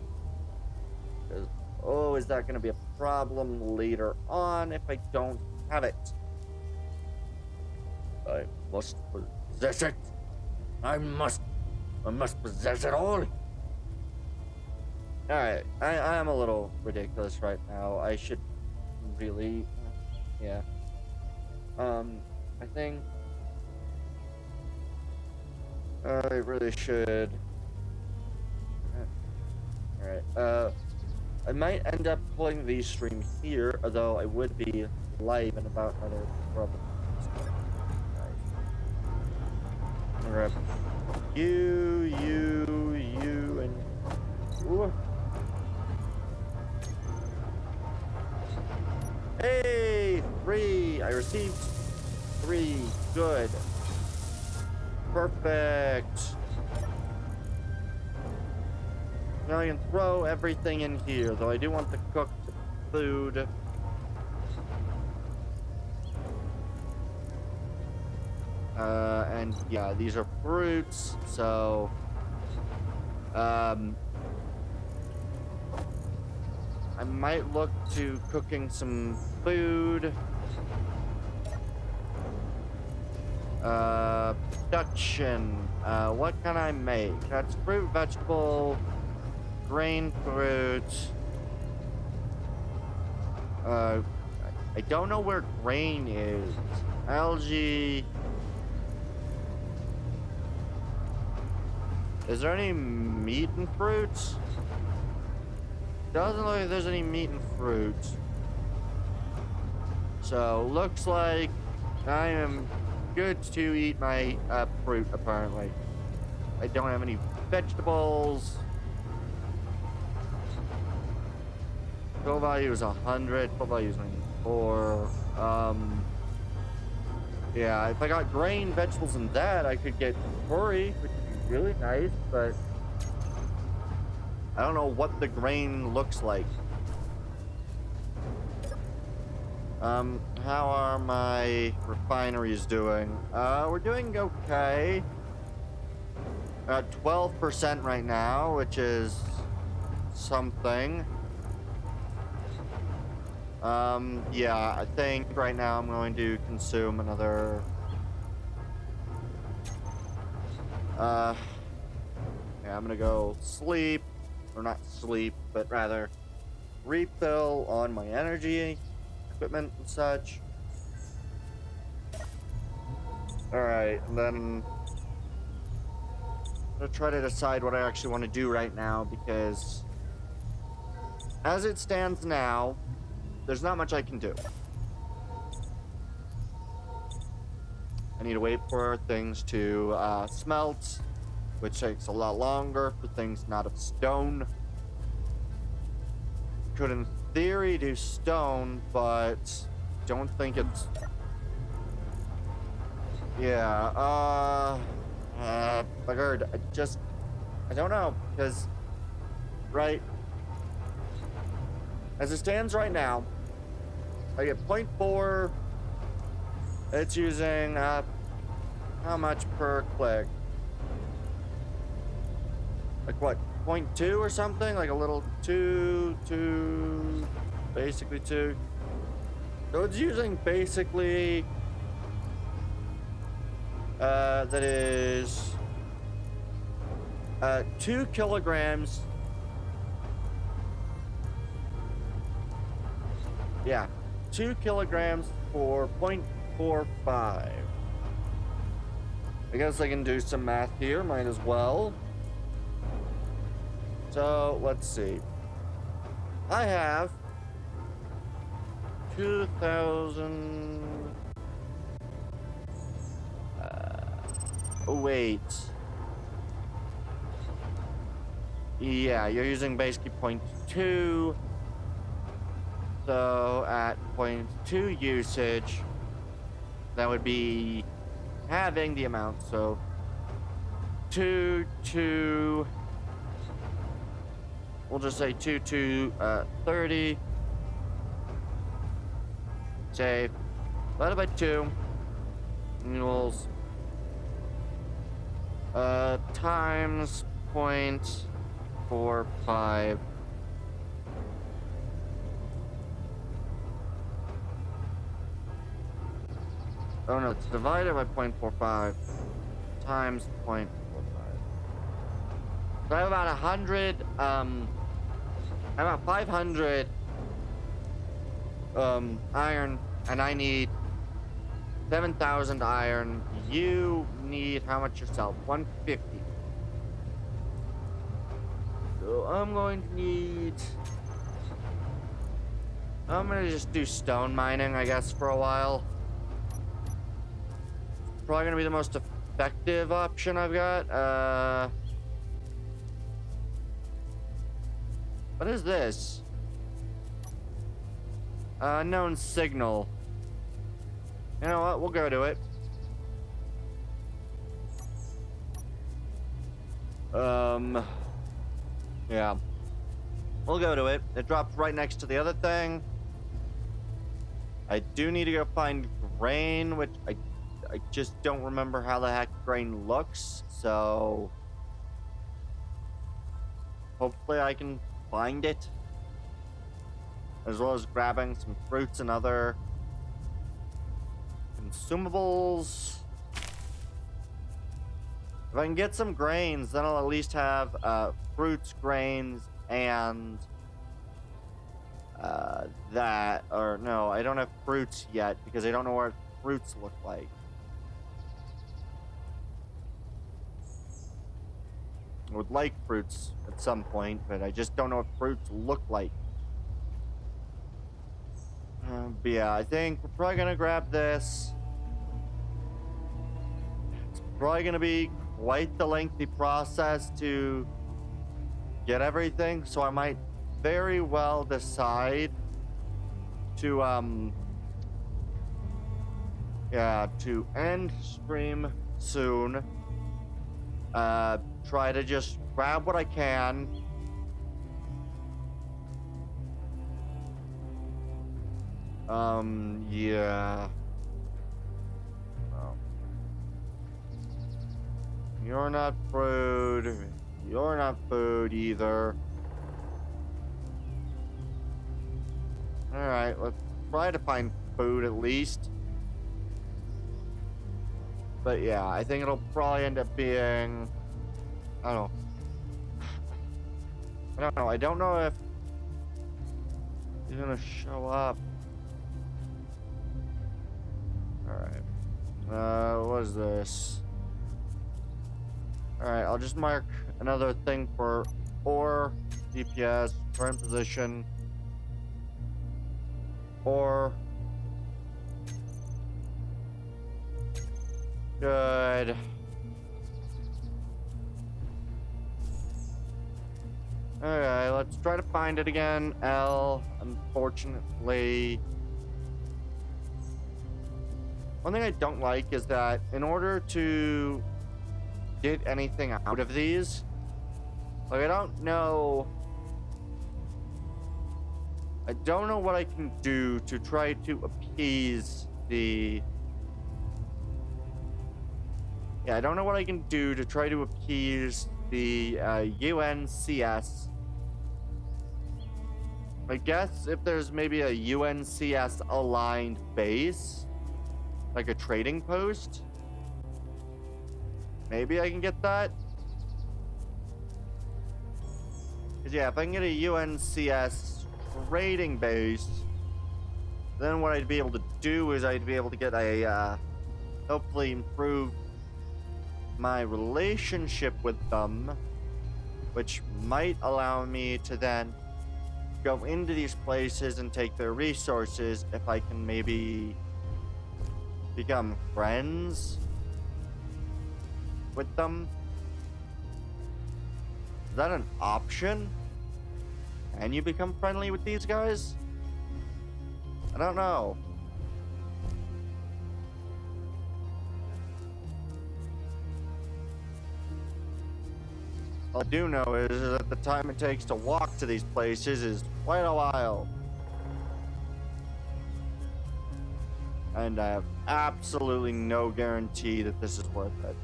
Because, oh, is that going to be a problem later on if I don't have it? I must possess it. I must possess it all. Alright, I am a little ridiculous right now. I should really, yeah. I think I really should. Alright, I might end up pulling the stream here, although I would be live in about another probably. I'm gonna grab you, and ooh. Hey, 3. I received 3. Good. Perfect. Now I can throw everything in here, though I do want the cooked food. And yeah, these are fruits, so I might look to cooking some food. Production. What can I make? That's fruit, vegetable, grain, fruit. I don't know where grain is. Algae. Is there any meat and fruits? Doesn't look like there's any meat and fruit. So, looks like I am good to eat my fruit, apparently. I don't have any vegetables. Fuel value is 100. Fuel value is 94. Yeah, if I got grain, vegetables, and that, I could get curry, which would be really nice, but I don't know what the grain looks like. How are my refineries doing? We're doing okay. 12% right now, which is something. Yeah, I think right now I'm going to consume another, yeah, I'm gonna go sleep, or not sleep, but rather refill on my energy equipment and such. Alright, and then I'm gonna try to decide what I actually want to do right now, because as it stands now, there's not much I can do. I need to wait for things to smelt, which takes a lot longer for things not of stone. Could in theory do stone, but don't think it's... Yeah, buggered. I don't know, because, right, as it stands right now, I get 0.4, it's using, how much per click? Like what, 0.2 or something? Like a little 2, basically 2. So it's using basically, that is, 2 kilograms. Yeah, 2 kilograms for 0.45. I guess I can do some math here, might as well. So, let's see. I have 2,000... oh, wait. Yeah, you're using basically 0.2. So, at 0.2 usage, that would be having the amount. So 2 to, we'll just say 2 to 30. Say divided by 2 equals times 0.45. Oh no, it's divided by 0.45 times 0.45. So I have about 100, about 500 iron, and I need 7,000 iron. You need how much yourself? 150. So I'm going to need, I'm gonna just do stone mining, I guess, for a while. Probably gonna be the most effective option I've got. What is this? Unknown signal. You know what? We'll go to it. Yeah. We'll go to it. It drops right next to the other thing. I do need to go find grain, which I just don't remember how the heck grain looks, so hopefully I can find it. As well as grabbing some fruits and other consumables. If I can get some grains, then I'll at least have fruits, grains, and that. Or no, I don't have fruits yet because I don't know what fruits look like. I would like fruits at some point, but I just don't know what fruits look like. But yeah, I think we're probably gonna grab this. It's probably gonna be quite the lengthy process to get everything, so I might very well decide to to end stream soon. Try to just grab what I can. Yeah. Well, you're not food. You're not food either. Alright, let's try to find food at least. But yeah, I think it'll probably end up being, I don't know. I don't know. I don't know if he's gonna show up. Alright. What is this? Alright, I'll just mark another thing for ore, DPS, current position, ore. Good. Alright, let's try to find it again. L, unfortunately. One thing I don't like is that in order to get anything out of these, like I don't know what I can do to try to appease the, yeah, I don't know what I can do to try to appease the UNCS. I guess if there's maybe a UNCS aligned base, like a trading post, maybe I can get that. Cause yeah, if I can get a UNCS trading base, then what I'd be able to do is I'd be able to get a, hopefully improve my relationship with them, which might allow me to then go into these places and take their resources if I can maybe become friends with them. Is that an option? Can you become friendly with these guys? I don't know. All I do know is that the time it takes to walk to these places is quite a while. And I have absolutely no guarantee that this is worth it.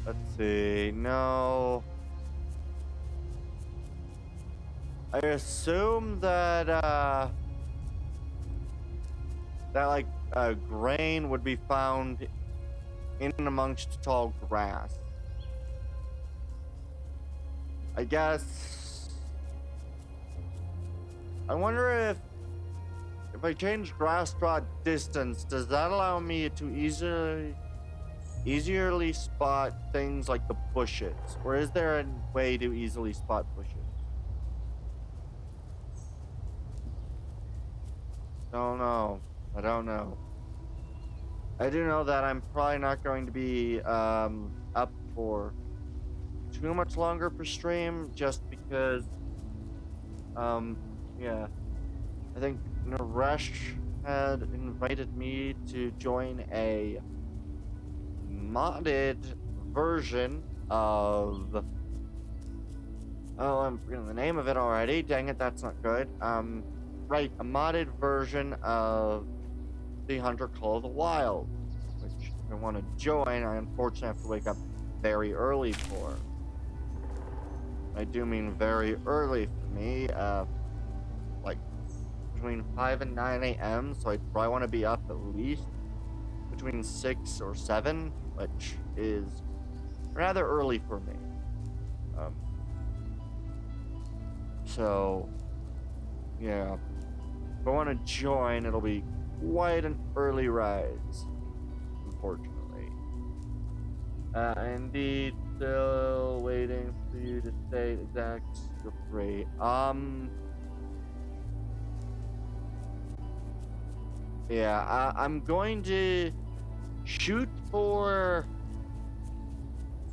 Let's see. No. I assume that like grain would be found in and amongst tall grass. I guess. I wonder if I change grass draw distance, does that allow me to easily spot things like the bushes, or is there a way to easily spot bushes? Don't know. I don't know. I do know that I'm probably not going to be up for too much longer per stream, just because yeah, I think Naresh had invited me to join a modded version of, oh, I'm forgetting the name of it already. Dang it, that's not good. Right, a modded version of the Hunter Call of the Wild, which if I want to join, I unfortunately have to wake up very early for. I do mean very early for me, like between 5 and 9 a.m., so I'd probably want to be up at least between 6 or 7, which is rather early for me. So, yeah. If I want to join, it'll be quite an early rise, unfortunately. Indeed, still waiting for you to say exact script rate. Yeah, I'm going to shoot for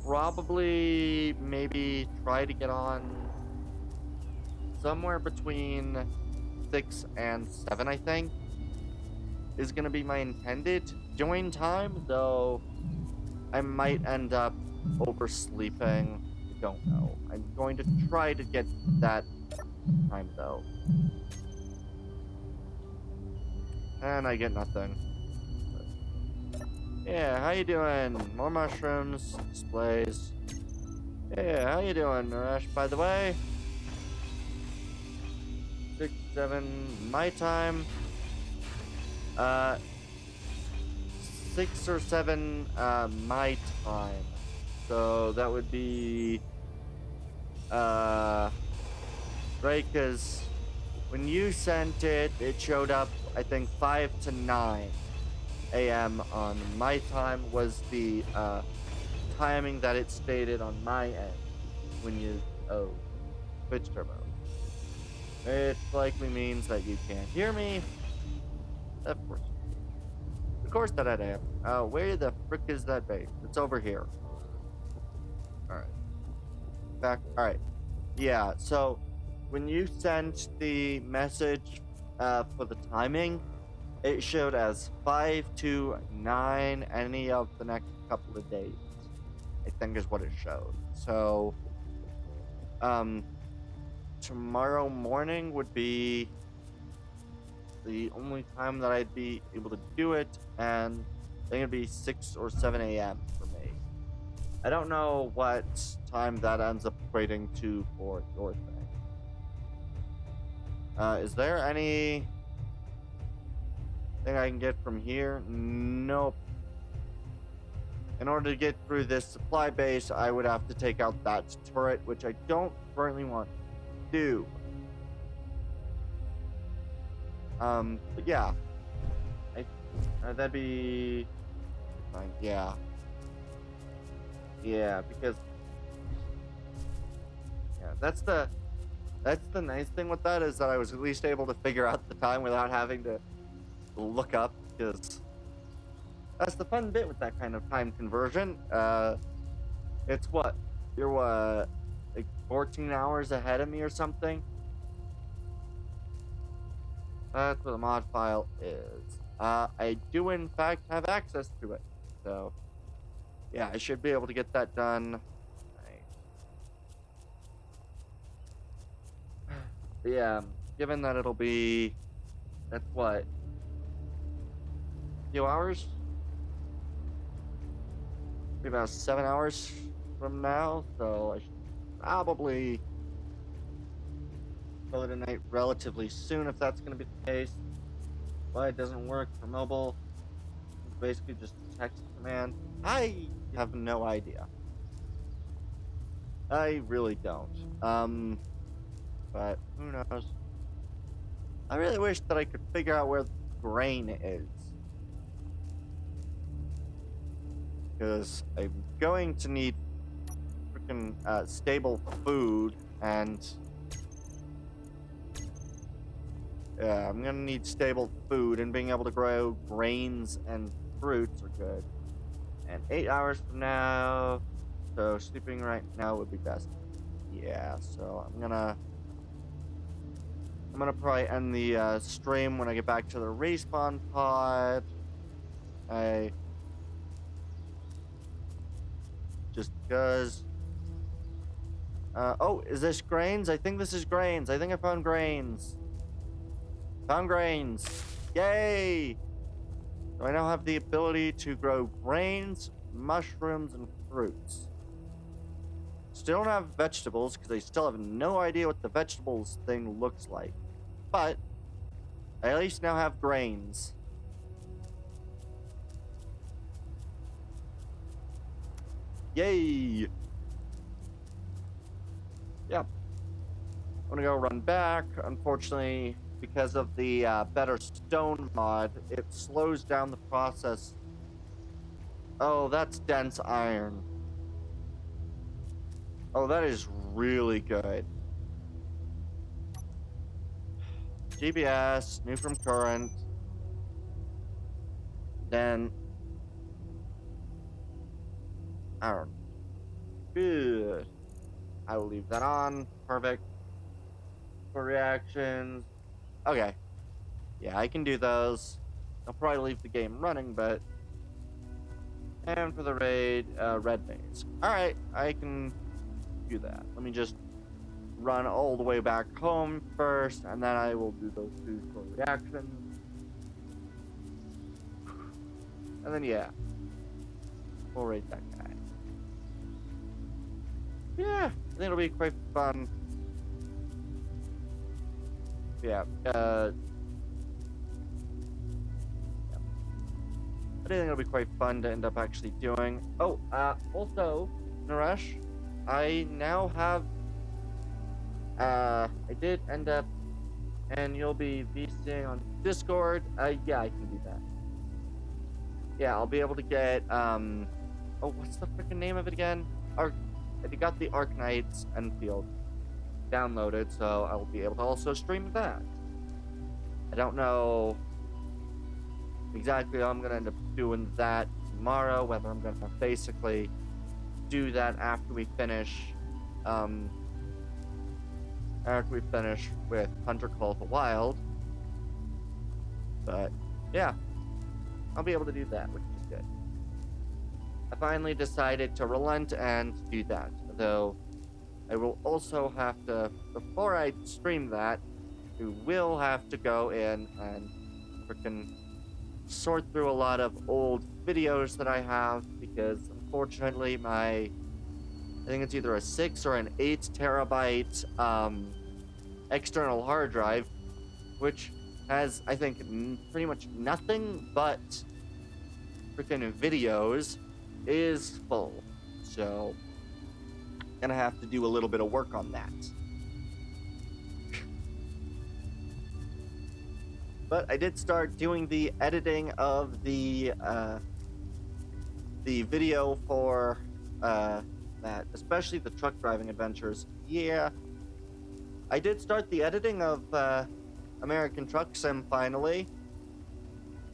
probably maybe try to get on somewhere between 6 and 7, I think, is going to be my intended join time, though I might end up oversleeping. I don't know. I'm going to try to get that time, though. And I get nothing. But yeah, how you doing? More mushrooms, displays. Yeah, how you doing, Naresh, by the way? 6, 7, my time. 6 or 7, my time. So that would be, right, because when you sent it, it showed up, I think, 5 to 9 a.m. on my time was the, timing that it stated on my end when you, Twitch Turbo. It likely means that you can't hear me. Of course. Of course that I am. Where the frick is that base? It's over here. Alright. Back. Alright. Yeah, so when you sent the message for the timing, it showed as 5 to 9 any of the next couple of days, I think is what it showed. So, tomorrow morning would be the only time that I'd be able to do it, and I think it'd be 6 or 7 a.m. for me. I don't know what time that ends up equating to for your thing. Is there any thing I can get from here? Nope. In order to get through this supply base, I would have to take out that turret, which I don't currently want to do. But yeah, that'd be fine. Yeah, because that's the nice thing with that, is that I was at least able to figure out the time without having to look up, because that's the fun bit with that kind of time conversion. It's what, you're what, like 14 hours ahead of me or something. That's what the mod file is. I do in fact have access to it. So yeah, I should be able to get that done. Yeah, given that it'll be, that's what, a few hours? Maybe about 7 hours from now, so I should probably call it a night relatively soon if that's going to be the case. Why it doesn't work for mobile, it's basically just a text command. I have no idea. I really don't. But who knows? I really wish that I could figure out where the grain is. Because I'm going to need freaking stable food, and yeah, I'm gonna need stable food, and being able to grow grains and fruits are good. And 8 hours from now, so sleeping right now would be best. Yeah, so I'm gonna probably end the stream when I get back to the respawn pod. Just because. Oh, is this grains? I think this is grains. I think I found grains. Found grains. Yay! So I now have the ability to grow grains, mushrooms, and fruits. Still don't have vegetables because I still have no idea what the vegetables thing looks like. But I at least now have grains. Yay! Yeah. I'm gonna go run back. Unfortunately, because of the better stone mod, it slows down the process. Oh, that's dense iron. Oh, that is really good. GPS, new from current. Then iron. Good. I will leave that on. Perfect. For reactions. Okay. Yeah, I can do those. I'll probably leave the game running, but... And for the raid, red maze. Alright, I can do that. Let me just run all the way back home first, and then I will do those two for reactions. And then, yeah. We'll raid that guy. Yeah, I think it'll be quite fun. Yeah, I think it'll be quite fun to end up actually doing. Oh, also, Naresh, I now have, I did end up, and you'll be VCing on Discord. Yeah, I can do that. Yeah, I'll be able to get, oh, what's the freaking name of it again? I got the Arknights Enfield downloaded, so I will be able to also stream that. I don't know exactly how I'm gonna end up doing that tomorrow, whether I'm gonna basically do that after we finish with Hunter Call of the Wild. But yeah, I'll be able to do that, which is good. I finally decided to relent and do that, though I will also have to, before I stream that, we will have to go in and freaking sort through a lot of old videos that I have, because unfortunately I think it's either a 6 or an 8 terabyte external hard drive, which has, I think, pretty much nothing but freaking videos, is full. So gonna have to do a little bit of work on that. But I did start doing the editing of the video for that, especially the truck driving adventures. Yeah, I did start the editing of American Truck Sim finally.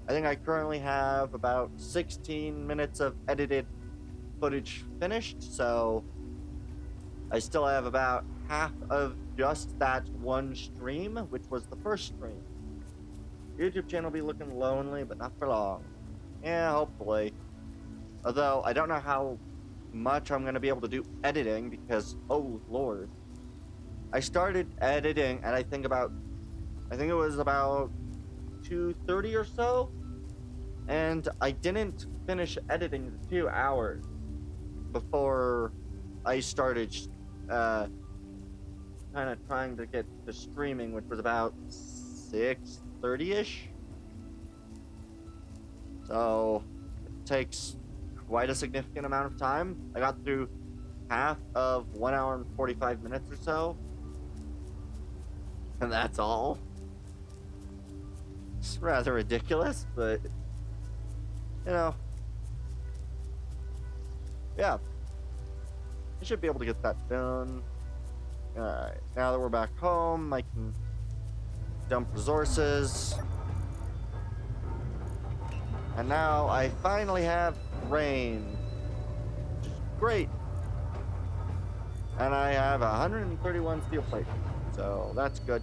I think I currently have about 16 minutes of edited footage finished, so I still have about half of just that one stream, which was the first stream. YouTube channel will be looking lonely, but not for long. Yeah, hopefully. Although, I don't know how much I'm going to be able to do editing because, oh lord. I started editing and I think it was about 2:30 or so, and I didn't finish editing the 2 hours before I started kind of trying to get to streaming, which was about 6:30ish. So it takes quite a significant amount of time. I got through half of 1 hour and 45 minutes or so, and that's all. It's rather ridiculous, but you know, yeah, I should be able to get that done. Alright, now that we're back home, I can dump resources. And now I finally have rain. Great. And I have 131 steel plate. So that's good.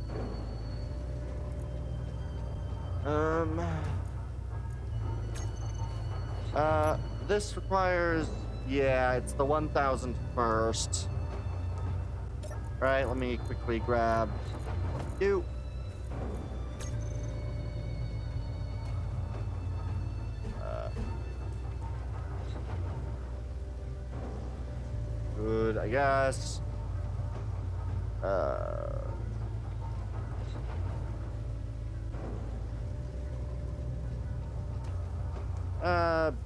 This requires, yeah, it's the 1000 first. Right, let me quickly grab you. Good, I guess.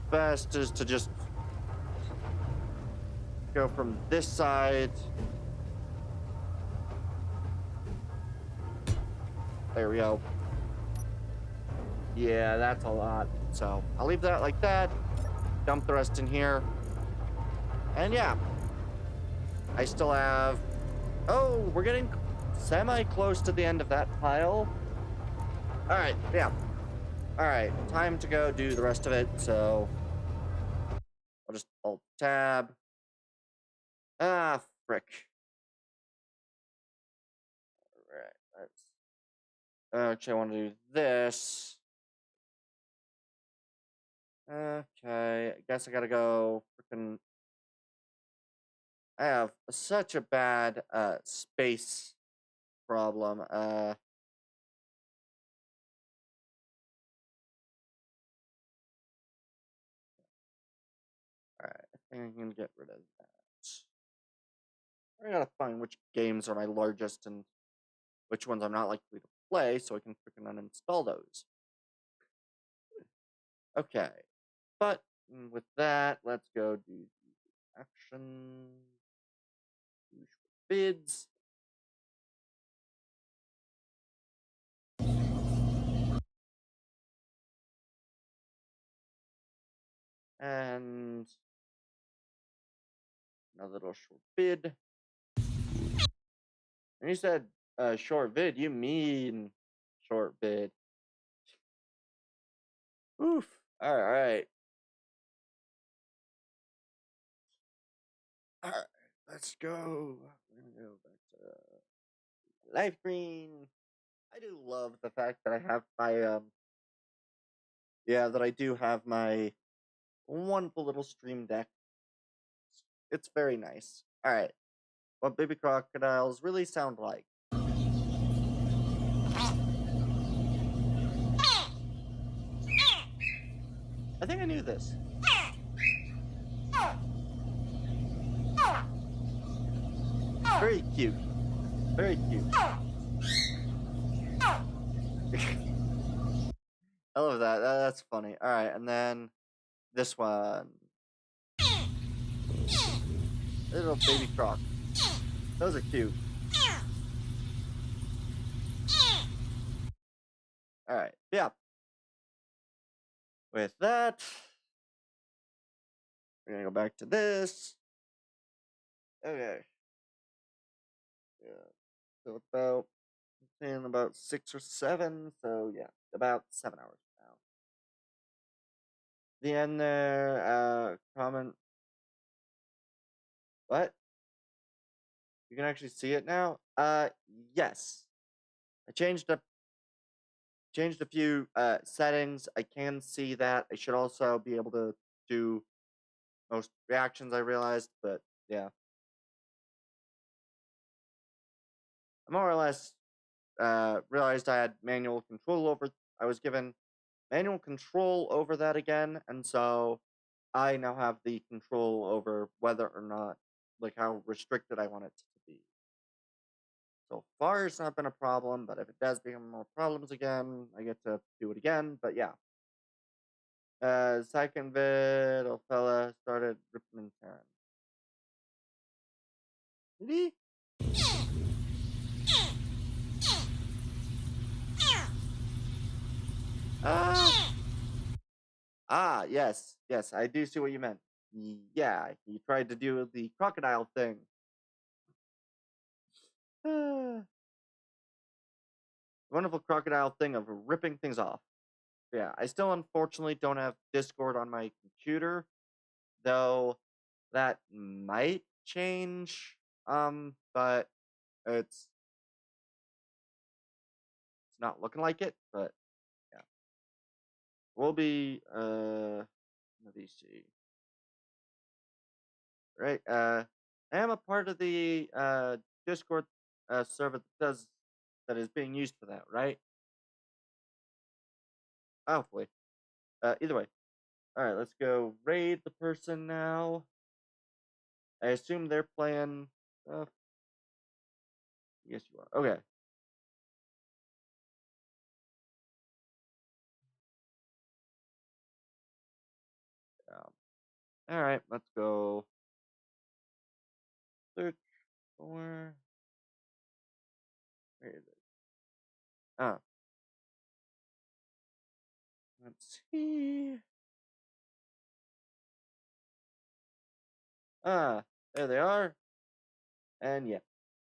Best is to just go from this side. There we go. Yeah, that's a lot. So I'll leave that like that. Dump the rest in here. And yeah, I still have... Oh, we're getting semi-close to the end of that pile. All right, yeah. All right, time to go do the rest of it. So I'll just Alt-Tab. Ah, frick. All right, let's... Actually, I want to do this. Okay, I guess I gotta go freaking... I have such a bad space problem. Alright, I think I can get rid of that. I gotta find which games are my largest and which ones I'm not likely to play so I can freaking uninstall those. Okay, but with that, let's go do the action. Bids. And another little short bid. And you said short vid, you mean short bid. Oof. Alright. Alright, let's go. We're gonna go back to live green. I do love the fact that I have my yeah, that I do have my wonderful little stream deck. It's very nice. Alright. What baby crocodiles really sound like. I think I knew this. Very cute. Very cute. I love that. That's funny. Alright, and then this one. Little baby croc. Those are cute. Alright, yeah. With that, we're gonna go back to this. Okay. Yeah. So about in about 6 or 7. So yeah, about 7 hours now. The end there. Comment. What? You can actually see it now. Yes. I changed up changed a few settings. I can see that. I should also be able to do most reactions, I realized, but yeah. I more or less realized I had manual control over. I was given manual control over that again, and so I now have the control over whether or not, like, how restricted I want it to be. So far, it's not been a problem, but if it does become more problems again, I get to do it again. But yeah. Second vid, old fella started ripping and tearing. Did he? Ah, yes, yes, I do see what you meant. Yeah, he tried to do the crocodile thing. Wonderful crocodile thing of ripping things off. Yeah, I still unfortunately don't have Discord on my computer, though that might change. But it's not looking like it, but yeah. We'll be let me see. Right. I am a part of the Discord server that is being used for that, right? Hopefully. Either way. Alright, let's go raid the person now. I assume they're playing. Yes, you are. Okay. Alright, let's go. Search for. Where is it? Ah. Let's see. Ah, there they are. And yeah,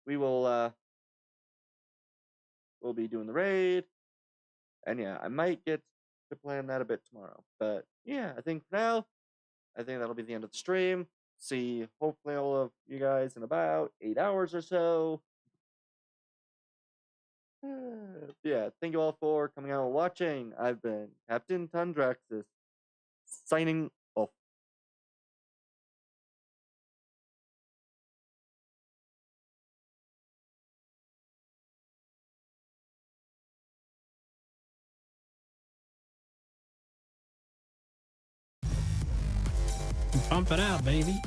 we will we'll be doing the raid. And yeah, I might get to plan that a bit tomorrow. But yeah, I think for now, I think that'll be the end of the stream. See hopefully all of you guys in about 8 hours or so. Yeah, thank you all for coming out and watching. I've been Captain Tundraxis, signing off. Pump it out, baby.